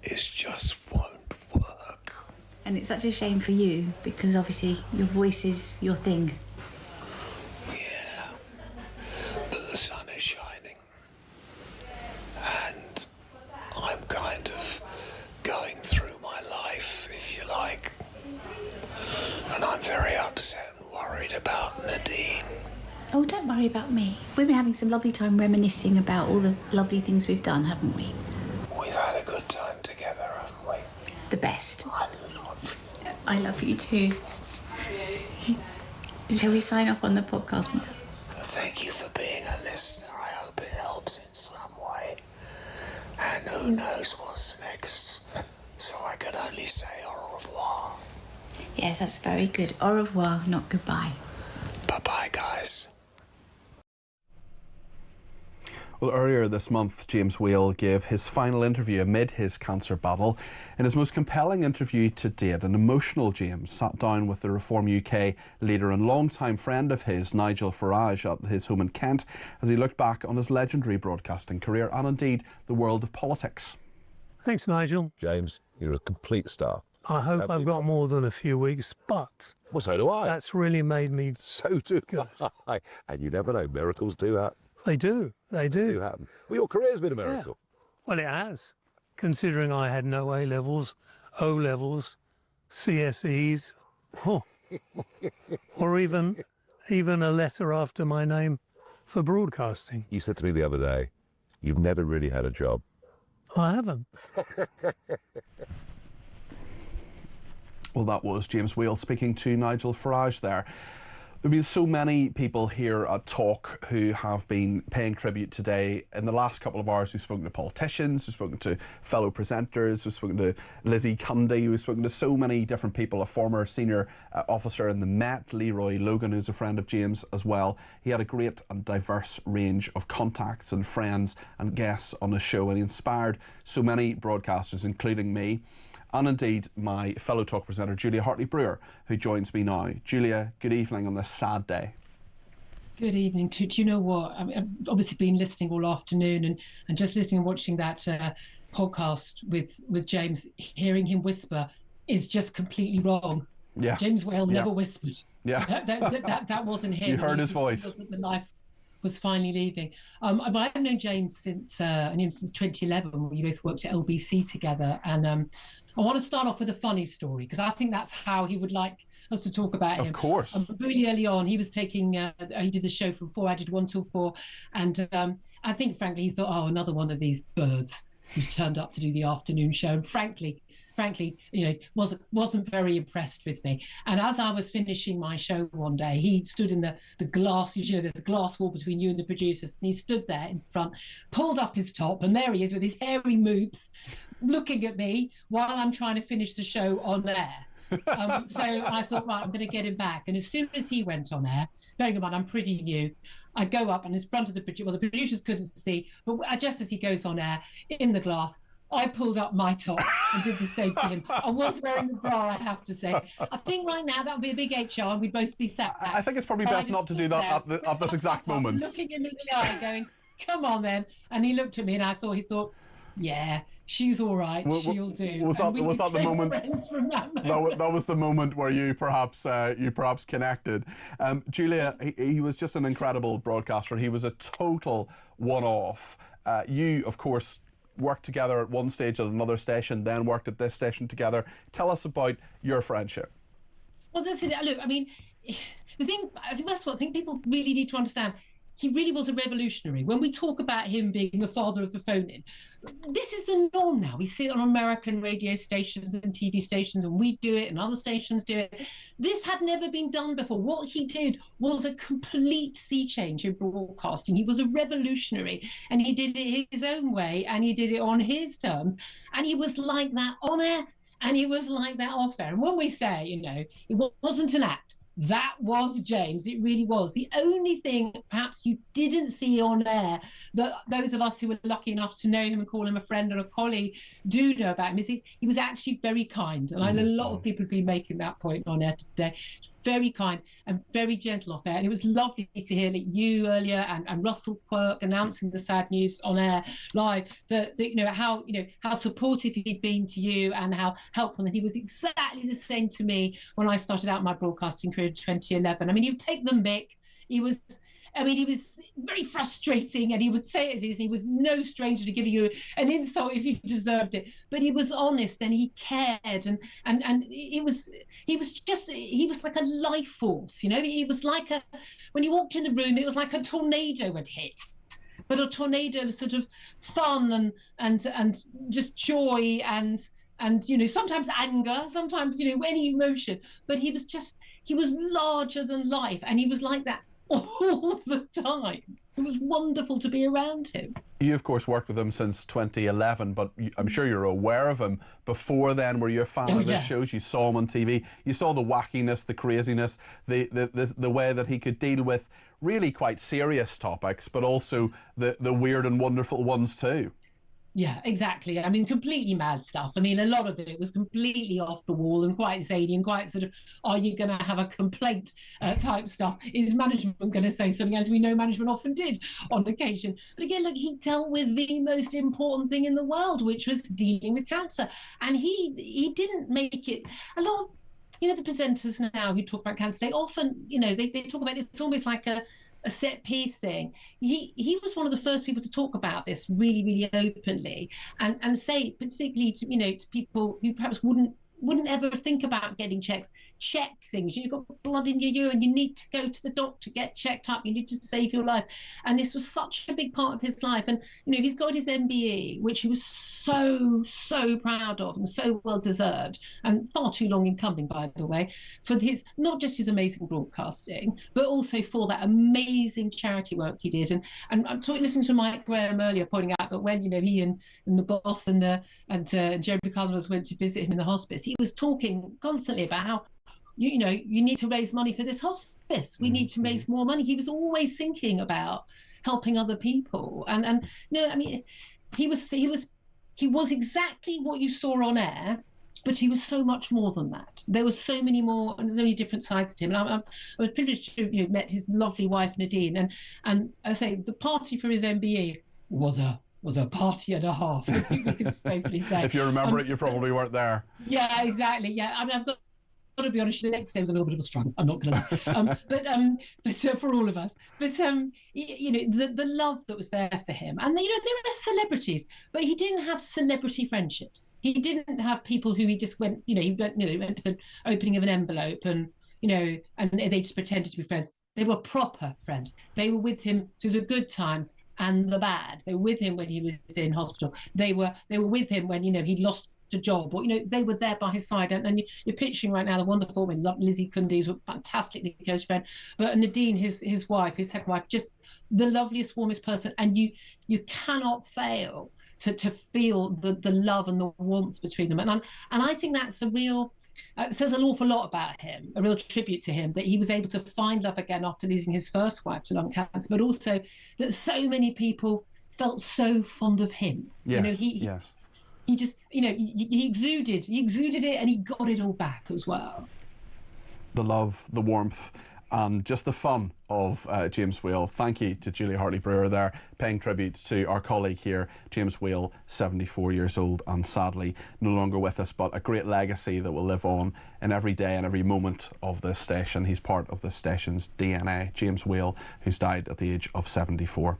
It just won't work. And it's such a shame for you, because obviously your voice is your thing. Yeah, but the sun is shining. And I'm kind of going through my life, if you like. And I'm very upset and worried about Nadine. Oh, don't worry about me. We've been having some lovely time reminiscing about all the lovely things we've done, haven't we? We've had a good time together, haven't we? The best. I love you. I love you too. Shall we sign off on the podcast? Thank you for being a listener. I hope it helps in some way. And who knows what's next. So I can only say au revoir. Yes, that's very good. Au revoir, not goodbye. Bye-bye, guys. Well, earlier this month, James Whale gave his final interview amid his cancer battle. In his most compelling interview to date, an emotional James sat down with the Reform UK leader and longtime friend of his, Nigel Farage, at his home in Kent, as he looked back on his legendary broadcasting career and indeed the world of politics. Thanks, Nigel. James, you're a complete star. I hope I've got more than a few weeks, but... Well, so do I. That's really made me... So do I. And you never know, miracles do happen. They do. They do. They do happen. Well, your career's been a miracle. Yeah. Well, it has, considering I had no A-levels, O-levels, CSEs, or even a letter after my name for broadcasting. You said to me the other day, you've never really had a job. I haven't. Well, that was James Whale speaking to Nigel Farage there. There have been so many people here at Talk who have been paying tribute today. In the last couple of hours, we've spoken to politicians, we've spoken to fellow presenters, we've spoken to Lizzie Cundy, we've spoken to so many different people, a former senior officer in the Met, Leroy Logan, who's a friend of James as well. He had a great and diverse range of contacts and friends and guests on the show, and he inspired so many broadcasters, including me, and indeed my fellow Talk presenter, Julia Hartley-Brewer, who joins me now. Julia, good evening on this sad day. Good evening. Do you know what? I've obviously been listening all afternoon and just listening and watching that podcast with James, hearing him whisper is just completely wrong. Yeah. James Whale never whispered. Yeah. That wasn't him. You heard his voice. The life was finally leaving. But I've known James since 2011. We both worked at LBC together, and I want to start off with a funny story because I think that's how he would like us to talk about him. Of course. Really early on, he was taking. He did the show from 4. I did 1 till 4, and I think, frankly, he thought, oh, another one of these birds who's turned up to do the afternoon show. And frankly, you know, wasn't very impressed with me. And as I was finishing my show one day, he stood in the glass, you know, there's a glass wall between you and the producers, and he stood there in front, pulled up his top, and there he is with his hairy moobs, looking at me while I'm trying to finish the show on air. So I thought, right, I'm going to get him back. And as soon as he went on air, bearing in mind I'm pretty new, I go up and in front of the producer, well, the producers couldn't see, but just as he goes on air, in the glass, I pulled up my top and did the same to him. I was wearing the bra, I have to say. I think right now that would be a big HR and we'd both be sat back. I think it's probably best not to do that at this exact moment. Looking him in the eye going, come on then. And he looked at me and he thought, yeah, she's all right, she'll do. Was that the moment? That was the moment where you perhaps connected. Julia, he was just an incredible broadcaster. He was a total one-off. You, of course, worked together at one stage at another station, then worked at this station together. Tell us about your friendship. Well, that's it. Look, I mean, the thing, I think that's what I think people really need to understand. He really was a revolutionary. When we talk about him being the father of the phone-in, this is the norm now. We see it on American radio stations and TV stations, and we do it, and other stations do it. This had never been done before. What he did was a complete sea change in broadcasting. He was a revolutionary, and he did it his own way, and he did it on his terms, and he was like that on air, and he was like that off air. And when we say, you know, it wasn't an act, that was James. It really was. The only thing perhaps you didn't see on air that those of us who were lucky enough to know him and call him a friend or a colleague do know about him is he was actually very kind. And I know a lot of people have been making that point on air today. Very kind and very gentle off air. And it was lovely to hear that you earlier and Russell Quirk announcing the sad news on air live that you know how supportive he'd been to you and how helpful. And he was exactly the same to me when I started out my broadcasting career in 2011. I mean, he would take the mic. He was very frustrating, and he would say it as is. He was no stranger to giving you an insult if you deserved it. But he was honest and he cared, and he was like a life force. You know, he was like when he walked in the room, it was like a tornado had hit. But a tornado of sort of fun and just joy and you know, sometimes anger, sometimes, you know, any emotion. But he was larger than life, and he was like that all the time. It was wonderful to be around him. You, of course, worked with him since 2011, but I'm sure you're aware of him before then. Were you a fan of his shows? You saw him on TV. You saw the wackiness, the craziness, the way that he could deal with really quite serious topics, but also the weird and wonderful ones too. Yeah, exactly. I mean, completely mad stuff. I mean, a lot of it was completely off the wall and quite zany and quite sort of, are you going to have a complaint type stuff? Is management going to say something, as we know management often did on occasion? But again, look, he dealt with the most important thing in the world, which was dealing with cancer. And he didn't make it. A lot of, the presenters now who talk about cancer, they often, they talk about it's almost like a set piece thing. He was one of the first people to talk about this really, really openly and say, particularly to people who perhaps wouldn't ever think about getting checks, check things. You've got blood in your urine, you need to go to the doctor, get checked up, you need to save your life. And this was such a big part of his life. And he's got his MBE, which he was so proud of and so well deserved, and far too long in coming, by the way, for his, not just his amazing broadcasting, but also for that amazing charity work he did. And I'm listening to Mike Graham earlier pointing out that when he and the boss and Jeremy Cardwell went to visit him in the hospice, he was talking constantly about how you need to raise money for this hospice. We need to raise more money. He was always thinking about helping other people, and I mean, he was exactly what you saw on air, but he was so much more than that. There were so many more, and there's so many different sides to him. And I was privileged to have met his lovely wife Nadine, and I say the party for his MBE was a party and a half, we can safely say. If you remember it, you probably weren't there. Yeah, exactly. Yeah, I mean, I've got to be honest, the next day was a little bit of a struggle. I'm not going to lie. But for all of us. But the love that was there for him, and there are celebrities, but he didn't have celebrity friendships. He didn't have people who he just went, he went to the opening of an envelope and they just pretended to be friends. They were proper friends. They were with him through the good times and the bad. They were with him when he was in hospital. They were with him when he'd lost a job, or they were there by his side. And you're picturing right now the wonderful woman, Lizzie Cundy, who's a fantastically close friend, but Nadine, his wife, his second wife, just the loveliest, warmest person. And you cannot fail to feel the love and the warmth between them. And I think that's a real. Says an awful lot about him, a real tribute to him, that he was able to find love again after losing his first wife to lung cancer, but also that so many people felt so fond of him. Yes, yes. He just, he exuded it, and he got it all back as well. The love, the warmth, and just the fun of James Whale. Thank you to Julie Hartley-Brewer there, paying tribute to our colleague here, James Whale, 74 years old and sadly no longer with us, but a great legacy that will live on in every day and every moment of this station. He's part of this station's DNA, James Whale, who's died at the age of 74.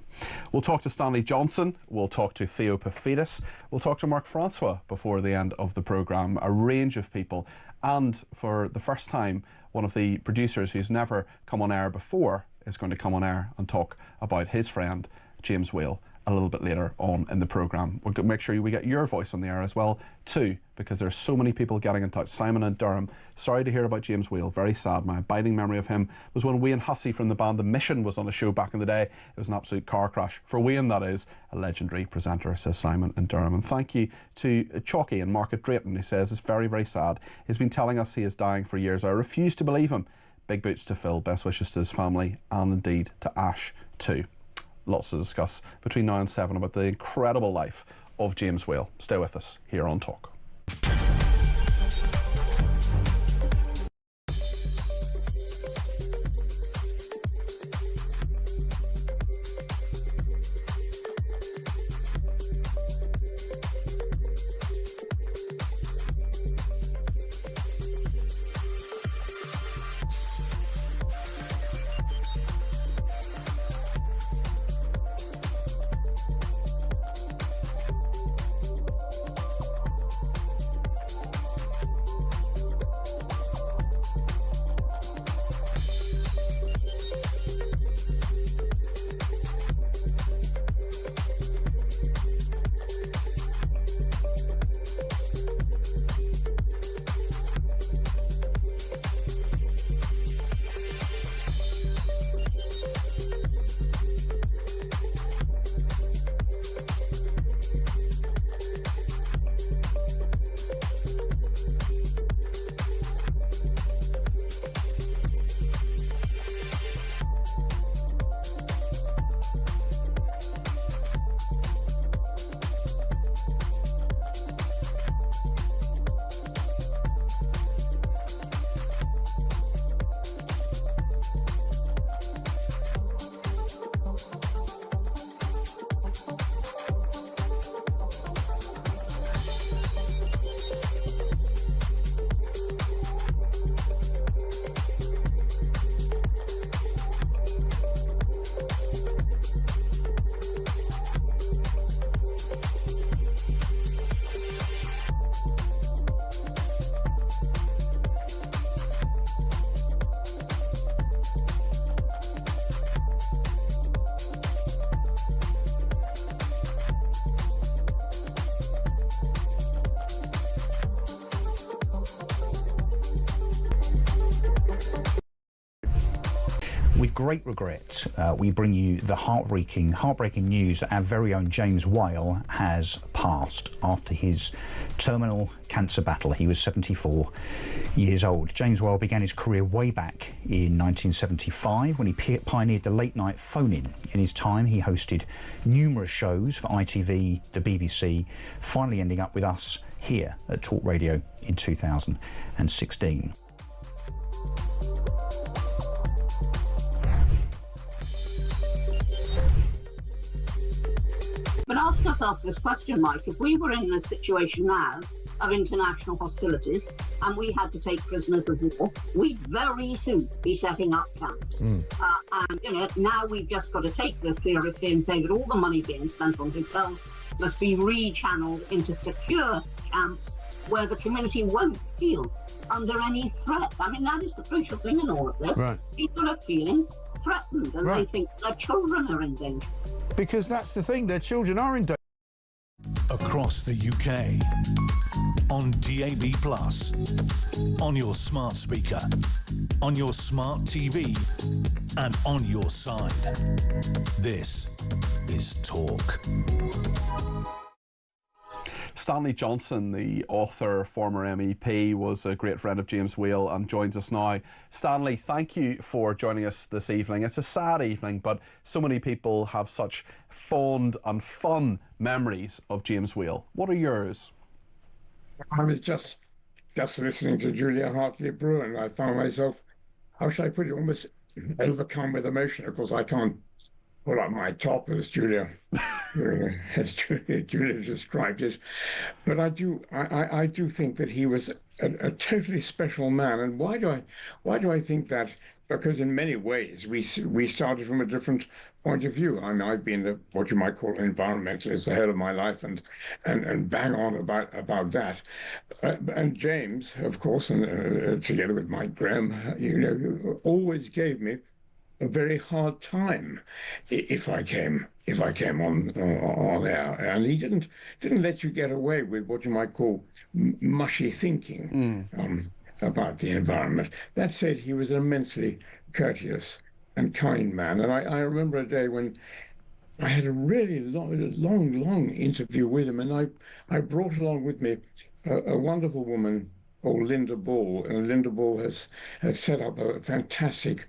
We'll talk to Stanley Johnson, we'll talk to Theo Paphides, we'll talk to Mark Francois before the end of the programme, a range of people, and for the first time, one of the producers who's never come on air before is going to come on air and talk about his friend, James Whale, a little bit later on in the programme. We'll make sure we get your voice on the air as well, too, because there's so many people getting in touch. Simon in Durham, sorry to hear about James Whale, very sad. My abiding memory of him was when Wayne Hussey from the band The Mission was on a show back in the day. It was an absolute car crash. For Wayne, that is, a legendary presenter, says Simon in Durham. And thank you to Chalky in Market Drayton, who says it's very, very sad. He's been telling us he is dying for years. I refuse to believe him. Big boots to Phil, best wishes to his family, and indeed to Ash too. Lots to discuss between now and 7 about the incredible life of James Whale. Stay with us here on Talk. With great regret, we bring you the heartbreaking news that our very own James Whale has passed after his terminal cancer battle. He was 74 years old. James Whale began his career way back in 1975 when he pioneered the late-night phone-in. In his time, he hosted numerous shows for ITV, the BBC, finally ending up with us here at Talk Radio in 2016. But ask ourselves this question, Mike, if we were in a situation now of international hostilities and we had to take prisoners of war, we'd very soon be setting up camps. And, you know, now we've just got to take this seriously and say that all the money being spent on hotels must be rechanneled into secure camps where the community won't feel under any threat. I mean, that is the crucial thing in all of this. Right. People are feeling threatened and they think their children are in danger. Because that's the thing, their children are in danger. Across the UK, on DAB+, on your smart speaker, on your smart TV, and on your side. This is Talk. Stanley Johnson, the author, former MEP, was a great friend of James Whale and joins us now. Stanley, thank you for joining us this evening. It's a sad evening, but so many people have such fond and fun memories of James Whale. What are yours? I was just listening to Julia Hartley-Brewer, and I found myself, how should I put it, almost overcome with emotion. Of course, I can't pull up my top as Julia described it, but I do think that he was a totally special man. And why do I think that? Because in many ways we started from a different point of view. I mean, I've been what you might call an environmentalist the whole of my life, and bang on about that. And James, of course, and together with Mike Graham, always gave me a very hard time if I came on air, and he didn't let you get away with what you might call mushy thinking about the environment. That said, he was an immensely courteous and kind man, and I remember a day when I had a really long interview with him, and I brought along with me a wonderful woman called Linda Ball, and Linda Ball has set up a fantastic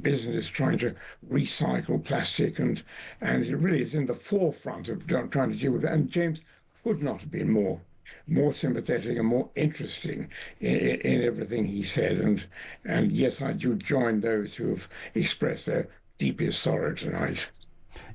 business trying to recycle plastic, and it really is in the forefront of trying to deal with that. And James could not have been more sympathetic and more interesting in everything he said. And yes, I do join those who have expressed their deepest sorrow tonight.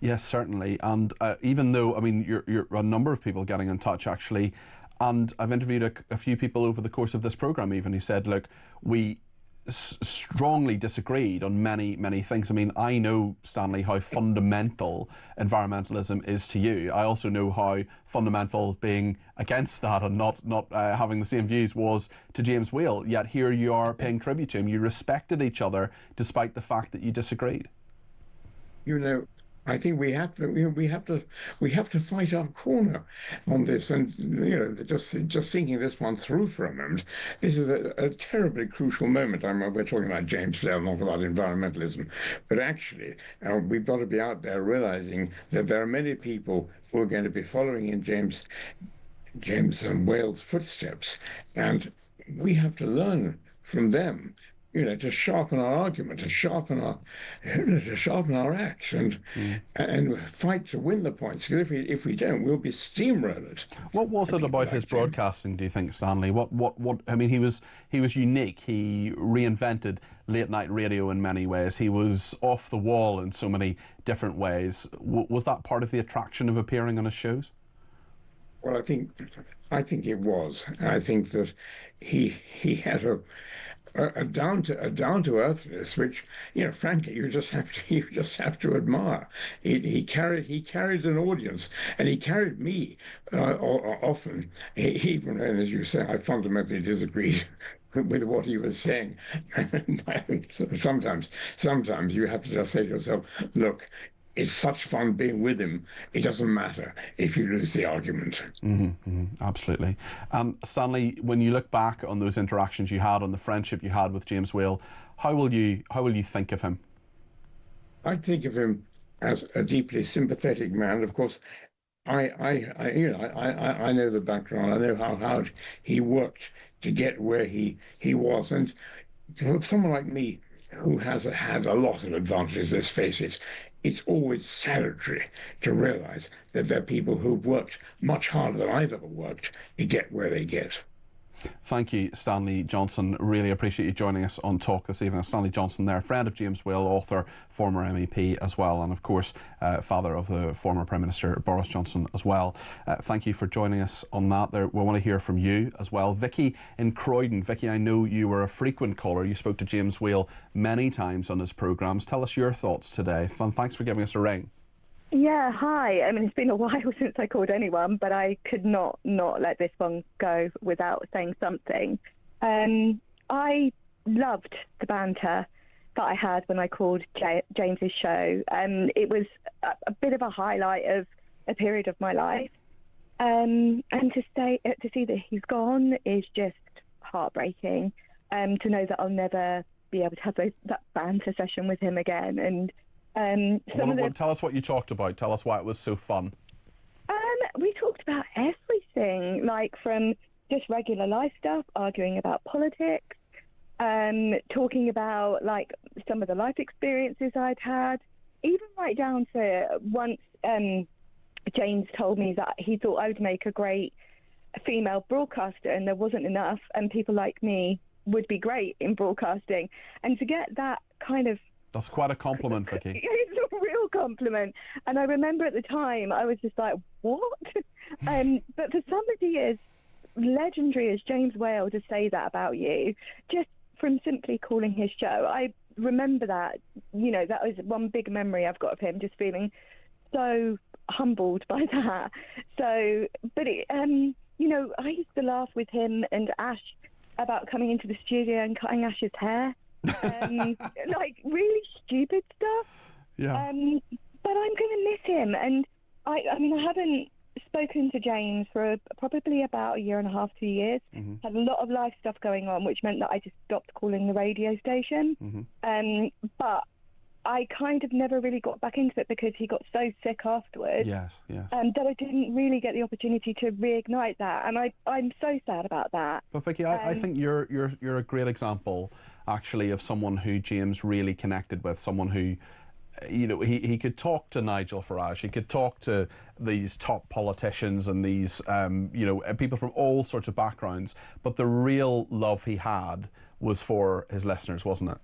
Yes, certainly. And even though, I mean, you're a number of people getting in touch actually. And I've interviewed a few people over the course of this programme even who said, look, we strongly disagreed on many things. I mean, I know, Stanley, how fundamental environmentalism is to you. I also know how fundamental being against that and not having the same views was to James Whale. Yet here you are paying tribute to him. You respected each other despite the fact that you disagreed. You know, I think we have to fight our corner on this, and just thinking this one through for a moment. This is a terribly crucial moment. We're talking about James Whale, not about environmentalism, but actually we've got to be out there realizing that there are many people who are going to be following in James and Whale's footsteps, and we have to learn from them. To sharpen our argument, to sharpen our acts, and fight to win the points. Because if we don't, we'll be steamrolled. What was it about his broadcasting, do you think, Stanley? What? I mean, he was unique. He reinvented late night radio in many ways. He was off the wall in so many different ways. Was that part of the attraction of appearing on his shows? Well, I think it was. I think that he had a down to earthness, which frankly you just have to admire. He carried an audience, and he carried me often, even when, as you say, I fundamentally disagreed with what he was saying. Sometimes you have to just say to yourself, look, it's such fun being with him. It doesn't matter if you lose the argument. Absolutely. Stanley, when you look back on those interactions you had, on the friendship you had with James Whale, how will you think of him? I think of him as a deeply sympathetic man. Of course, I know the background. I know how hard he worked to get where he was. And for someone like me, who has had a lot of advantages, let's face it, it's always salutary to realize that there are people who've worked much harder than I've ever worked to get where they get. Thank you, Stanley Johnson. Really appreciate you joining us on Talk this evening. Stanley Johnson there, friend of James Whale, author, former MEP as well, and of course father of the former Prime Minister Boris Johnson as well. Thank you for joining us on that. We want to hear from you as well. Vicky in Croydon. Vicky, I know you were a frequent caller. You spoke to James Whale many times on his programmes. Tell us your thoughts today. Thanks for giving us a ring. Yeah, hi. I mean, it's been a while since I called anyone, but I could not let this one go without saying something. I loved the banter that I had when I called James's show. It was a bit of a highlight of a period of my life. And to see that he's gone is just heartbreaking. To know that I'll never be able to have that banter session with him again. And tell us what you talked about. Tell us why it was so fun. We talked about everything, like from just regular life stuff, arguing about politics, talking about like some of the life experiences I'd had, even right down to once James told me that he thought I would make a great female broadcaster and there wasn't enough, and people like me would be great in broadcasting. And to get that kind of... That's quite a compliment, Vicky. It's a real compliment. And I remember at the time, I was just like, what? But for somebody as legendary as James Whale to say that about you, just from simply calling his show, I remember that, you know, that was one big memory I've got of him, just feeling so humbled by that. So, but it, you know, I used to laugh with him and Ash about coming into the studio and cutting Ash's hair. Like really stupid stuff. Yeah. But I'm going to miss him, and I mean, I haven't spoken to James for probably about a year and a half, 2 years. Mm-hmm. Had a lot of life stuff going on, which meant that I just stopped calling the radio station. Mm-hmm. But I kind of never really got back into it because he got so sick afterwards. Yes. That I didn't really get the opportunity to reignite that, and I'm so sad about that. But Vicky, I think you're a great example, actually, of someone who James really connected with. Someone who, you know, he could talk to Nigel Farage, he could talk to these top politicians and these, you know, people from all sorts of backgrounds. But the real love he had was for his listeners, wasn't it?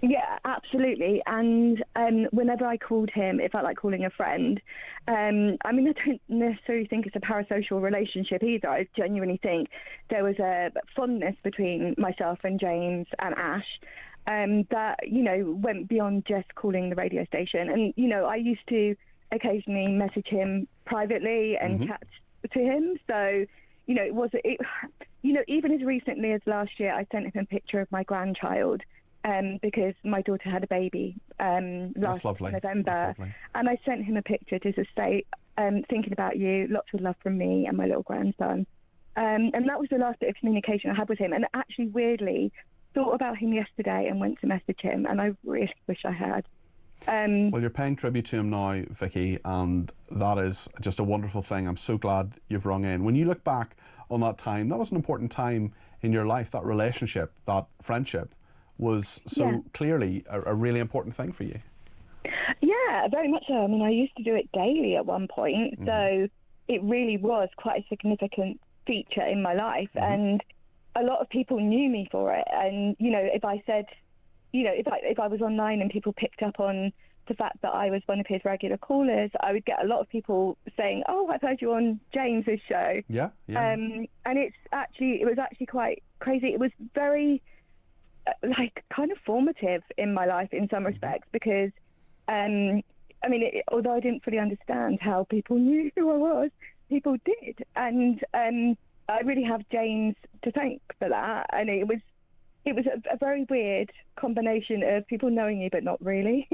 Yeah, absolutely. And whenever I called him, it felt like calling a friend. I mean, I don't necessarily think it's a parasocial relationship either. I genuinely think there was a fondness between myself and James and Ash that, you know, went beyond just calling the radio station. And, you know, I used to occasionally message him privately and chat to him. So, you know, you know, even as recently as last year, I sent him a picture of my grandchild. Because my daughter had a baby last November, and I sent him a picture to just say, thinking about you, lots of love from me and my little grandson. And that was the last bit of communication I had with him. And actually, weirdly, thought about him yesterday and went to message him, and I really wish I had. Well, you're paying tribute to him now, Vicky, and that is just a wonderful thing. I'm so glad you've rung in. When you look back on that time, that was an important time in your life, that relationship, that friendship was so clearly a really important thing for you. Yeah, very much so. I mean, I used to do it daily at one point, so it really was quite a significant feature in my life, and a lot of people knew me for it. And, you know, if I said, you know, if I was online and people picked up on the fact that I was one of his regular callers, I would get a lot of people saying, "Oh, I've heard you on James's show." Yeah. And it was actually quite crazy. It was very like kind of formative in my life in some respects, because I mean, although I didn't fully understand how people knew who I was, people did, and I really have James to thank for that. And it was a very weird combination of people knowing you but not really.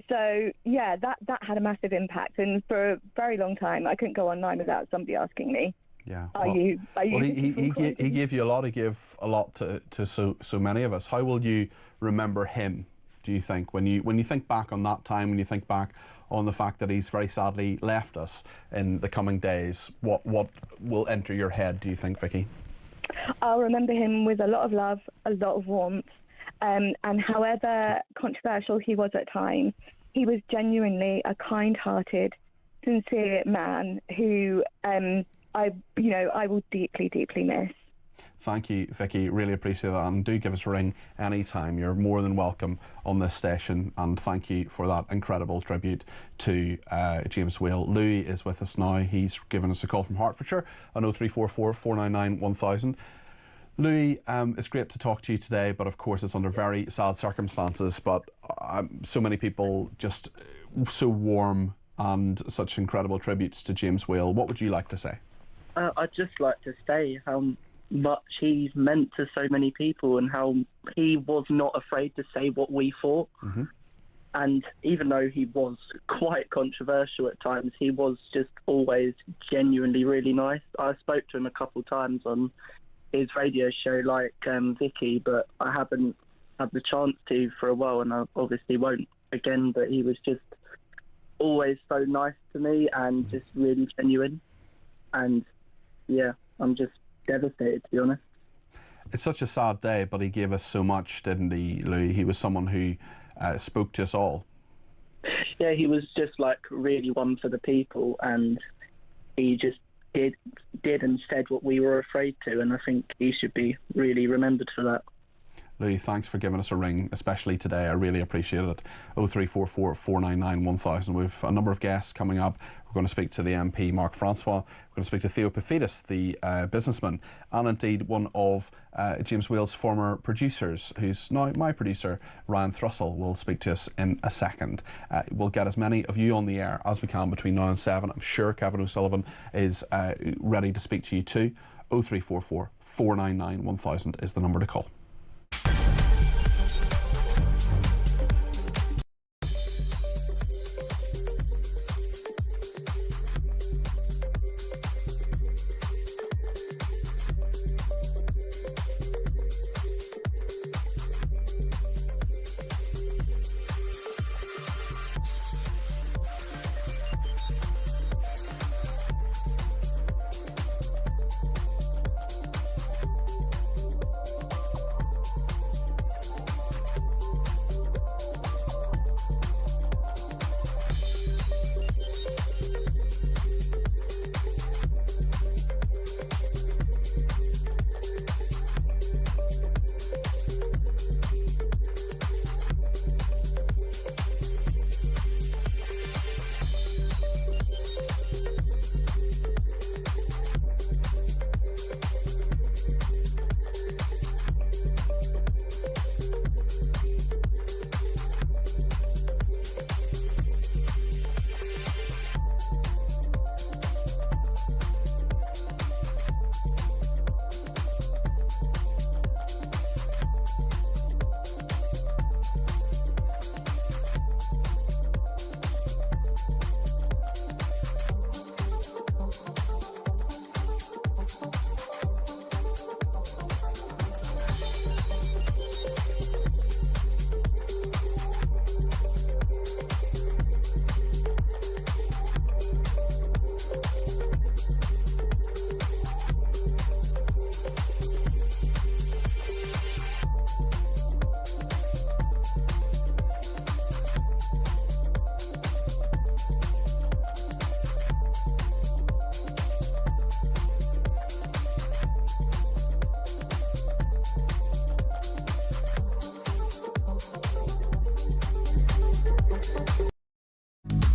So yeah, that had a massive impact, and for a very long time I couldn't go online without somebody asking me, yeah, Are you? Well, he gave you a lot. He gave a lot to so many of us. How will you remember him do you think, when you think back on that time, when you think back on the fact that he's very sadly left us in the coming days? What will enter your head, do you think, Vicky? I'll remember him with a lot of love, a lot of warmth, and however controversial he was at times, he was genuinely a kind-hearted, sincere man who I will deeply, deeply miss. Thank you, Vicky. Really appreciate that. And do give us a ring anytime. You're more than welcome on this station. And thank you for that incredible tribute to James Whale. Louis is with us now. He's given us a call from Hertfordshire on 0344 499 1000. Louis, it's great to talk to you today, but of course it's under very sad circumstances. But so many people just so warm and such incredible tributes to James Whale. What would you like to say? I'd just like to say how much he's meant to so many people and how he was not afraid to say what we thought. Mm-hmm. And even though he was quite controversial at times, he was just always genuinely really nice. I spoke to him a couple of times on his radio show, like Vicky, but I haven't had the chance to for a while, and I obviously won't again. But he was just always so nice to me and just really genuine. And yeah, I'm just devastated, to be honest. It's such a sad day, but he gave us so much, didn't he, Louis? He was someone who spoke to us all. Yeah, he was just like really one for the people, and he just did and said what we were afraid to, and I think he should be really remembered for that. Louis, thanks for giving us a ring, especially today. I really appreciate it. 0344 499 1000. We've a number of guests coming up. We're going to speak to the MP, Mark Francois. We're going to speak to Theo Paphitis, the businessman, and indeed one of James Whale's former producers, who's now my producer, Ryan Thrussell, will speak to us in a second. We'll get as many of you on the air as we can between now and 7. I'm sure Kevin O'Sullivan is ready to speak to you too. 0344 499 1000 is the number to call.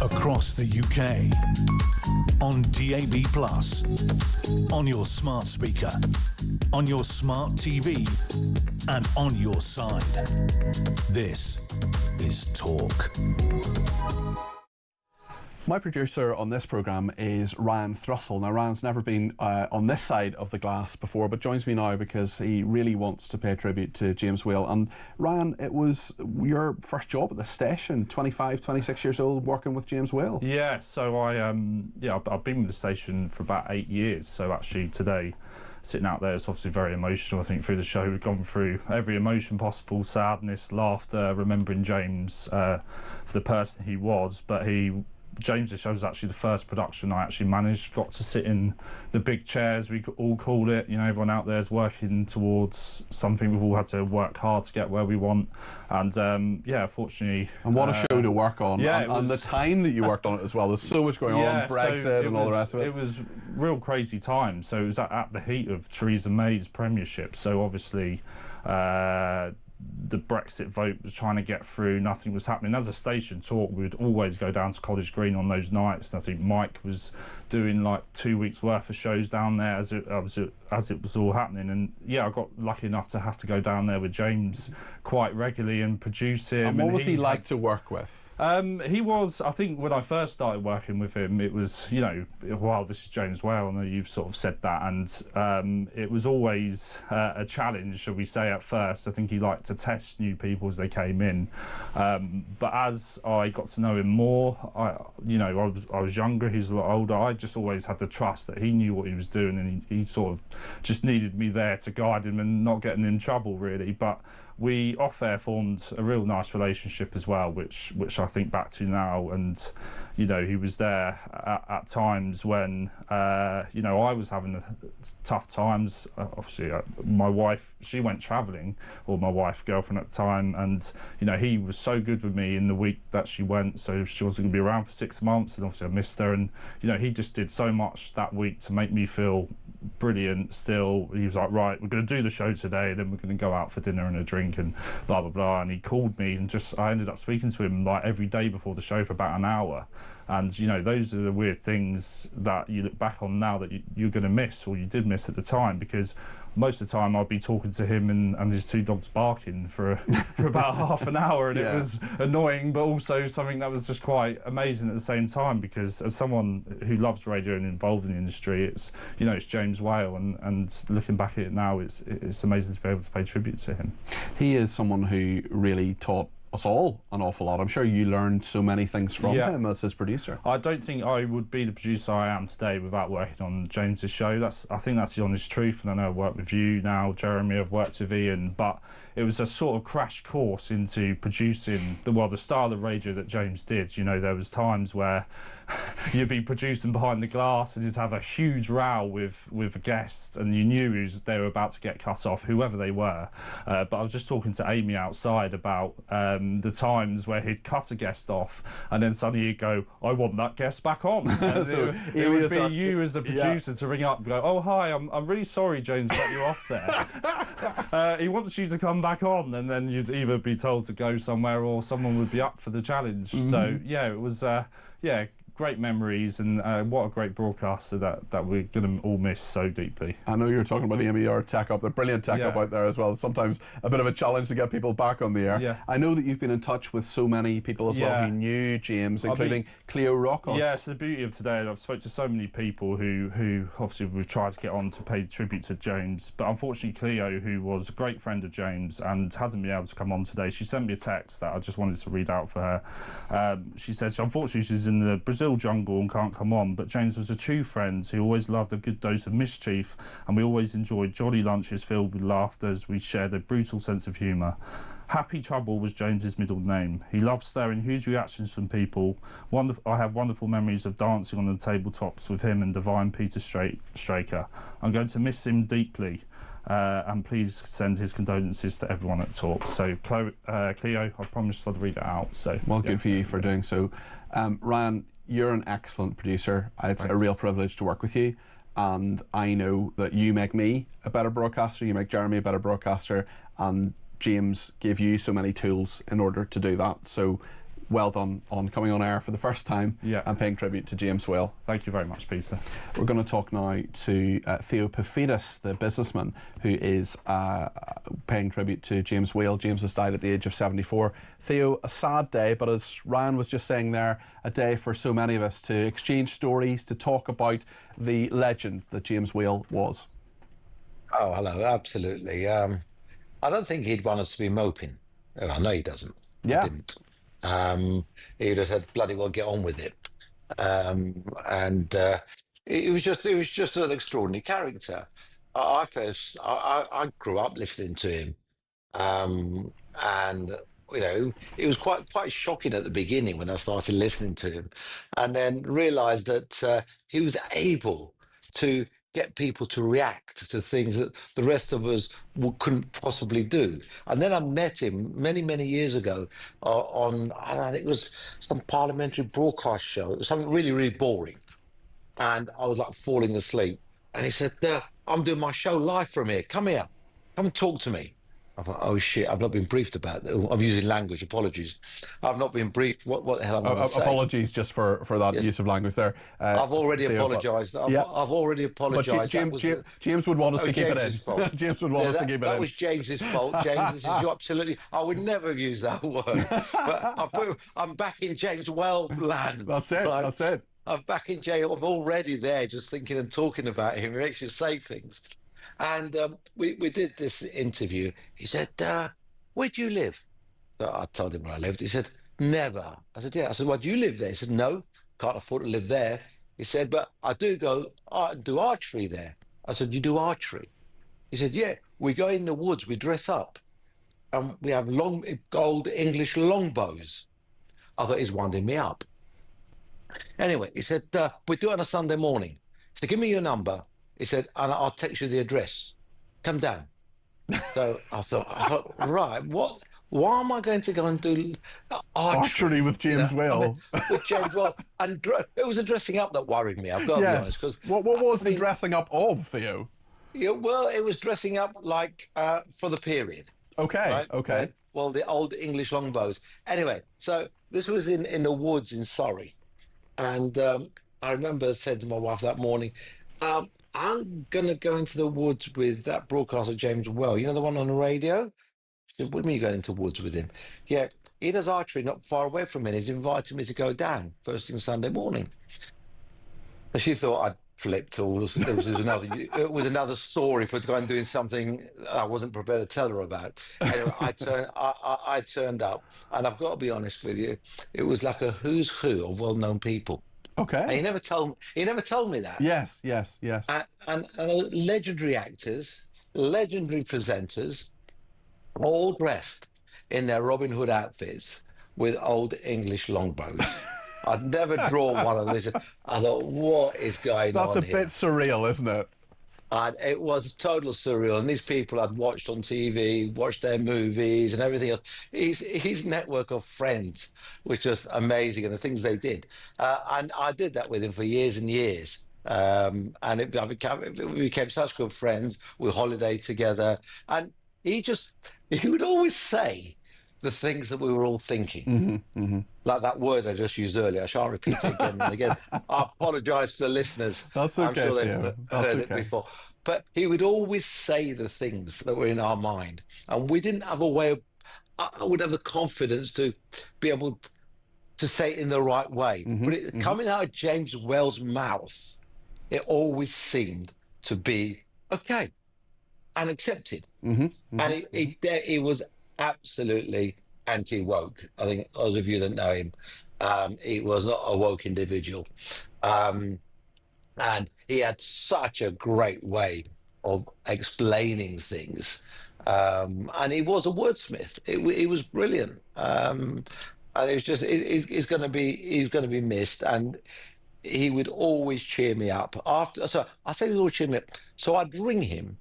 Across the UK, on DAB+, on your smart speaker, on your smart TV, and on your side. This is Talk. My producer on this programme is Ryan Thrussell. Now, Ryan's never been on this side of the glass before, but joins me now because he really wants to pay tribute to James Whale. And Ryan, it was your first job at the station, 25, 26 years old, working with James Whale. Yeah, so I've been with the station for about 8 years. So actually today sitting out there. It's obviously very emotional. I think through the show we've gone through every emotion possible: sadness, laughter, remembering James for the person he was. But James's show was actually the first production I actually got to sit in the big chairs, we all called it. You know, everyone out there is working towards something. We've all had to work hard to get where we want, and yeah, fortunately. And what a show to work on, yeah, and the time that you worked on it as well. There's so much going on, Brexit and all the rest of it. It was real crazy time. So it was at the heat of Theresa May's premiership. So obviously, the Brexit vote was trying to get through, nothing was happening. As a station talk, we would always go down to College Green on those nights, and I think Mike was doing like 2 weeks worth of shows down there as it was all happening. And yeah, I got lucky enough to have to go down there with James quite regularly and produce him. And what was he like to work with? He was, I think when I first started working with him, it was, you know, wow, this is James Whale. I know you've sort of said that, and it was always a challenge, shall we say, at first. I think he liked to test new people as they came in. But as I got to know him more, I was younger, he was a lot older. I just always had the trust that he knew what he was doing, and he sort of just needed me there to guide him and not getting in trouble, really. But we off-air formed a real nice relationship as well, which I think back to now. And you know, he was there at times when you know, I was having tough times. Obviously, my wife, she went travelling, or my wife, girlfriend at the time, and you know, he was so good with me in the week that she went. So she wasn't going to be around for 6 months, and obviously I missed her. And you know, he just did so much that week to make me feel brilliant. Still, he was like, right, we're going to do the show today, then we're going to go out for dinner and a drink and blah blah blah. And he called me, and I ended up speaking to him like every day before the show for about an hour. And you know, those are the weird things that you look back on now that you're going to miss, or you did miss at the time, because most of the time I'd be talking to him and his 2 dogs barking for about half an hour, and it was annoying, but also something that was just quite amazing at the same time, because as someone who loves radio and involved in the industry, it's, you know, it's James Whale, and looking back at it now, it's amazing to be able to pay tribute to him. He is someone who really taught us all an awful lot. I'm sure you learned so many things from him as his producer. I don't think I would be the producer I am today without working on James's show. I think that's the honest truth, and I know I've worked with you now, Jeremy, I've worked with Ian, but it was a sort of crash course into producing the style of radio that James did. You know, there was times where you'd be producing behind the glass and you'd have a huge row with a guest, and you knew they were about to get cut off, whoever they were. But I was just talking to Amy outside about the times where he'd cut a guest off, and then suddenly he'd go, I want that guest back on. And So it would be you as a producer to ring up and go, oh hi, I'm really sorry James cut you off there. He wants you to come back on, and then you'd either be told to go somewhere or someone would be up for the challenge. So yeah, it was great memories, and what a great broadcaster that we're going to all miss so deeply. I know you were talking about Amy, our tech up, the brilliant tech up out there as well. Sometimes a bit of a challenge to get people back on the air. Yeah. I know that you've been in touch with so many people as well who knew James, including Cleo Rockos. Yes, the beauty of today, I've spoke to so many people who obviously we've tried to get on to pay tribute to James, but unfortunately Cleo, who was a great friend of James and hasn't been able to come on today, she sent me a text that I just wanted to read out for her. She says, unfortunately she's in the Brazil jungle and can't come on, but James was a true friend who always loved a good dose of mischief, and we always enjoyed jolly lunches filled with laughter as we shared a brutal sense of humour. Happy Trouble was James's middle name. He loved stirring huge reactions from people. I have wonderful memories of dancing on the tabletops with him and divine Peter Straker. I'm going to miss him deeply. And please send his condolences to everyone at Talk. So, Cleo, I promised I'd read it out. So, well, good for you for doing so. Ryan, you're an excellent producer. It's a real privilege to work with you, and I know that you make me a better broadcaster, you make Jeremy a better broadcaster, and James gave you so many tools in order to do that. So well done on coming on air for the first time and paying tribute to James Whale. Thank you very much, Peter. We're going to talk now to Theo Paphides, the businessman who is paying tribute to James Whale. James has died at the age of 74. Theo, a sad day, but as Ryan was just saying there, a day for so many of us to exchange stories, to talk about the legend that James Whale was. Oh, hello, absolutely. I don't think he'd want us to be moping. And I know he doesn't. Yeah. He didn't. He would have said, bloody well, get on with it. It was just an extraordinary character. I grew up listening to him, and you know, it was quite shocking at the beginning when I started listening to him, and then realised that he was able to get people to react to things that the rest of us couldn't possibly do. And then I met him many years ago on, I think it was some parliamentary broadcast show. It was something really boring, and I was like falling asleep. And he said, I'm doing my show live from here. Come here. Come and talk to me. I thought, oh shit, I've not been briefed about that. I'm using language, apologies. I've not been briefed. What the hell am I going to say? Apologies just for that use of language there. I've already apologised. I've already apologised. But James would want us to keep it in. James would want us to keep it in. That was James's fault. James, this is absolutely... I would never have used that word. But I'm back in James Well land. That's it, that's it. I'm back in jail. I'm already there just thinking and talking about him. He makes you say things. And we did this interview. He said, where do you live? So I told him where I lived. He said, never. I said, yeah. I said, well, do you live there? He said, no, can't afford to live there. He said, but I do do archery there. I said, you do archery? He said, yeah, we go in the woods, we dress up, and we have long gold English longbows. I thought he's winding me up. Anyway, he said, we do it on a Sunday morning. He said, give me your number. He said, and I'll text you the address. Come down. So I thought, right, why am I going to go and do archery with James Well? With James Well. And it was the dressing up that worried me, I've got to be honest. Cause, what was the dressing up of, Theo? Yeah, well, it was dressing up like for the period. Okay, right? okay. Well, the old English longbows. Anyway, so this was in the woods in Surrey. And I remember saying to my wife that morning, I'm going to go into the woods with that broadcaster, James Well. You know, the one on the radio? She said, what do you mean you're going into the woods with him? Yeah, he does archery not far away from me. He's invited me to go down first thing Sunday morning. And she thought I'd flipped, or it was another story for going and doing something I wasn't prepared to tell her about. Anyway, I turned up, and I've got to be honest with you, it was like a who's who of well-known people. Okay. And he never told me that. Yes. And legendary actors, legendary presenters, all dressed in their Robin Hood outfits with old English longbows. I'd never draw one of these. I thought, what is going on here? That's a bit surreal, isn't it? And it was total surreal. And these people I'd watched on TV, watched their movies and everything else. His network of friends was just amazing, and the things they did. And I did that with him for years and years. And we became such good friends. We holidayed together. And he would always say the things that we were all thinking. Like that word I just used earlier. I shan't repeat it again and again. I apologise to the listeners. That's okay. I'm sure they've heard it before. But he would always say the things that were in our mind. And we didn't have a way of... I would have the confidence to be able to say it in the right way. But coming out of James Well's mouth, it always seemed to be okay and accepted. And he was absolutely anti-woke. I think those of you that know him, he was not a woke individual. And he had such a great way of explaining things. And he was a wordsmith. He was brilliant. And it was just, he's going to be missed. And he would always cheer me up. So I say he would always cheer me up. So I'd ring him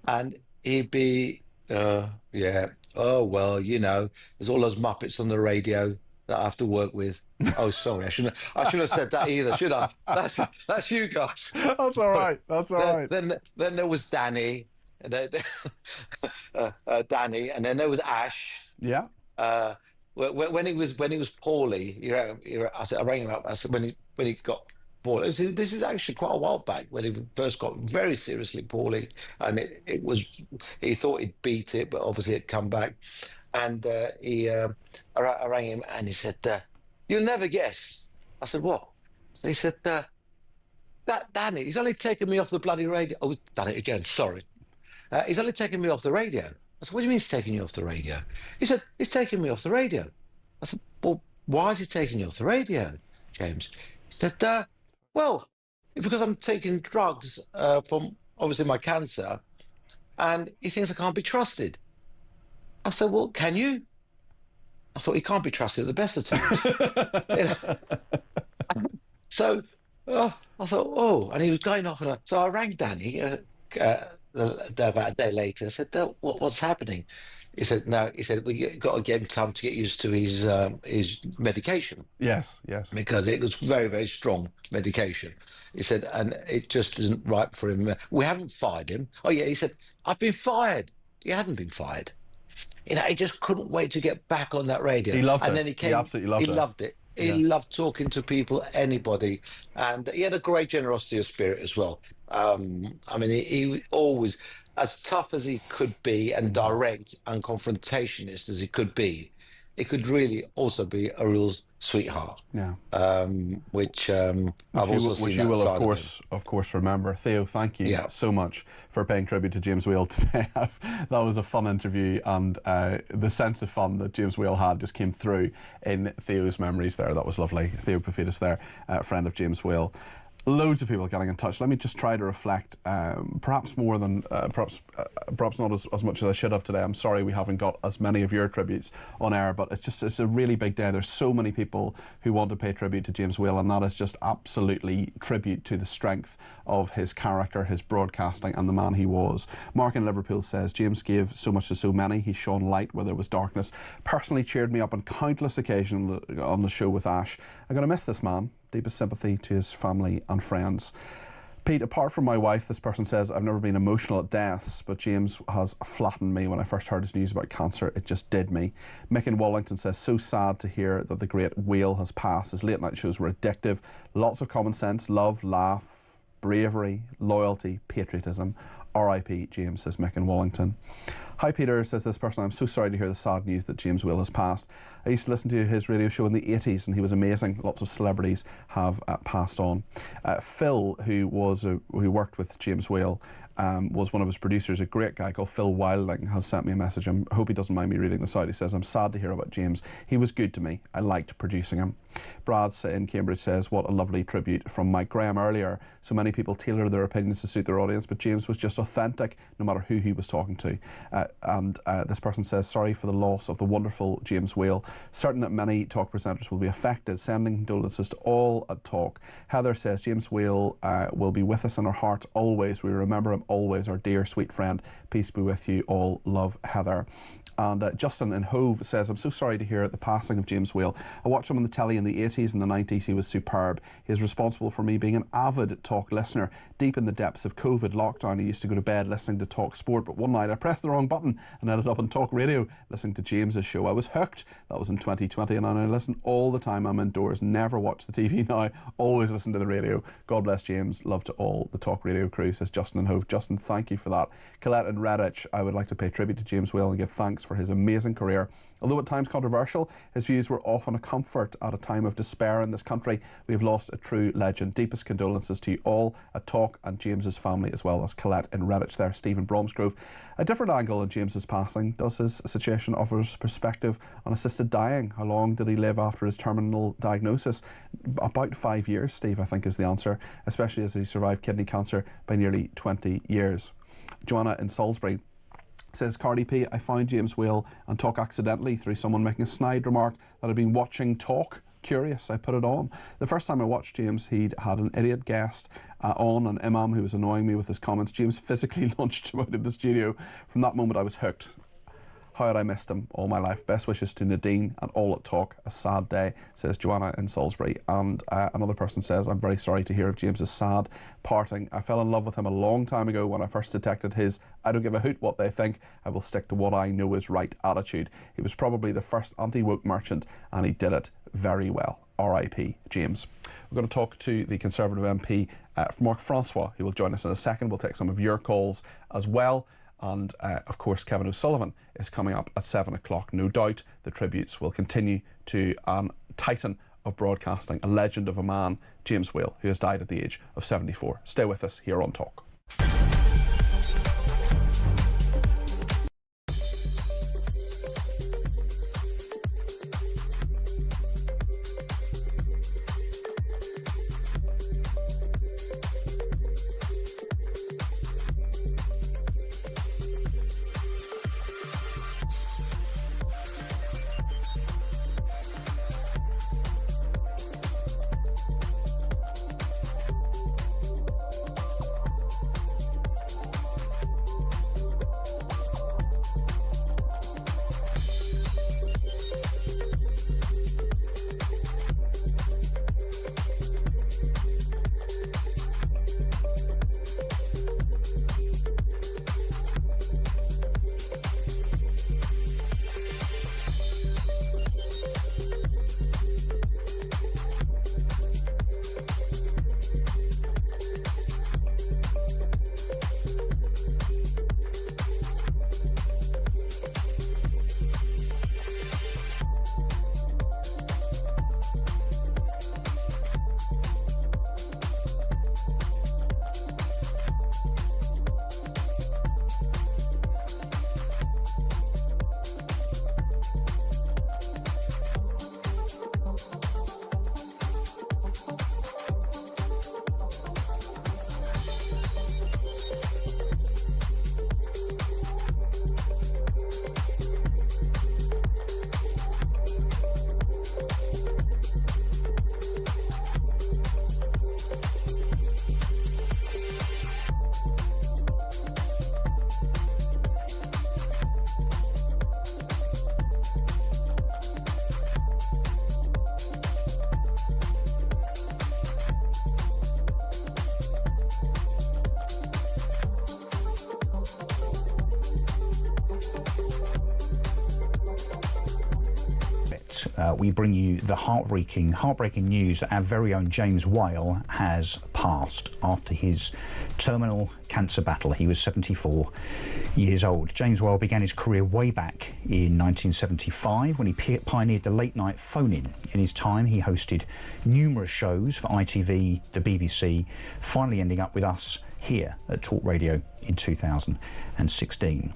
and he'd be, yeah, oh, well, you know, there's all those Muppets on the radio that I have to work with. Oh, sorry, I shouldn't have said that either, should I? That's you guys. That's all right. That's all right. Then there was Danny, Danny, and then there was Ash. Yeah. When he was poorly, I rang him up. I said when he got poorly. This is actually quite a while back when he first got very seriously poorly, and he thought he'd beat it, but obviously it'd come back. And I rang him and he said, "You'll never guess." I said, "What?" So he said, "That Danny, he's only taken me off the bloody radio." Oh, done it again. Sorry. He's only taken me off the radio. I said, "What do you mean he's taking you off the radio?" He said, "He's taking me off the radio." I said, "Well, why is he taking you off the radio, James?" He said, "Well, because I'm taking drugs from obviously my cancer, and he thinks I can't be trusted. I said, well, can you? I thought he can't be trusted at the best of times. So I thought, oh, and he was going off. So I rang Danny about a day later. I said, what's happening? He said, no. He said, we got to give him time to get used to his medication. Yes. Because it was very, very strong medication. He said, and it just isn't right for him. We haven't fired him. Oh, yeah. He said, I've been fired. He hadn't been fired. He just couldn't wait to get back on that radio. He loved it. And then he came. He absolutely loved it. He loved it. He loved talking to people, anybody. And he had a great generosity of spirit as well. I mean, he always, as tough as he could be and direct and confrontationist as he could be, he could really also be a real sweetheart. Yeah. Which I've also seen which you will, of course, remember. Theo, thank you so much for paying tribute to James Whale today. That was a fun interview, and the sense of fun that James Whale had just came through in Theo's memories there. That was lovely. Theo Paphitis there, friend of James Whale. Loads of people getting in touch. Let me just try to reflect, perhaps more than, perhaps not as much as I should have today. I'm sorry we haven't got as many of your tributes on air, but it's a really big day. There's so many people who want to pay tribute to James Whale, and that is just absolutely tribute to the strength of his character, his broadcasting, and the man he was. Mark in Liverpool says, James gave so much to so many. He shone light where there was darkness. Personally cheered me up on countless occasions on the show with Ash. I'm going to miss this man. Deepest sympathy to his family and friends. Pete, apart from my wife, this person says, I've never been emotional at deaths, but James has flattened me. When I first heard his news about cancer, it just did me. Mick in Wallington says, so sad to hear that the great Whale has passed. His late night shows were addictive. Lots of common sense, love, laugh, bravery, loyalty, patriotism. R.I.P. James, says Mick in Wallington. Hi Peter, says this person, I'm so sorry to hear the sad news that James Whale has passed. I used to listen to his radio show in the 80s and he was amazing. Lots of celebrities have passed on. Phil, who worked with James Whale, was one of his producers, a great guy called Phil Wilding, has sent me a message. I hope he doesn't mind me reading this out. He says, I'm sad to hear about James. He was good to me. I liked producing him. Brad in Cambridge says, what a lovely tribute from Mike Graham earlier. So many people tailor their opinions to suit their audience, but James was just authentic no matter who he was talking to. This person says, sorry for the loss of the wonderful James Whale. Certain that many talk presenters will be affected. Sending condolences to all at Talk. Heather says, James Whale will be with us in our hearts always. We remember him always, our dear sweet friend. Peace be with you all. Love, Heather. And Justin in Hove says, I'm so sorry to hear the passing of James Whale. I watched him on the telly in the 80s and the 90s. He was superb. He is responsible for me being an avid Talk listener. Deep in the depths of COVID lockdown, I used to go to bed listening to Talk Sport, but one night I pressed the wrong button and ended up on Talk Radio listening to James's show. I was hooked. That was in 2020, and I listen all the time. I'm indoors, never watch the TV now, always listen to the radio. God bless James. Love to all the Talk Radio crew, says Justin in Hove. Justin, thank you for that. Colette in Redditch, I would like to pay tribute to James Whale and give thanks for his amazing career. Although at times controversial, his views were often a comfort at a time of despair in this country. We have lost a true legend. Deepest condolences to you all at Talk and James's family, as well as Colette in Redditch there. Stephen Bromsgrove. A different angle in James's passing. Does his situation offer us perspective on assisted dying? How long did he live after his terminal diagnosis? About 5 years, Steve, I think is the answer, especially as he survived kidney cancer by nearly 20 years. Joanna in Salisbury says, Cardi P, I found James Whale on Talk accidentally through someone making a snide remark that I'd been watching Talk. Curious, I put it on. The first time I watched James, he'd had an idiot guest on, an imam who was annoying me with his comments. James physically launched him out of the studio. From that moment I was hooked. How had I missed him all my life? Best wishes to Nadine and all at Talk. A sad day, says Joanna in Salisbury. And another person says, I'm very sorry to hear of James's sad parting. I fell in love with him a long time ago when I first detected his I don't give a hoot what they think, I will stick to what I know is right attitude. He was probably the first anti-woke merchant and he did it very well. R.I.P. James. We're going to talk to the Conservative MP, Mark Francois, who will join us in a second. We'll take some of your calls as well. And of course, Kevin O'Sullivan is coming up at 7 o'clock. No doubt the tributes will continue to titan of broadcasting, a legend of a man, James Whale, who has died at the age of 74. Stay with us here on Talk. tonight, we bring you the heartbreaking news that our very own James Whale has passed after his terminal cancer battle. He was 74 years old. James Whale began his career way back in 1975 when he pioneered the late-night phone-in. In his time, he hosted numerous shows for ITV, the BBC, finally ending up with us here at Talk Radio in 2016.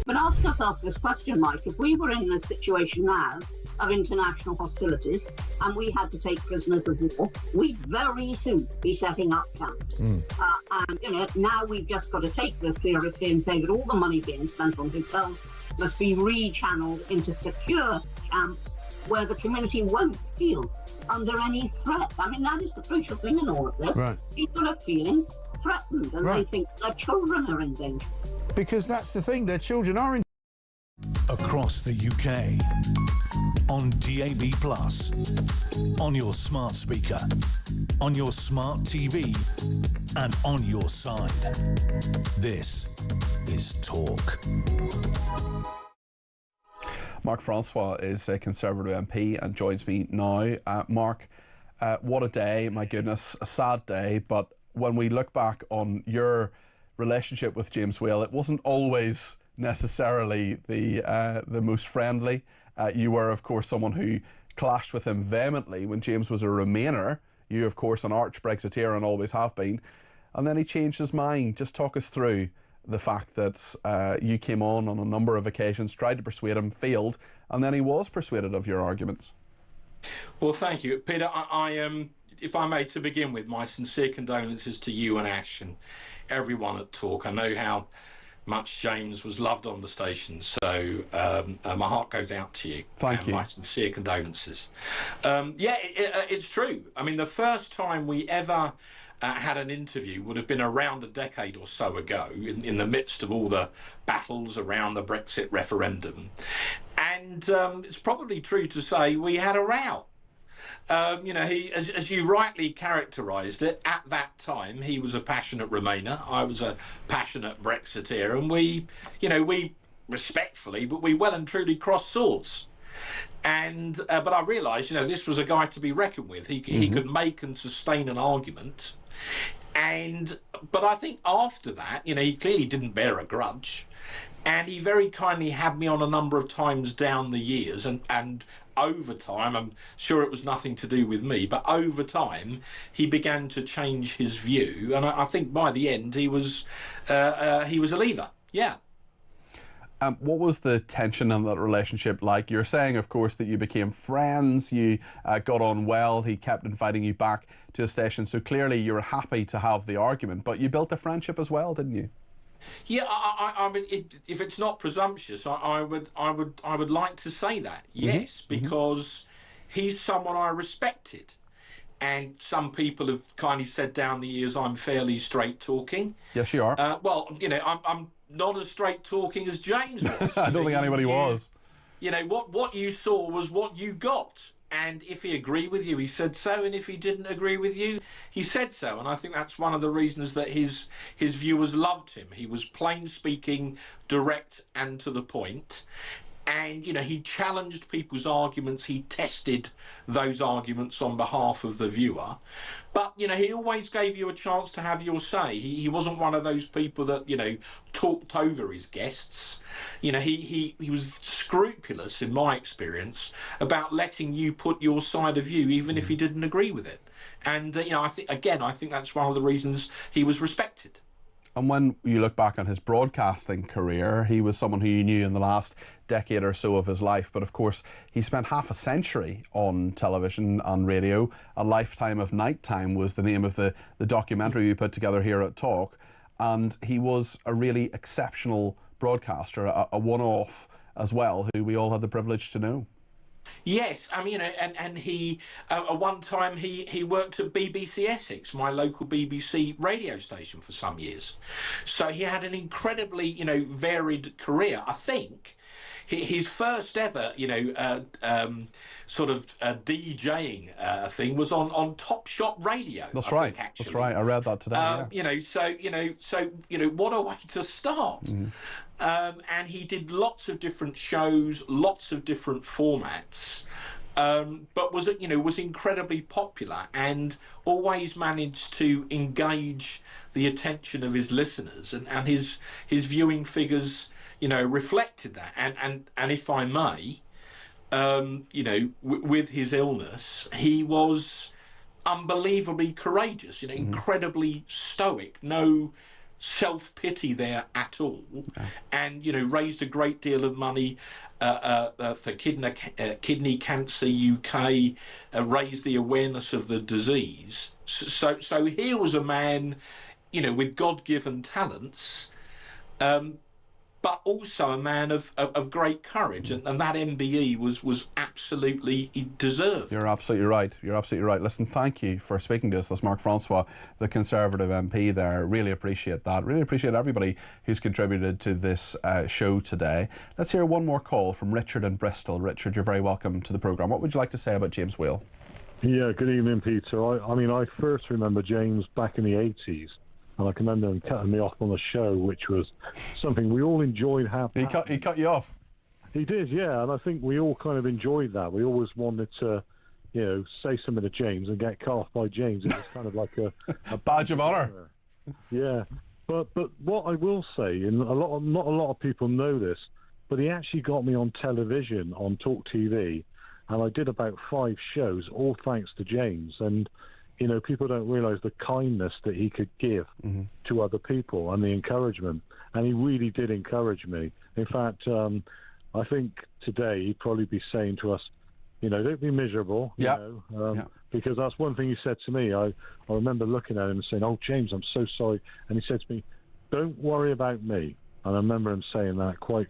But ask ourselves this question, Mike, if we were in a situation now of international hostilities and we had to take prisoners of war, we'd very soon be setting up camps. And, you know, now we've just got to take this seriously and say that all the money being spent on hotels must be rechanneled into secure camps where the community won't feel under any threat. I mean, that is the crucial thing in all of this. Right. People are feeling threatened and they think their children are in danger. Because that's the thing, their children are in. Across the UK, on DAB+, on your smart speaker, on your smart TV, and on your side. This is Talk. Mark Francois is a Conservative MP and joins me now. Mark, what a day, my goodness, a sad day, but when we look back on your relationship with James Whale, it wasn't always necessarily the most friendly. You were, of course, someone who clashed with him vehemently when James was a Remainer. You, of course, an arch Brexiteer and always have been. And then he changed his mind. Just talk us through the fact that you came on a number of occasions, tried to persuade him, failed, and then he was persuaded of your arguments. Well, thank you, Peter. I if I may, to begin with, my sincere condolences to you and Ash and everyone at Talk. I know how much James was loved on the station, so my heart goes out to you. Thank you. My sincere condolences. It's true. I mean, the first time we ever had an interview would have been around a decade or so ago, in the midst of all the battles around the Brexit referendum. And it's probably true to say we had a row. You know, he, as you rightly characterised it, at that time he was a passionate Remainer, I was a passionate Brexiteer, and we respectfully, but we well and truly crossed swords. And but I realised, you know, this was a guy to be reckoned with. He could make and sustain an argument. But I think after that, you know, he clearly didn't bear a grudge, and he very kindly had me on a number of times down the years, and over time, I'm sure it was nothing to do with me, but over time he began to change his view, and I think by the end he was a leaver. Yeah. What was the tension in that relationship like? You're saying, of course, that you became friends, you got on well, he kept inviting you back to a station, so clearly you were happy to have the argument, but you built a friendship as well, didn't you? Yeah, I mean, if it's not presumptuous, I would like to say that, yes, because he's someone I respected, and some people have kindly said down the years I'm fairly straight talking. Yes, you are. Well, you know, I'm not as straight talking as James was. I don't think anybody was. You know, what you saw was what you got. And if he agreed with you, he said so. And if he didn't agree with you, he said so. And I think that's one of the reasons that his viewers loved him. He was plain speaking, direct and to the point. And, you know, he challenged people's arguments. He tested those arguments on behalf of the viewer. But, you know, he always gave you a chance to have your say. He wasn't one of those people that, you know, talked over his guests. You know, he was scrupulous, in my experience, about letting you put your side of view, even if he didn't agree with it. And, you know, I think that's one of the reasons he was respected. And when you look back on his broadcasting career, he was someone who you knew in the last decade or so of his life. But of course, he spent half a century on television and radio. A Lifetime of Nighttime was the name of the documentary we put together here at Talk. And he was a really exceptional broadcaster, a one-off as well, who we all had the privilege to know. Yes, I mean, you know, and he at one time he worked at BBC Essex, my local BBC radio station, for some years. So he had an incredibly, you know, varied career. I think his first ever, sort of DJing thing was on Top Shop Radio. That's I right. think, actually. That's right. I read that today. Yeah. What a way to start. And he did lots of different shows, lots of different formats. But was incredibly popular and always managed to engage the attention of his listeners, and his viewing figures, reflected that. And if I may, with his illness, he was unbelievably courageous, incredibly stoic, no self-pity there at all, and raised a great deal of money for kidney cancer UK, raised the awareness of the disease. So here was a man, with God-given talents, but also a man of great courage, and that MBE was absolutely deserved. You're absolutely right. You're absolutely right. Listen, thank you for speaking to us. That's Mark Francois, the Conservative MP there. Really appreciate that. Really appreciate everybody who's contributed to this show today. Let's hear one more call from Richard in Bristol. Richard, you're very welcome to the programme. What would you like to say about James Whale? Yeah, good evening, Peter. I first remember James back in the 80s. And I can remember him cutting me off on the show, which was something we all enjoyed. He cut you off? He did, yeah. And I think we all kind of enjoyed that. We always wanted to, say something to James and get cut off by James. It was kind of like a badge of honour. Yeah. But what I will say, and not a lot of people know this, but he actually got me on television, on talkTV, and I did about 5 shows, all thanks to James. And people don't realise the kindness that he could give to other people and the encouragement. And he really did encourage me. In fact, I think today he'd probably be saying to us, don't be miserable, because that's one thing he said to me. I remember looking at him and saying, "Oh, James, I'm so sorry." And he said to me, "Don't worry about me." And I remember him saying that quite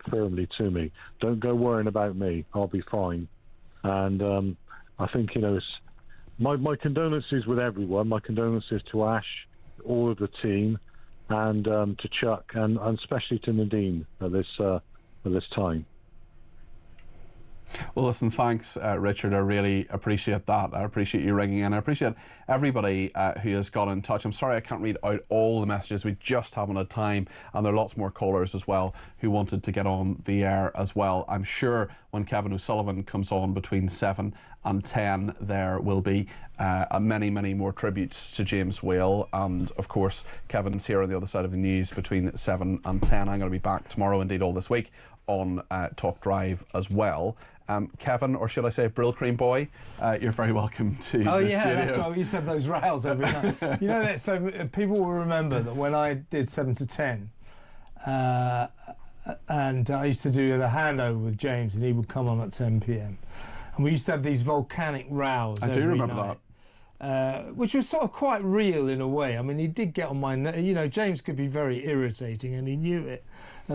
firmly to me. "Don't go worrying about me. I'll be fine." And I think, it's my condolences with everyone. My condolences to Ash, all of the team, and to Chuck, and especially to Nadine at this time. Well, listen, thanks, Richard. I really appreciate that. I appreciate you ringing in. I appreciate everybody who has got in touch. I'm sorry I can't read out all the messages. We just haven't had time, and there are lots more callers as well who wanted to get on the air as well. I'm sure when Kevin O'Sullivan comes on between 7 and 10, there will be many, many more tributes to James Whale. And of course, Kevin's here on the other side of the news between 7 and 10. I'm going to be back tomorrow, indeed all this week, on Talk Drive as well. Kevin, or should I say Brill Cream Boy, you're very welcome to the studio. That's right. We used to have those rows every night. That, so people will remember that when I did 7 to 10, and I used to do the handover with James, and he would come on at 10 p.m. And we used to have these volcanic rows. I do remember that. Which was sort of quite real in a way. I mean, he did get on my James could be very irritating, and he knew it.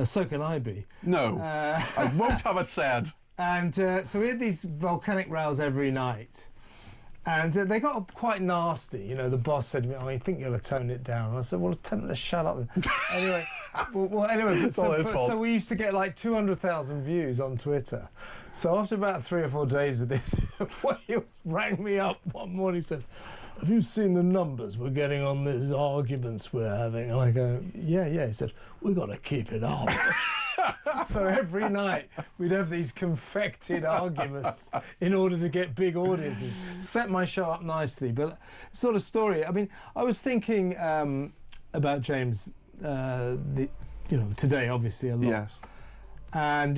So can I be. No, I won't have it said. And so we had these volcanic rows every night. And they got quite nasty. The boss said to me, I think you'll have toned it down. And I said, well, tell them to shut up. Anyway, so we used to get like 200,000 views on Twitter. So after about 3 or 4 days of this, he rang me up one morning and said, have you seen the numbers we're getting on these arguments we're having? And I go, yeah. He said, we've got to keep it up. So every night we'd have these confected arguments in order to get big audiences. Set my show up nicely, but sort of story. I mean, I was thinking about James, today, obviously a lot. Yes. And